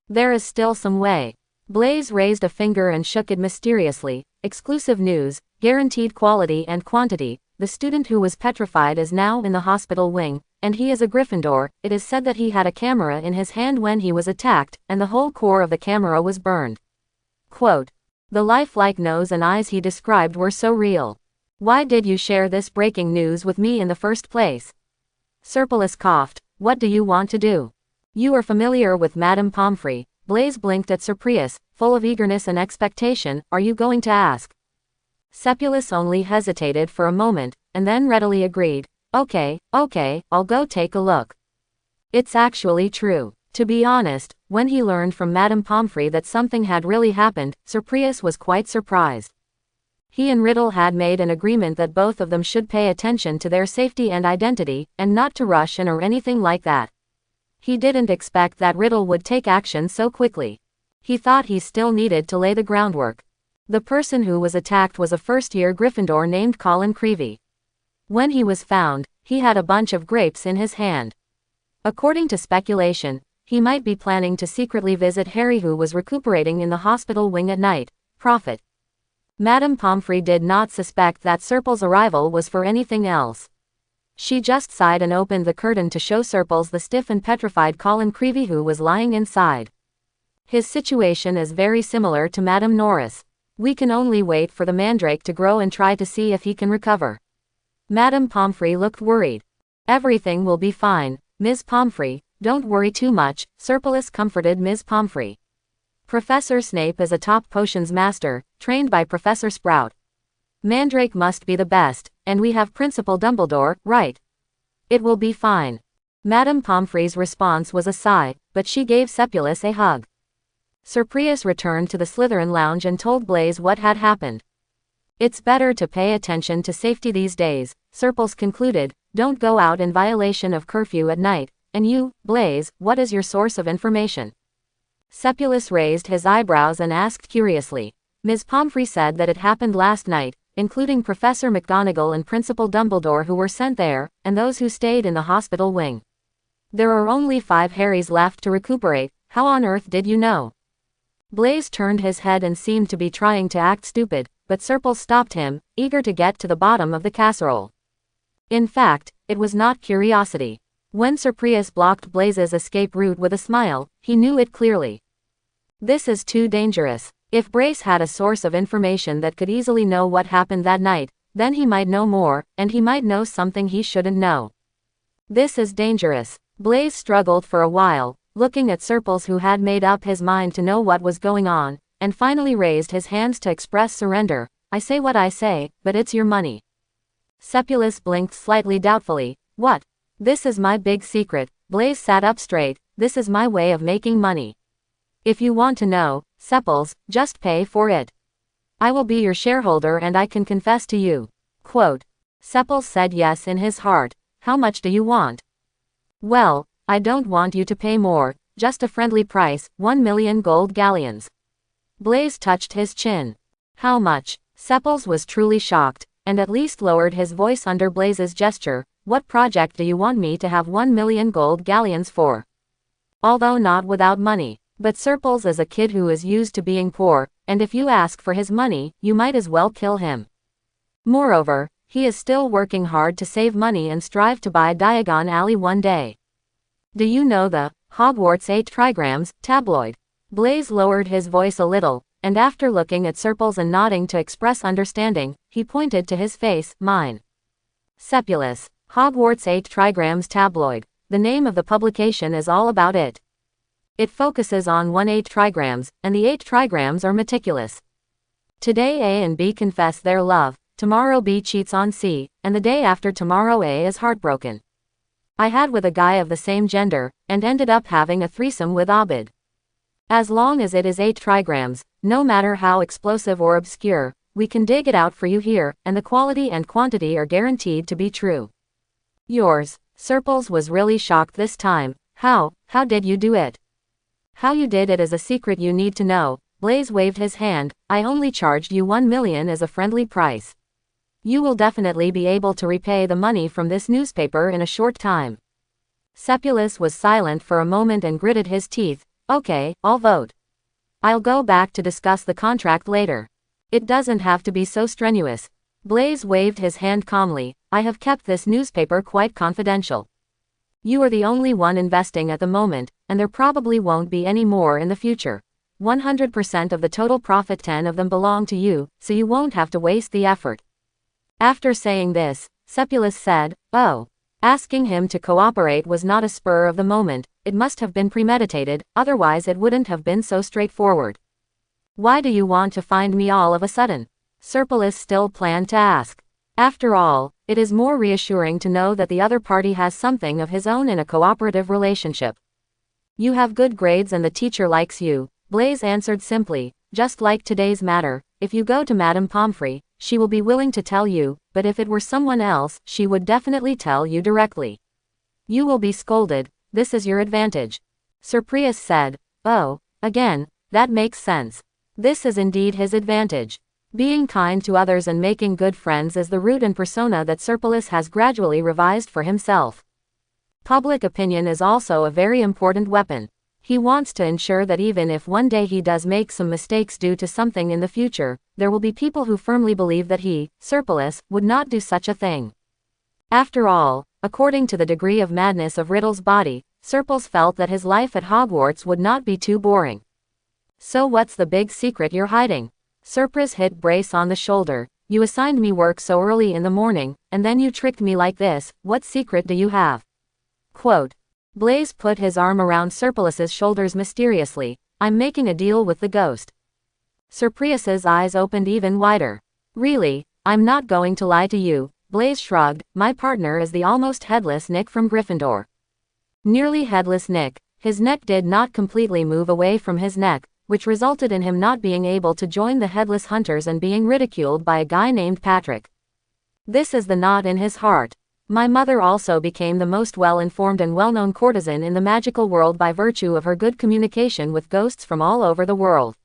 S1: There is still some way. Blaise raised a finger and shook it mysteriously. Exclusive news, guaranteed quality and quantity. The student who was petrified is now in the hospital wing, and he is a Gryffindor. It is said that he had a camera in his hand when he was attacked, and the whole core of the camera was burned. Quote, the lifelike nose and eyes he described were so real. Why did you share this breaking news with me in the first place? Serpulus coughed. What do you want to do? You are familiar with Madame Pomfrey. Blaise blinked at Sir Prius, full of eagerness and expectation. Are you going to ask? Sepulus only hesitated for a moment, and then readily agreed. Okay, I'll go take a look. It's actually true. To be honest, when he learned from Madame Pomfrey that something had really happened, Sir Prius was quite surprised. He and Riddle had made an agreement that both of them should pay attention to their safety and identity, and not to rush in or anything like that. He didn't expect that Riddle would take action so quickly. He thought he still needed to lay the groundwork. The person who was attacked was a first-year Gryffindor named Colin Creevey. When he was found, he had a bunch of grapes in his hand. According to speculation, he might be planning to secretly visit Harry, who was recuperating in the hospital wing at night. Profit. Madame Pomfrey did not suspect that Serpil's arrival was for anything else. She just sighed and opened the curtain to show Serpils the stiff and petrified Colin Creevey, who was lying inside. His situation is very similar to Madame Norris. We can only wait for the mandrake to grow and try to see if he can recover. Madame Pomfrey looked worried. Everything will be fine, Ms. Pomfrey, don't worry too much, Serpilis comforted Ms. Pomfrey. Professor Snape is a top potions master, trained by Professor Sprout. Mandrake must be the best, and we have Principal Dumbledore, right? It will be fine. Madame Pomfrey's response was a sigh, but she gave Seppulus a hug. Sir Prius returned to the Slytherin lounge and told Blaise what had happened. It's better to pay attention to safety these days, Serpils concluded. Don't go out in violation of curfew at night. And you, Blaise, what is your source of information? Seppulus raised his eyebrows and asked curiously. Ms. Pomfrey said that it happened last night, including Professor McGonagall and Principal Dumbledore, who were sent there, and those who stayed in the hospital wing. There are only 5 Harrys left to recuperate. How on earth did you know? Blaise turned his head and seemed to be trying to act stupid, but Serpil stopped him, eager to get to the bottom of the casserole. In fact, it was not curiosity. When Sir Prius blocked Blaise's escape route with a smile, he knew it clearly. This is too dangerous. If Blaise had a source of information that could easily know what happened that night, then he might know more, and he might know something he shouldn't know. This is dangerous. Blaise struggled for a while, looking at Serpils, who had made up his mind to know what was going on, and finally raised his hands to express surrender. I say what I say, but it's your money. Seppulus blinked slightly doubtfully. What? This is my big secret. Blaise sat up straight. This is my way of making money. If you want to know, Seppils, just pay for it. I will be your shareholder and I can confess to you. Quote. Seppils said yes in his heart. How much do you want? Well, I don't want you to pay more, just a friendly price, 1 million gold galleons. Blaise touched his chin. How much? Seppils was truly shocked, and at least lowered his voice under Blaise's gesture. What project do you want me to have 1 million gold galleons for? Although not without money. But Serpils is a kid who is used to being poor, and if you ask for his money, you might as well kill him. Moreover, he is still working hard to save money and strive to buy Diagon Alley one day. Do you know the Hogwarts 8 trigrams tabloid? Blaise lowered his voice a little, and after looking at Serpils and nodding to express understanding, he pointed to his face. Mine. Seppulus. Hogwarts 8 trigrams tabloid. The name of the publication is all about it. It focuses on 8 trigrams, and the 8 trigrams are meticulous. Today A and B confess their love, tomorrow B cheats on C, and the day after tomorrow A is heartbroken. I had with a guy of the same gender, and ended up having a threesome with Abid. As long as it is 8 trigrams, no matter how explosive or obscure, we can dig it out for you here, and the quality and quantity are guaranteed to be true. Yours. Serpils was really shocked this time. How did you do it? How you did it is a secret you need to know. Blaise waved his hand. I only charged you 1 million as a friendly price. You will definitely be able to repay the money from this newspaper in a short time. Seppulus was silent for a moment and gritted his teeth. Okay, I'll vote. I'll go back to discuss the contract later. It doesn't have to be so strenuous. Blaise waved his hand calmly. I have kept this newspaper quite confidential. You are the only one investing at the moment, and there probably won't be any more in the future. 100% of the total profit, 10 of them belong to you, so you won't have to waste the effort. After saying this, Seppulus said, oh. Asking him to cooperate was not a spur of the moment, it must have been premeditated, otherwise it wouldn't have been so straightforward. Why do you want to find me all of a sudden? Serpilus still planned to ask. After all, it is more reassuring to know that the other party has something of his own in a cooperative relationship. You have good grades and the teacher likes you, Blaise answered simply. Just like today's matter, if you go to Madame Pomfrey, she will be willing to tell you, but if it were someone else, she would definitely tell you directly. You will be scolded, this is your advantage. Sir Prius said. Oh, again, that makes sense. This is indeed his advantage. Being kind to others and making good friends is the root and persona that Serpulus has gradually revised for himself. Public opinion is also a very important weapon. He wants to ensure that even if one day he does make some mistakes due to something in the future, there will be people who firmly believe that he, Serpulus, would not do such a thing. After all, according to the degree of madness of Riddle's body, Serpulus felt that his life at Hogwarts would not be too boring. So what's the big secret you're hiding? Serpris hit Blaise on the shoulder. You assigned me work so early in the morning, and then you tricked me like this, what secret do you have? Quote. Blaise put his arm around Serpulus's shoulders mysteriously. I'm making a deal with the ghost. Sir Prius's eyes opened even wider. Really, I'm not going to lie to you, Blaise shrugged, my partner is the almost headless Nick from Gryffindor. Nearly headless Nick, his neck did not completely move away from his neck, which resulted in him not being able to join the Headless Hunters and being ridiculed by a guy named Patrick. This is the knot in his heart. My mother also became the most well-informed and well-known courtesan in the magical world by virtue of her good communication with ghosts from all over the world.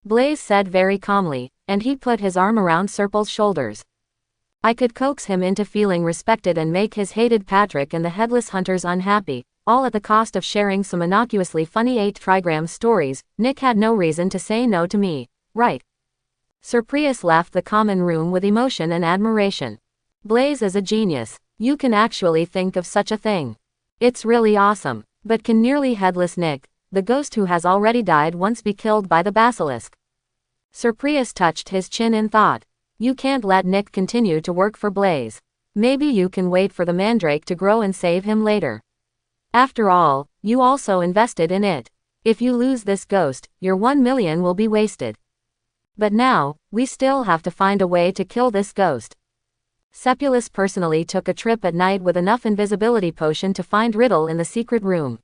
S1: Blaise said very calmly, and he put his arm around Serpul's shoulders. I could coax him into feeling respected and make his hated Patrick and the Headless Hunters unhappy, all at the cost of sharing some innocuously funny 8 trigram stories. Nick had no reason to say no to me, right? Sir Prius left the common room with emotion and admiration. Blaise is a genius. You can actually think of such a thing. It's really awesome. But can nearly headless Nick, the ghost who has already died once, be killed by the basilisk? Sir Prius touched his chin in thought. You can't let Nick continue to work for Blaise. Maybe you can wait for the mandrake to grow and save him later. After all, you also invested in it. If you lose this ghost, your 1 million will be wasted. But now, we still have to find a way to kill this ghost. Sepulus personally took a trip at night with enough invisibility potion to find Riddle in the secret room.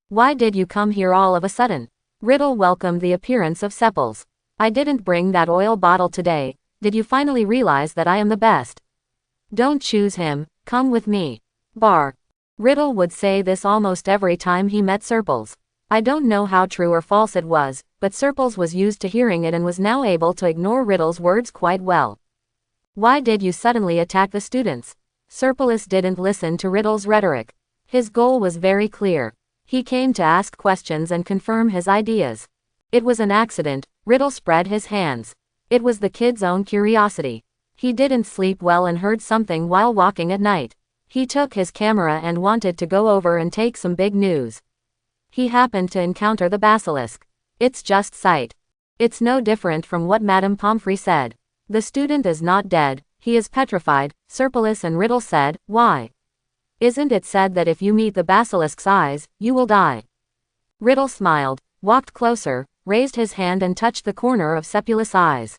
S1: Why did you come here all of a sudden? Riddle welcomed the appearance of Sepulus. I didn't bring that oil bottle today. Did you finally realize that I am the best? Don't choose him, come with me. Bar. Riddle would say this almost every time he met Serpulus. I don't know how true or false it was, but Serpulus was used to hearing it and was now able to ignore Riddle's words quite well. Why did you suddenly attack the students? Serpulus didn't listen to Riddle's rhetoric. His goal was very clear. He came to ask questions and confirm his ideas. It was an accident. Riddle spread his hands. It was the kid's own curiosity. He didn't sleep well and heard something while walking at night. He took his camera and wanted to go over and take some big news. He happened to encounter the basilisk. It's just sight. It's no different from what Madame Pomfrey said. The student is not dead, he is petrified, Serpulus and Riddle said. Why? Isn't it said that if you meet the basilisk's eyes, you will die? Riddle smiled, walked closer, raised his hand and touched the corner of Sepulus's eyes.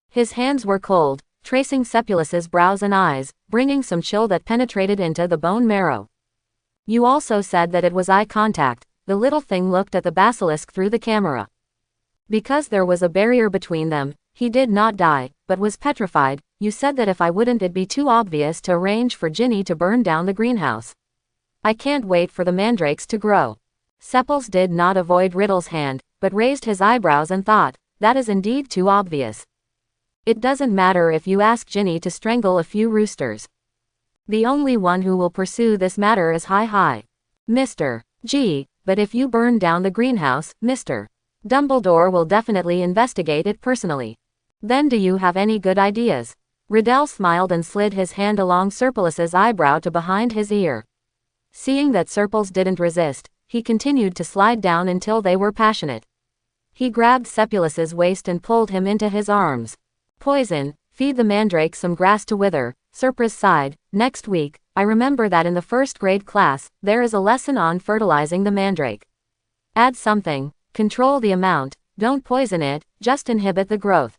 S1: His hands were cold, tracing Sepulus's brows and eyes, bringing some chill that penetrated into the bone marrow. You also said that it was eye contact. The little thing looked at the basilisk through the camera. Because there was a barrier between them, he did not die, but was petrified. You said that if I wouldn't, it'd be too obvious to arrange for Ginny to burn down the greenhouse. I can't wait for the mandrakes to grow. Sepulus did not avoid Riddle's hand, but raised his eyebrows and thought, that is indeed too obvious. It doesn't matter if you ask Ginny to strangle a few roosters. The only one who will pursue this matter is Hi. Mr. G, but if you burn down the greenhouse, Mr. Dumbledore will definitely investigate it personally. Then do you have any good ideas? Riddle smiled and slid his hand along Serpulus's eyebrow to behind his ear. Seeing that Serpulus didn't resist, he continued to slide down until they were passionate. He grabbed Sepulus's waist and pulled him into his arms. Poison, feed the mandrake some grass to wither, Serpris sighed. Next week, I remember that in the first grade class, there is a lesson on fertilizing the mandrake. Add something, control the amount, don't poison it, just inhibit the growth.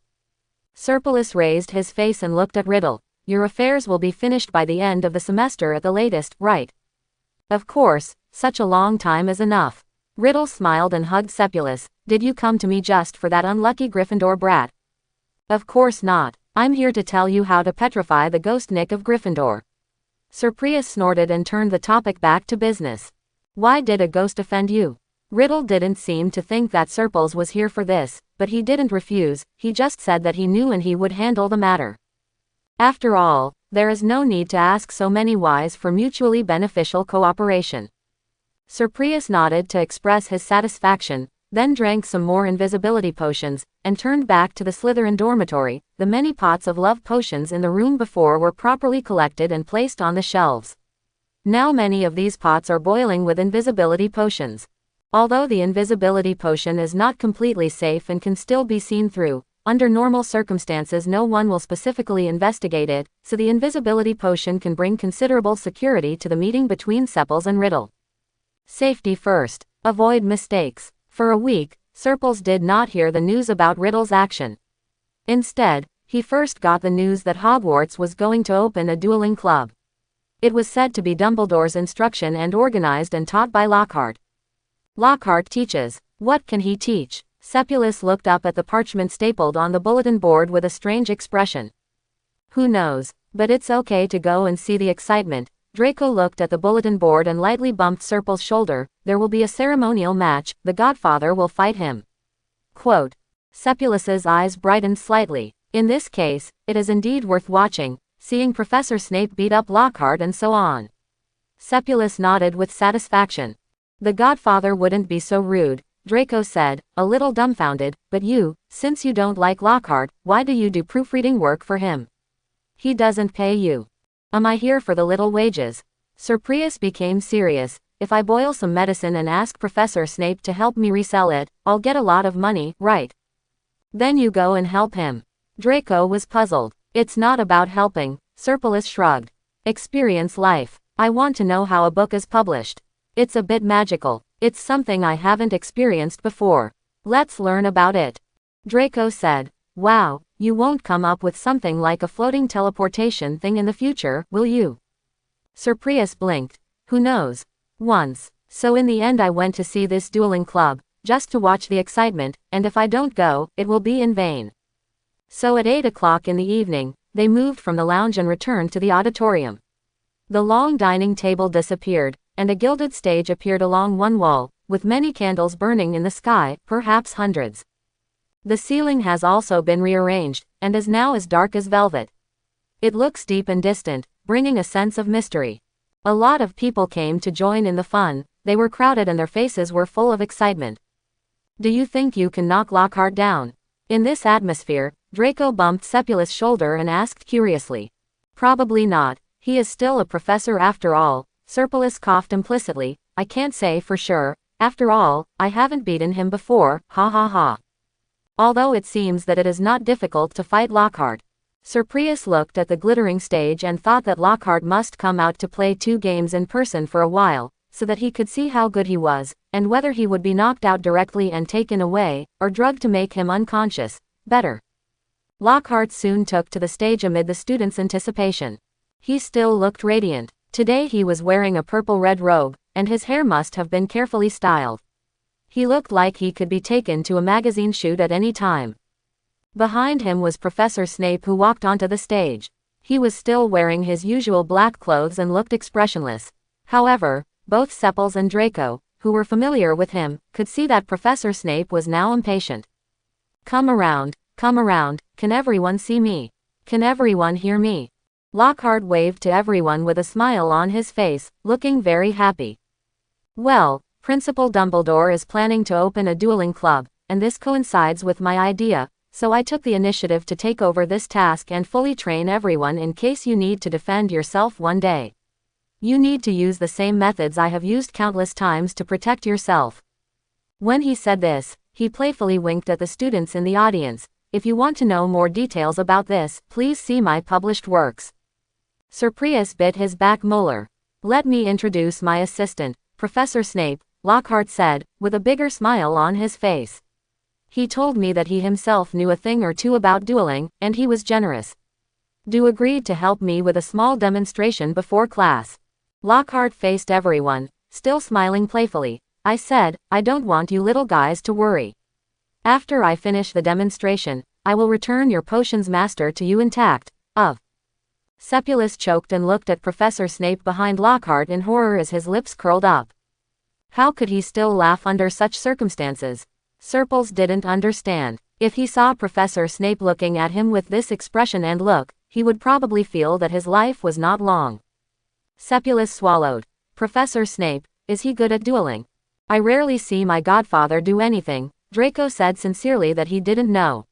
S1: Serpulus raised his face and looked at Riddle. Your affairs will be finished by the end of the semester at the latest, right? Of course, such a long time is enough. Riddle smiled and hugged Sepulus. Did you come to me just for that unlucky Gryffindor brat? Of course not. I'm here to tell you how to petrify the ghost Nick of Gryffindor. Sir Prius snorted and turned the topic back to business. Why did a ghost offend you? Riddle didn't seem to think that Serples was here for this, but he didn't refuse, he just said that he knew and he would handle the matter. After all, there is no need to ask so many whys for mutually beneficial cooperation. Sir Prius nodded to express his satisfaction, then drank some more invisibility potions, and turned back to the Slytherin dormitory. The many pots of love potions in the room before were properly collected and placed on the shelves. Now many of these pots are boiling with invisibility potions. Although the invisibility potion is not completely safe and can still be seen through, under normal circumstances no one will specifically investigate it, so the invisibility potion can bring considerable security to the meeting between Sepals and Riddle. Safety first. Avoid mistakes. For a week, Serpals did not hear the news about Riddle's action. Instead, he first got the news that Hogwarts was going to open a dueling club. It was said to be Dumbledore's instruction and organized and taught by Lockhart. Lockhart teaches. What can he teach? Sepulus looked up at the parchment stapled on the bulletin board with a strange expression. Who knows, but it's okay to go and see the excitement. Draco looked at the bulletin board and lightly bumped Serpal's shoulder. There will be a ceremonial match, the Godfather will fight him. Quote. Sepulus's eyes brightened slightly. In this case, it is indeed worth watching, seeing Professor Snape beat up Lockhart and so on. Sepulus nodded with satisfaction. The Godfather wouldn't be so rude, Draco said, a little dumbfounded, but you, since you don't like Lockhart, why do you do proofreading work for him? He doesn't pay you. Am I here for the little wages? Sir Prius became serious. If I boil some medicine and ask Professor Snape to help me resell it, I'll get a lot of money, right? Then you go and help him. Draco was puzzled. It's not about helping, Serpalus shrugged. Experience life. I want to know how a book is published. It's a bit magical. It's something I haven't experienced before. Let's learn about it. Draco said. Wow, you won't come up with something like a floating teleportation thing in the future, will you? Sir Prius blinked. Who knows? Once. So in the end I went to see this dueling club, just to watch the excitement, and if I don't go, it will be in vain. So at 8 o'clock in the evening, they moved from the lounge and returned to the auditorium. The long dining table disappeared, and a gilded stage appeared along one wall, with many candles burning in the sky, perhaps hundreds. The ceiling has also been rearranged, and is now as dark as velvet. It looks deep and distant, bringing a sense of mystery. A lot of people came to join in the fun, they were crowded and their faces were full of excitement. Do you think you can knock Lockhart down? In this atmosphere, Draco bumped Sepulus' shoulder and asked curiously. Probably not, he is still a professor after all. Serpalus coughed implicitly. I can't say for sure, after all, I haven't beaten him before, ha ha ha. Although it seems that it is not difficult to fight Lockhart. Sir Prius looked at the glittering stage and thought that Lockhart must come out to play 2 games in person for a while, so that he could see how good he was, and whether he would be knocked out directly and taken away, or drugged to make him unconscious, better. Lockhart soon took to the stage amid the students' anticipation. He still looked radiant. Today he was wearing a purple-red robe, and his hair must have been carefully styled. He looked like he could be taken to a magazine shoot at any time. Behind him was Professor Snape, who walked onto the stage. He was still wearing his usual black clothes and looked expressionless. However, both Sepals and Draco, who were familiar with him, could see that Professor Snape was now impatient. Come around, can everyone see me? Can everyone hear me? Lockhart waved to everyone with a smile on his face, looking very happy. Well, Principal Dumbledore is planning to open a dueling club, and this coincides with my idea, so I took the initiative to take over this task and fully train everyone in case you need to defend yourself one day. You need to use the same methods I have used countless times to protect yourself. When he said this, he playfully winked at the students in the audience. If you want to know more details about this, please see my published works. Sir Prius bit his back molar. Let me introduce my assistant, Professor Snape, Lockhart said, with a bigger smile on his face. He told me that he himself knew a thing or two about dueling, and he was generous. Do agreed to help me with a small demonstration before class. Lockhart faced everyone, still smiling playfully. I said, I don't want you little guys to worry. After I finish the demonstration, I will return your potions master to you intact. Sepulus choked and looked at Professor Snape behind Lockhart in horror as his lips curled up. How could he still laugh under such circumstances? Serpils didn't understand. If he saw Professor Snape looking at him with this expression and look, he would probably feel that his life was not long. Sepulus swallowed. Professor Snape, is he good at dueling? I rarely see my godfather do anything. Draco said sincerely that he didn't know.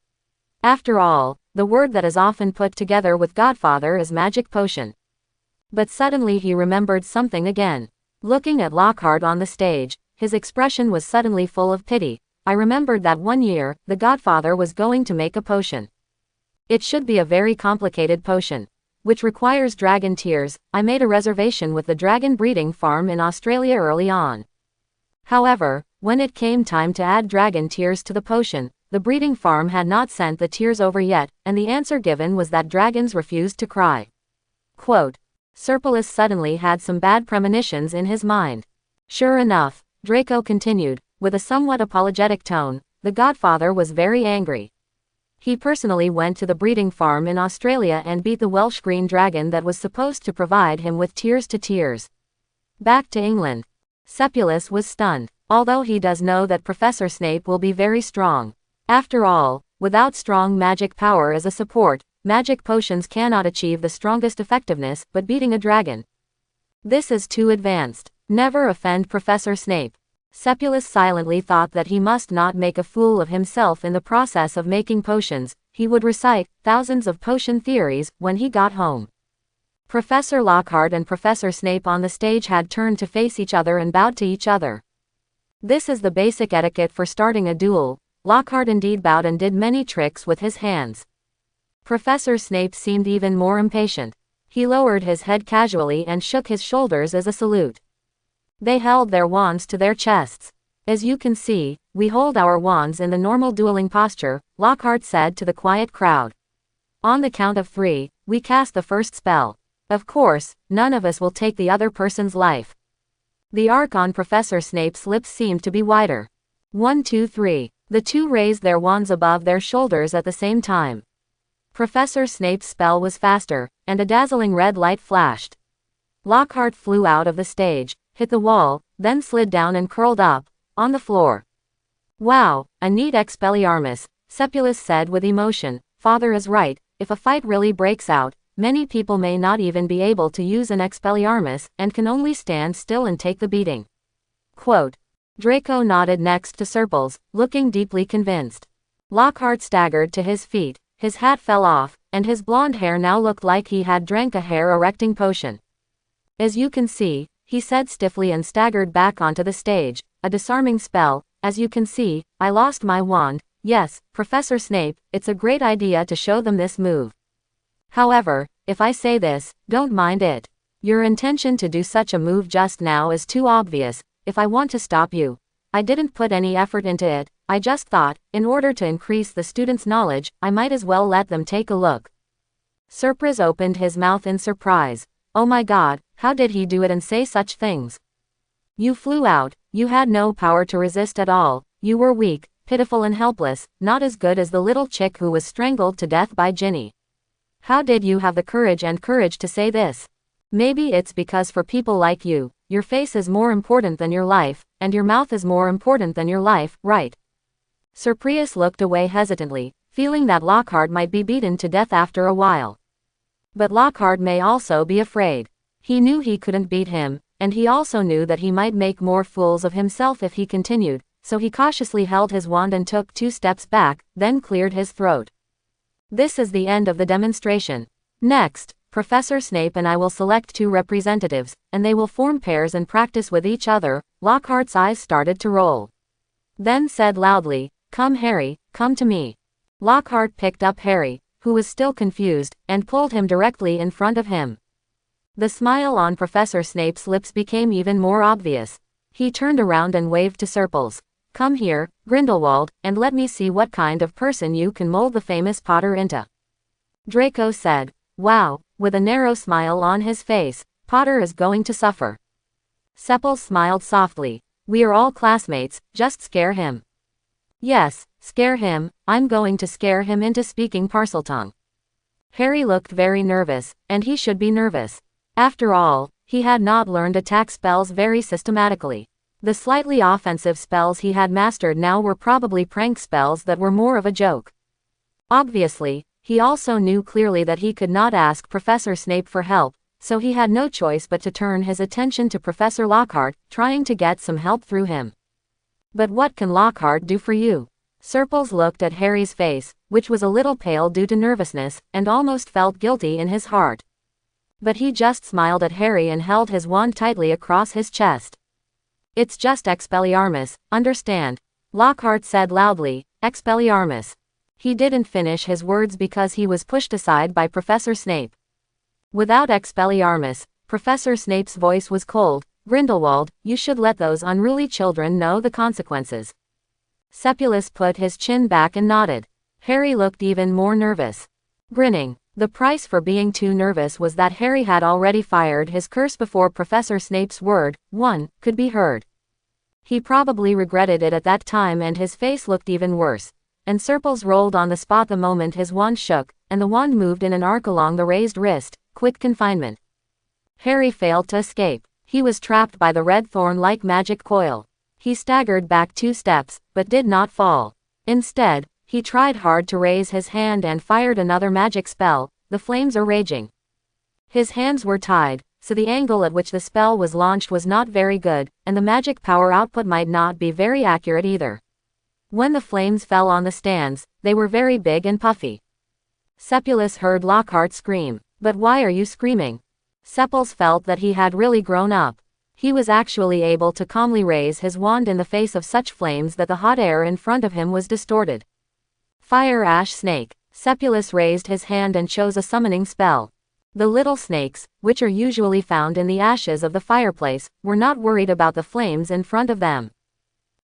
S1: After all, the word that is often put together with godfather is magic potion. But suddenly he remembered something again. Looking at Lockhart on the stage, his expression was suddenly full of pity. I remembered that one year, the godfather was going to make a potion. It should be a very complicated potion, which requires dragon tears. I made a reservation with the dragon breeding farm in Australia early on. However, when it came time to add dragon tears to the potion, the breeding farm had not sent the tears over yet, and the answer given was that dragons refused to cry. Quote. Serpilus suddenly had some bad premonitions in his mind. Sure enough, Draco continued, with a somewhat apologetic tone, the godfather was very angry. He personally went to the breeding farm in Australia and beat the Welsh green dragon that was supposed to provide him with tears to tears. Back to England. Sepulus was stunned, although he does know that Professor Snape will be very strong. After all, without strong magic power as a support, magic potions cannot achieve the strongest effectiveness, but beating a dragon. This is too advanced. Never offend Professor Snape. Sepulus silently thought that he must not make a fool of himself in the process of making potions. He would recite thousands of potion theories when he got home. Professor Lockhart and Professor Snape on the stage had turned to face each other and bowed to each other. This is the basic etiquette for starting a duel. Lockhart indeed bowed and did many tricks with his hands. Professor Snape seemed even more impatient. He lowered his head casually and shook his shoulders as a salute. They held their wands to their chests. As you can see, we hold our wands in the normal dueling posture, Lockhart said to the quiet crowd. On the count of 3, we cast the first spell. Of course, none of us will take the other person's life. The arc on Professor Snape's lips seemed to be wider. 1, 2, 3. The two raised their wands above their shoulders at the same time. Professor Snape's spell was faster, and a dazzling red light flashed. Lockhart flew out of the stage, hit the wall, then slid down and curled up on the floor. Wow, a neat Expelliarmus, Sepulus said with emotion. Father is right, if a fight really breaks out, many people may not even be able to use an Expelliarmus, and can only stand still and take the beating. Quote. Draco nodded next to Serpils, looking deeply convinced. Lockhart staggered to his feet, his hat fell off, and his blonde hair now looked like he had drank a hair-erecting potion. As you can see, he said stiffly and staggered back onto the stage, a disarming spell. As you can see, I lost my wand. Yes, Professor Snape, it's a great idea to show them this move. However, if I say this, don't mind it. Your intention to do such a move just now is too obvious. If I want to stop you, I didn't put any effort into it. I just thought, in order to increase the students' knowledge, I might as well let them take a look. Serpris opened his mouth in surprise. Oh my God, how did he do it and say such things? You flew out, you had no power to resist at all, you were weak, pitiful and helpless, not as good as the little chick who was strangled to death by Ginny. How did you have the courage to say this? Maybe it's because for people like you, your face is more important than your life, and your mouth is more important than your life, right? Serpris looked away hesitantly, feeling that Lockhart might be beaten to death after a while. But Lockhart may also be afraid. He knew he couldn't beat him, and he also knew that he might make more fools of himself if he continued, so he cautiously held his wand and took 2 steps back, then cleared his throat. This is the end of the demonstration. Next, Professor Snape and I will select 2 representatives, and they will form pairs and practice with each other. Lockhart's eyes started to roll. Then said loudly, "Come Harry, come to me." Lockhart picked up Harry, who was still confused, and pulled him directly in front of him. The smile on Professor Snape's lips became even more obvious. He turned around and waved to Serpils. "Come here, Grindelwald, and let me see what kind of person you can mold the famous Potter into." Draco said, "Wow," with a narrow smile on his face, "Potter is going to suffer." Sepils smiled softly. "We are all classmates, just scare him." "Yes," Scare him, I'm going to scare him into speaking Parseltongue. Harry looked very nervous, and he should be nervous. After all, he had not learned attack spells very systematically. The slightly offensive spells he had mastered now were probably prank spells that were more of a joke. Obviously, he also knew clearly that he could not ask Professor Snape for help, so he had no choice but to turn his attention to Professor Lockhart, trying to get some help through him. But what can Lockhart do for you? Serpels looked at Harry's face, which was a little pale due to nervousness, and almost felt guilty in his heart. But he just smiled at Harry and held his wand tightly across his chest. It's just Expelliarmus, understand? Lockhart said loudly, Expelliarmus. He didn't finish his words because he was pushed aside by Professor Snape. Without Expelliarmus, Professor Snape's voice was cold. Grindelwald, you should let those unruly children know the consequences. Sepulus put his chin back and nodded. Harry looked even more nervous. Grinning. The price for being too nervous was that Harry had already fired his curse before Professor Snape's word, one, could be heard. He probably regretted it at that time, and his face looked even worse. And Serpels rolled on the spot the moment his wand shook, and the wand moved in an arc along the raised wrist. Quick confinement. Harry failed to escape. He was trapped by the red thorn-like magic coil. He staggered back 2 steps, but did not fall. Instead, he tried hard to raise his hand and fired another magic spell. The flames are raging. His hands were tied, so the angle at which the spell was launched was not very good, and the magic power output might not be very accurate either. When the flames fell on the stands, they were very big and puffy. Sepulus heard Lockhart scream. But why are you screaming? Sepels felt that he had really grown up. He was actually able to calmly raise his wand in the face of such flames that the hot air in front of him was distorted. Fire Ash Snake. Sepulus raised his hand and chose a summoning spell. The little snakes, which are usually found in the ashes of the fireplace, were not worried about the flames in front of them.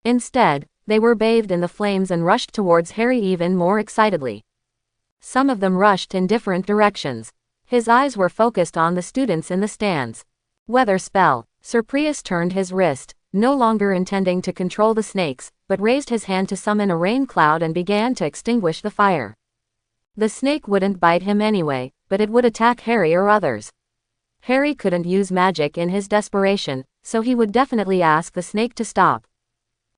S1: Instead, they were bathed in the flames and rushed towards Harry even more excitedly. Some of them rushed in different directions. His eyes were focused on the students in the stands. Weather spell. Sir Prius turned his wrist, no longer intending to control the snakes, but raised his hand to summon a rain cloud and began to extinguish the fire. The snake wouldn't bite him anyway, but it would attack Harry or others. Harry couldn't use magic in his desperation, so he would definitely ask the snake to stop.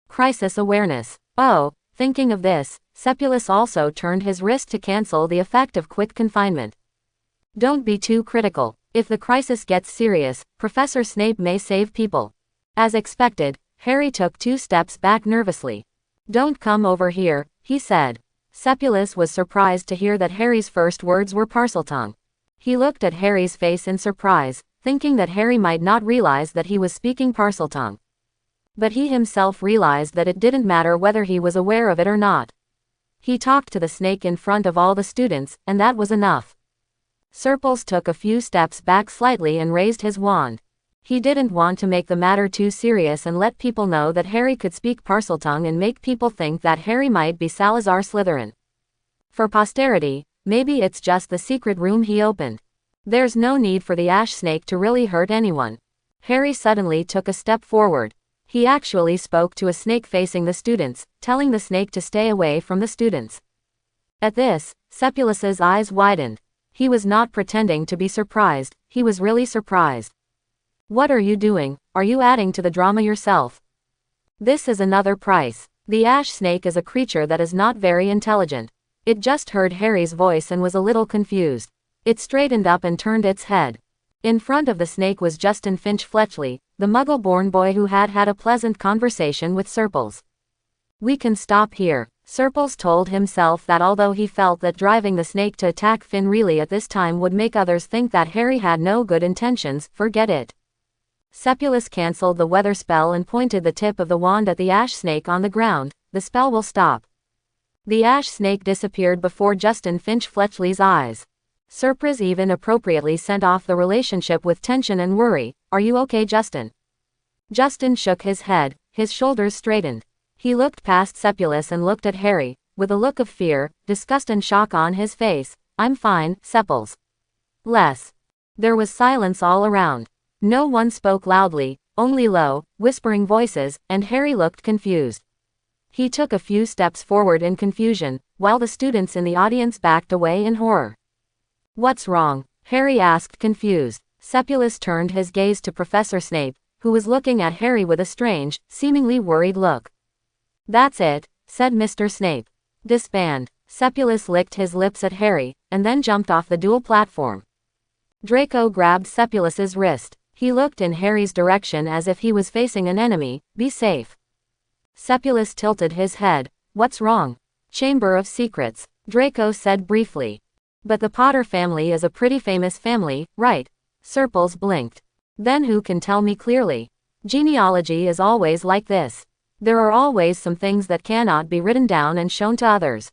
S1: Crisis awareness. Oh, thinking of this, Sepulus also turned his wrist to cancel the effect of quick confinement. Don't be too critical. If the crisis gets serious, Professor Snape may save people. As expected, Harry took 2 steps back nervously. Don't come over here, he said. Sepulus was surprised to hear that Harry's first words were Parseltongue. He looked at Harry's face in surprise, thinking that Harry might not realize that he was speaking Parseltongue. But he himself realized that it didn't matter whether he was aware of it or not. He talked to the snake in front of all the students, and that was enough. Serpels took a few steps back slightly and raised his wand. He didn't want to make the matter too serious and let people know that Harry could speak Parseltongue and make people think that Harry might be Salazar Slytherin. For posterity, maybe it's just the secret room he opened. There's no need for the ash snake to really hurt anyone. Harry suddenly took a step forward. He actually spoke to a snake facing the students, telling the snake to stay away from the students. At this, Sepulus's eyes widened. He was not pretending to be surprised, he was really surprised. What are you doing? Are you adding to the drama yourself? This is another price. The ash snake is a creature that is not very intelligent. It just heard Harry's voice and was a little confused. It straightened up and turned its head. In front of the snake was Justin Finch Fletchley, the Muggle-born boy who had had a pleasant conversation with Serpels. We can stop here. Serpels told himself that although he felt that driving the snake to attack Finn really at this time would make others think that Harry had no good intentions, forget it. Sepulus cancelled the weather spell and pointed the tip of the wand at the ash snake on the ground. The spell will stop. The ash snake disappeared before Justin Finch Fletchley's eyes. Surprise even appropriately sent off the relationship with tension and worry. Are you okay, Justin? Justin shook his head, his shoulders straightened. He looked past Sepulus and looked at Harry, with a look of fear, disgust and shock on his face. I'm fine, Sepels. Less. There was silence all around. No one spoke loudly, only low, whispering voices, and Harry looked confused. He took a few steps forward in confusion, while the students in the audience backed away in horror. What's wrong? Harry asked, confused. Sepulus turned his gaze to Professor Snape, who was looking at Harry with a strange, seemingly worried look. That's it, said Mr. Snape. Disband. Sepulus licked his lips at Harry, and then jumped off the dual platform. Draco grabbed Sepulus's wrist. He looked in Harry's direction as if he was facing an enemy. Be safe. Sepulus tilted his head. What's wrong? Chamber of Secrets, Draco said briefly. But the Potter family is a pretty famous family, right? Serpils blinked. Then who can tell me clearly? Genealogy is always like this. There are always some things that cannot be written down and shown to others.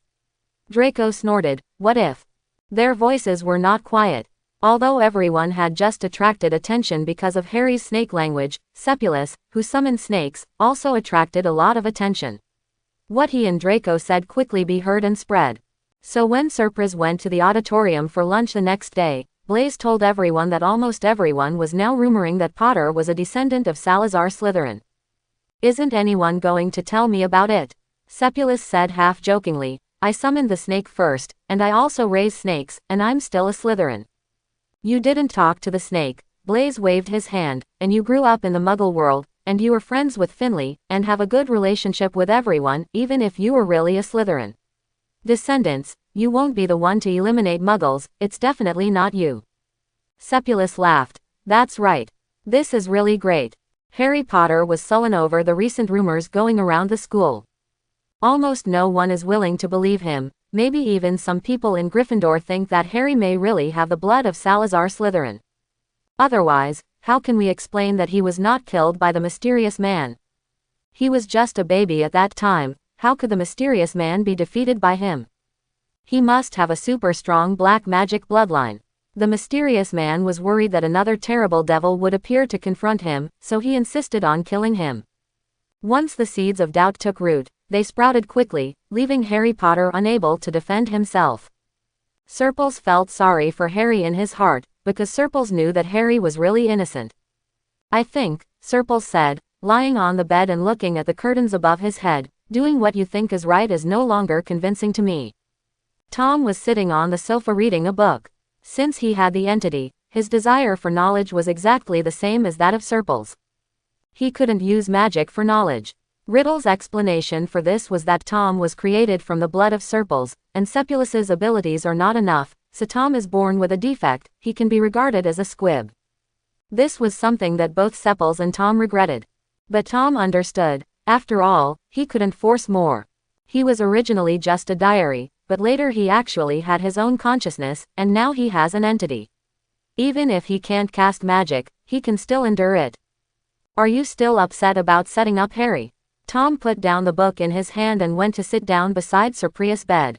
S1: Draco snorted. What if? Their voices were not quiet. Although everyone had just attracted attention because of Harry's snake language, Sepulus, who summoned snakes, also attracted a lot of attention. What he and Draco said quickly be heard and spread. So when Surprise went to the auditorium for lunch the next day, Blaise told everyone that almost everyone was now rumoring that Potter was a descendant of Salazar Slytherin. Isn't anyone going to tell me about it? Sepulus said half-jokingly. I summoned the snake first, and I also raised snakes, and I'm still a Slytherin. You didn't talk to the snake, Blaise waved his hand, and you grew up in the Muggle world, and you were friends with Finley, and have a good relationship with everyone, even if you were really a Slytherin. Descendants, you won't be the one to eliminate Muggles, it's definitely not you. Sepulus laughed. That's right. This is really great. Harry Potter was sullen over the recent rumors going around the school. Almost no one is willing to believe him. Maybe even some people in Gryffindor think that Harry may really have the blood of Salazar Slytherin. Otherwise, how can we explain that he was not killed by the mysterious man? He was just a baby at that time, how could the mysterious man be defeated by him? He must have a super strong black magic bloodline. The mysterious man was worried that another terrible devil would appear to confront him, so he insisted on killing him. Once the seeds of doubt took root, they sprouted quickly, leaving Harry Potter unable to defend himself. Serpils felt sorry for Harry in his heart, because Serpils knew that Harry was really innocent. I think, Serpils said, lying on the bed and looking at the curtains above his head, doing what you think is right is no longer convincing to me. Tom was sitting on the sofa reading a book. Since he had the entity, his desire for knowledge was exactly the same as that of Serpils. He couldn't use magic for knowledge. Riddle's explanation for this was that Tom was created from the blood of Serpils, and Sepulus's abilities are not enough, so Tom is born with a defect, he can be regarded as a squib. This was something that both Sepils and Tom regretted. But Tom understood. After all, he couldn't force more. He was originally just a diary, but later he actually had his own consciousness, and now he has an entity. Even if he can't cast magic, he can still endure it. Are you still upset about setting up Harry? Tom put down the book in his hand and went to sit down beside Surpria's bed.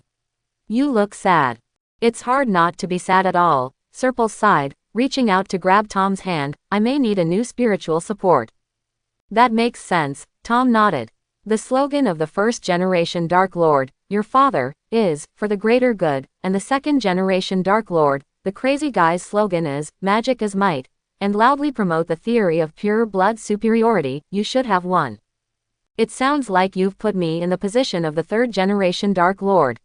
S1: You look sad. It's hard not to be sad at all, Serpils sighed, reaching out to grab Tom's hand. I may need a new spiritual support. That makes sense, Tom nodded. The slogan of the first-generation Dark Lord, your father, is, for the greater good, and the second-generation Dark Lord, the crazy guy's slogan is, magic is might, and loudly promote the theory of pure blood superiority, you should have won. It sounds like you've put me in the position of the third-generation Dark Lord.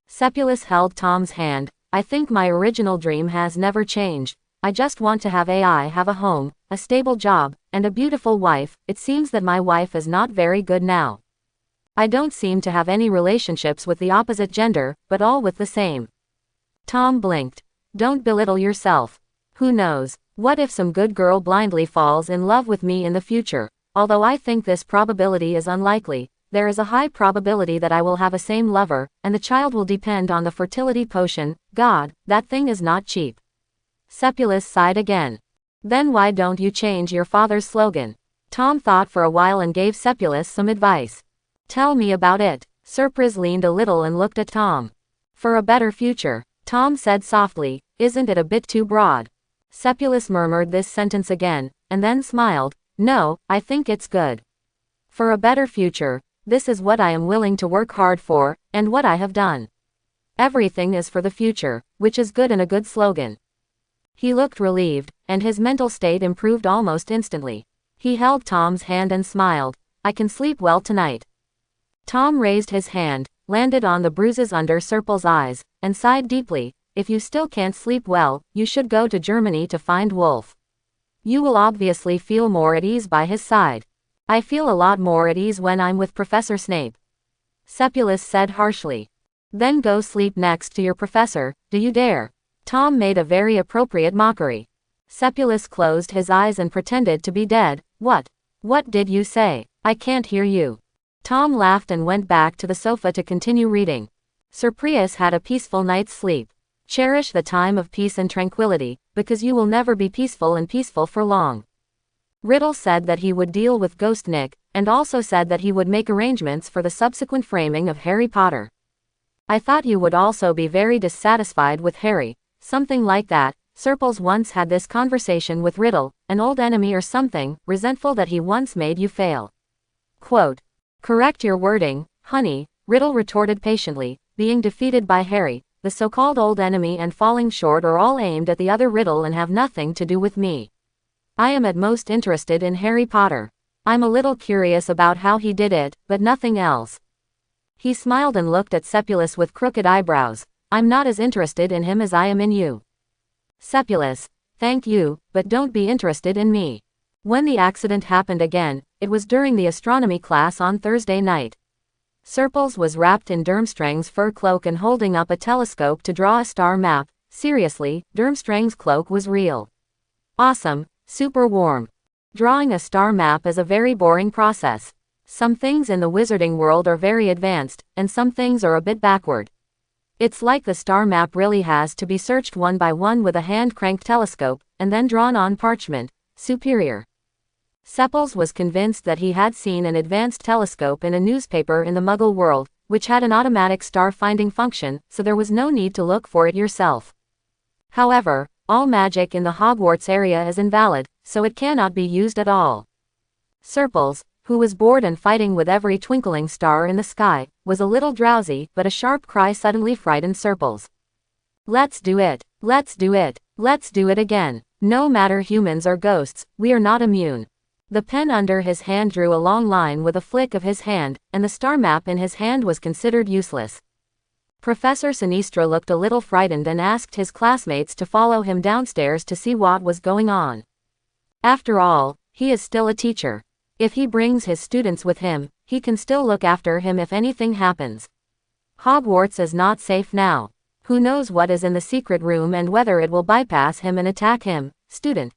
S1: Sepulus held Tom's hand. I think my original dream has never changed. I just want to have AI have a home, a stable job, and a beautiful wife. It seems that my wife is not very good now. I don't seem to have any relationships with the opposite gender, but all with the same. Tom blinked. Don't belittle yourself. Who knows? What if some good girl blindly falls in love with me in the future? Although I think this probability is unlikely, there is a high probability that I will have a same lover, and the child will depend on the fertility potion. God, that thing is not cheap. Sepulus sighed again. Then why don't you change your father's slogan? Tom thought for a while and gave Sepulus some advice. Tell me about it. Surprise leaned a little and looked at Tom. For a better future, Tom said softly, isn't it a bit too broad? Sepulus murmured this sentence again, and then smiled. No, I think it's good. For a better future, this is what I am willing to work hard for, and what I have done. Everything is for the future, which is good and a good slogan. He looked relieved, and his mental state improved almost instantly. He held Tom's hand and smiled. I can sleep well tonight. Tom raised his hand, landed on the bruises under Serpil's eyes, and sighed deeply. If you still can't sleep well, you should go to Germany to find Wolf. You will obviously feel more at ease by his side. I feel a lot more at ease when I'm with Professor Snape. Seppulus said harshly. Then go sleep next to your professor, do you dare? Tom made a very appropriate mockery. Seppulus closed his eyes and pretended to be dead. What? What did you say? I can't hear you. Tom laughed and went back to the sofa to continue reading. Sir Prius had a peaceful night's sleep. Cherish the time of peace and tranquility, because you will never be peaceful for long. Riddle said that he would deal with Ghost Nick, and also said that he would make arrangements for the subsequent framing of Harry Potter. I thought you would also be very dissatisfied with Harry, something like that. Serpils once had this conversation with Riddle, an old enemy or something, resentful that he once made you fail. Quote. Correct your wording, honey, Riddle retorted patiently, being defeated by Harry, the so-called old enemy and falling short are all aimed at the other Riddle and have nothing to do with me. I am at most interested in Harry Potter. I'm a little curious about how he did it, but nothing else. He smiled and looked at Seppulus with crooked eyebrows. I'm not as interested in him as I am in you. Seppulus, thank you, but don't be interested in me. When the accident happened again, it was during the astronomy class on Thursday night. Serpils was wrapped in Durmstrang's fur cloak and holding up a telescope to draw a star map. Seriously, Durmstrang's cloak was real. Awesome, super warm. Drawing a star map is a very boring process. Some things in the wizarding world are very advanced, and some things are a bit backward. It's like the star map really has to be searched one by one with a hand-cranked telescope, and then drawn on parchment. Superior. Seppils was convinced that he had seen an advanced telescope in a newspaper in the Muggle world, which had an automatic star-finding function, so there was no need to look for it yourself. However, all magic in the Hogwarts area is invalid, so it cannot be used at all. Serpils, who was bored and fighting with every twinkling star in the sky, was a little drowsy, but a sharp cry suddenly frightened Serpils. Let's do it! Let's do it! Let's do it again! No matter humans or ghosts, we are not immune. The pen under his hand drew a long line with a flick of his hand, and the star map in his hand was considered useless. Professor Sinistra looked a little frightened and asked his classmates to follow him downstairs to see what was going on. After all, he is still a teacher. If he brings his students with him, he can still look after him if anything happens. Hogwarts is not safe now. Who knows what is in the secret room and whether it will bypass him and attack him, student.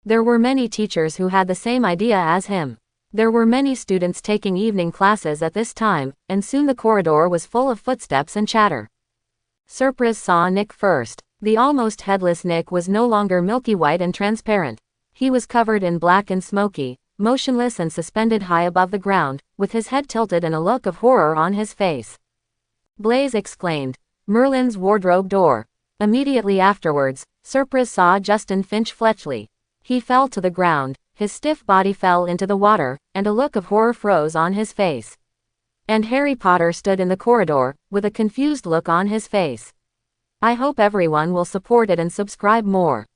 S1: There were many teachers who had the same idea as him. There were many students taking evening classes at this time, and soon the corridor was full of footsteps and chatter. Surprise saw Nick first. The almost headless Nick was no longer milky white and transparent. He was covered in black and smoky, motionless and suspended high above the ground, with his head tilted and a look of horror on his face. Blaise exclaimed, Merlin's wardrobe door. Immediately afterwards, Surprise saw Justin Finch Fletchley. He fell to the ground, his stiff body fell into the water, and a look of horror froze on his face. And Harry Potter stood in the corridor, with a confused look on his face. I hope everyone will support it and subscribe more.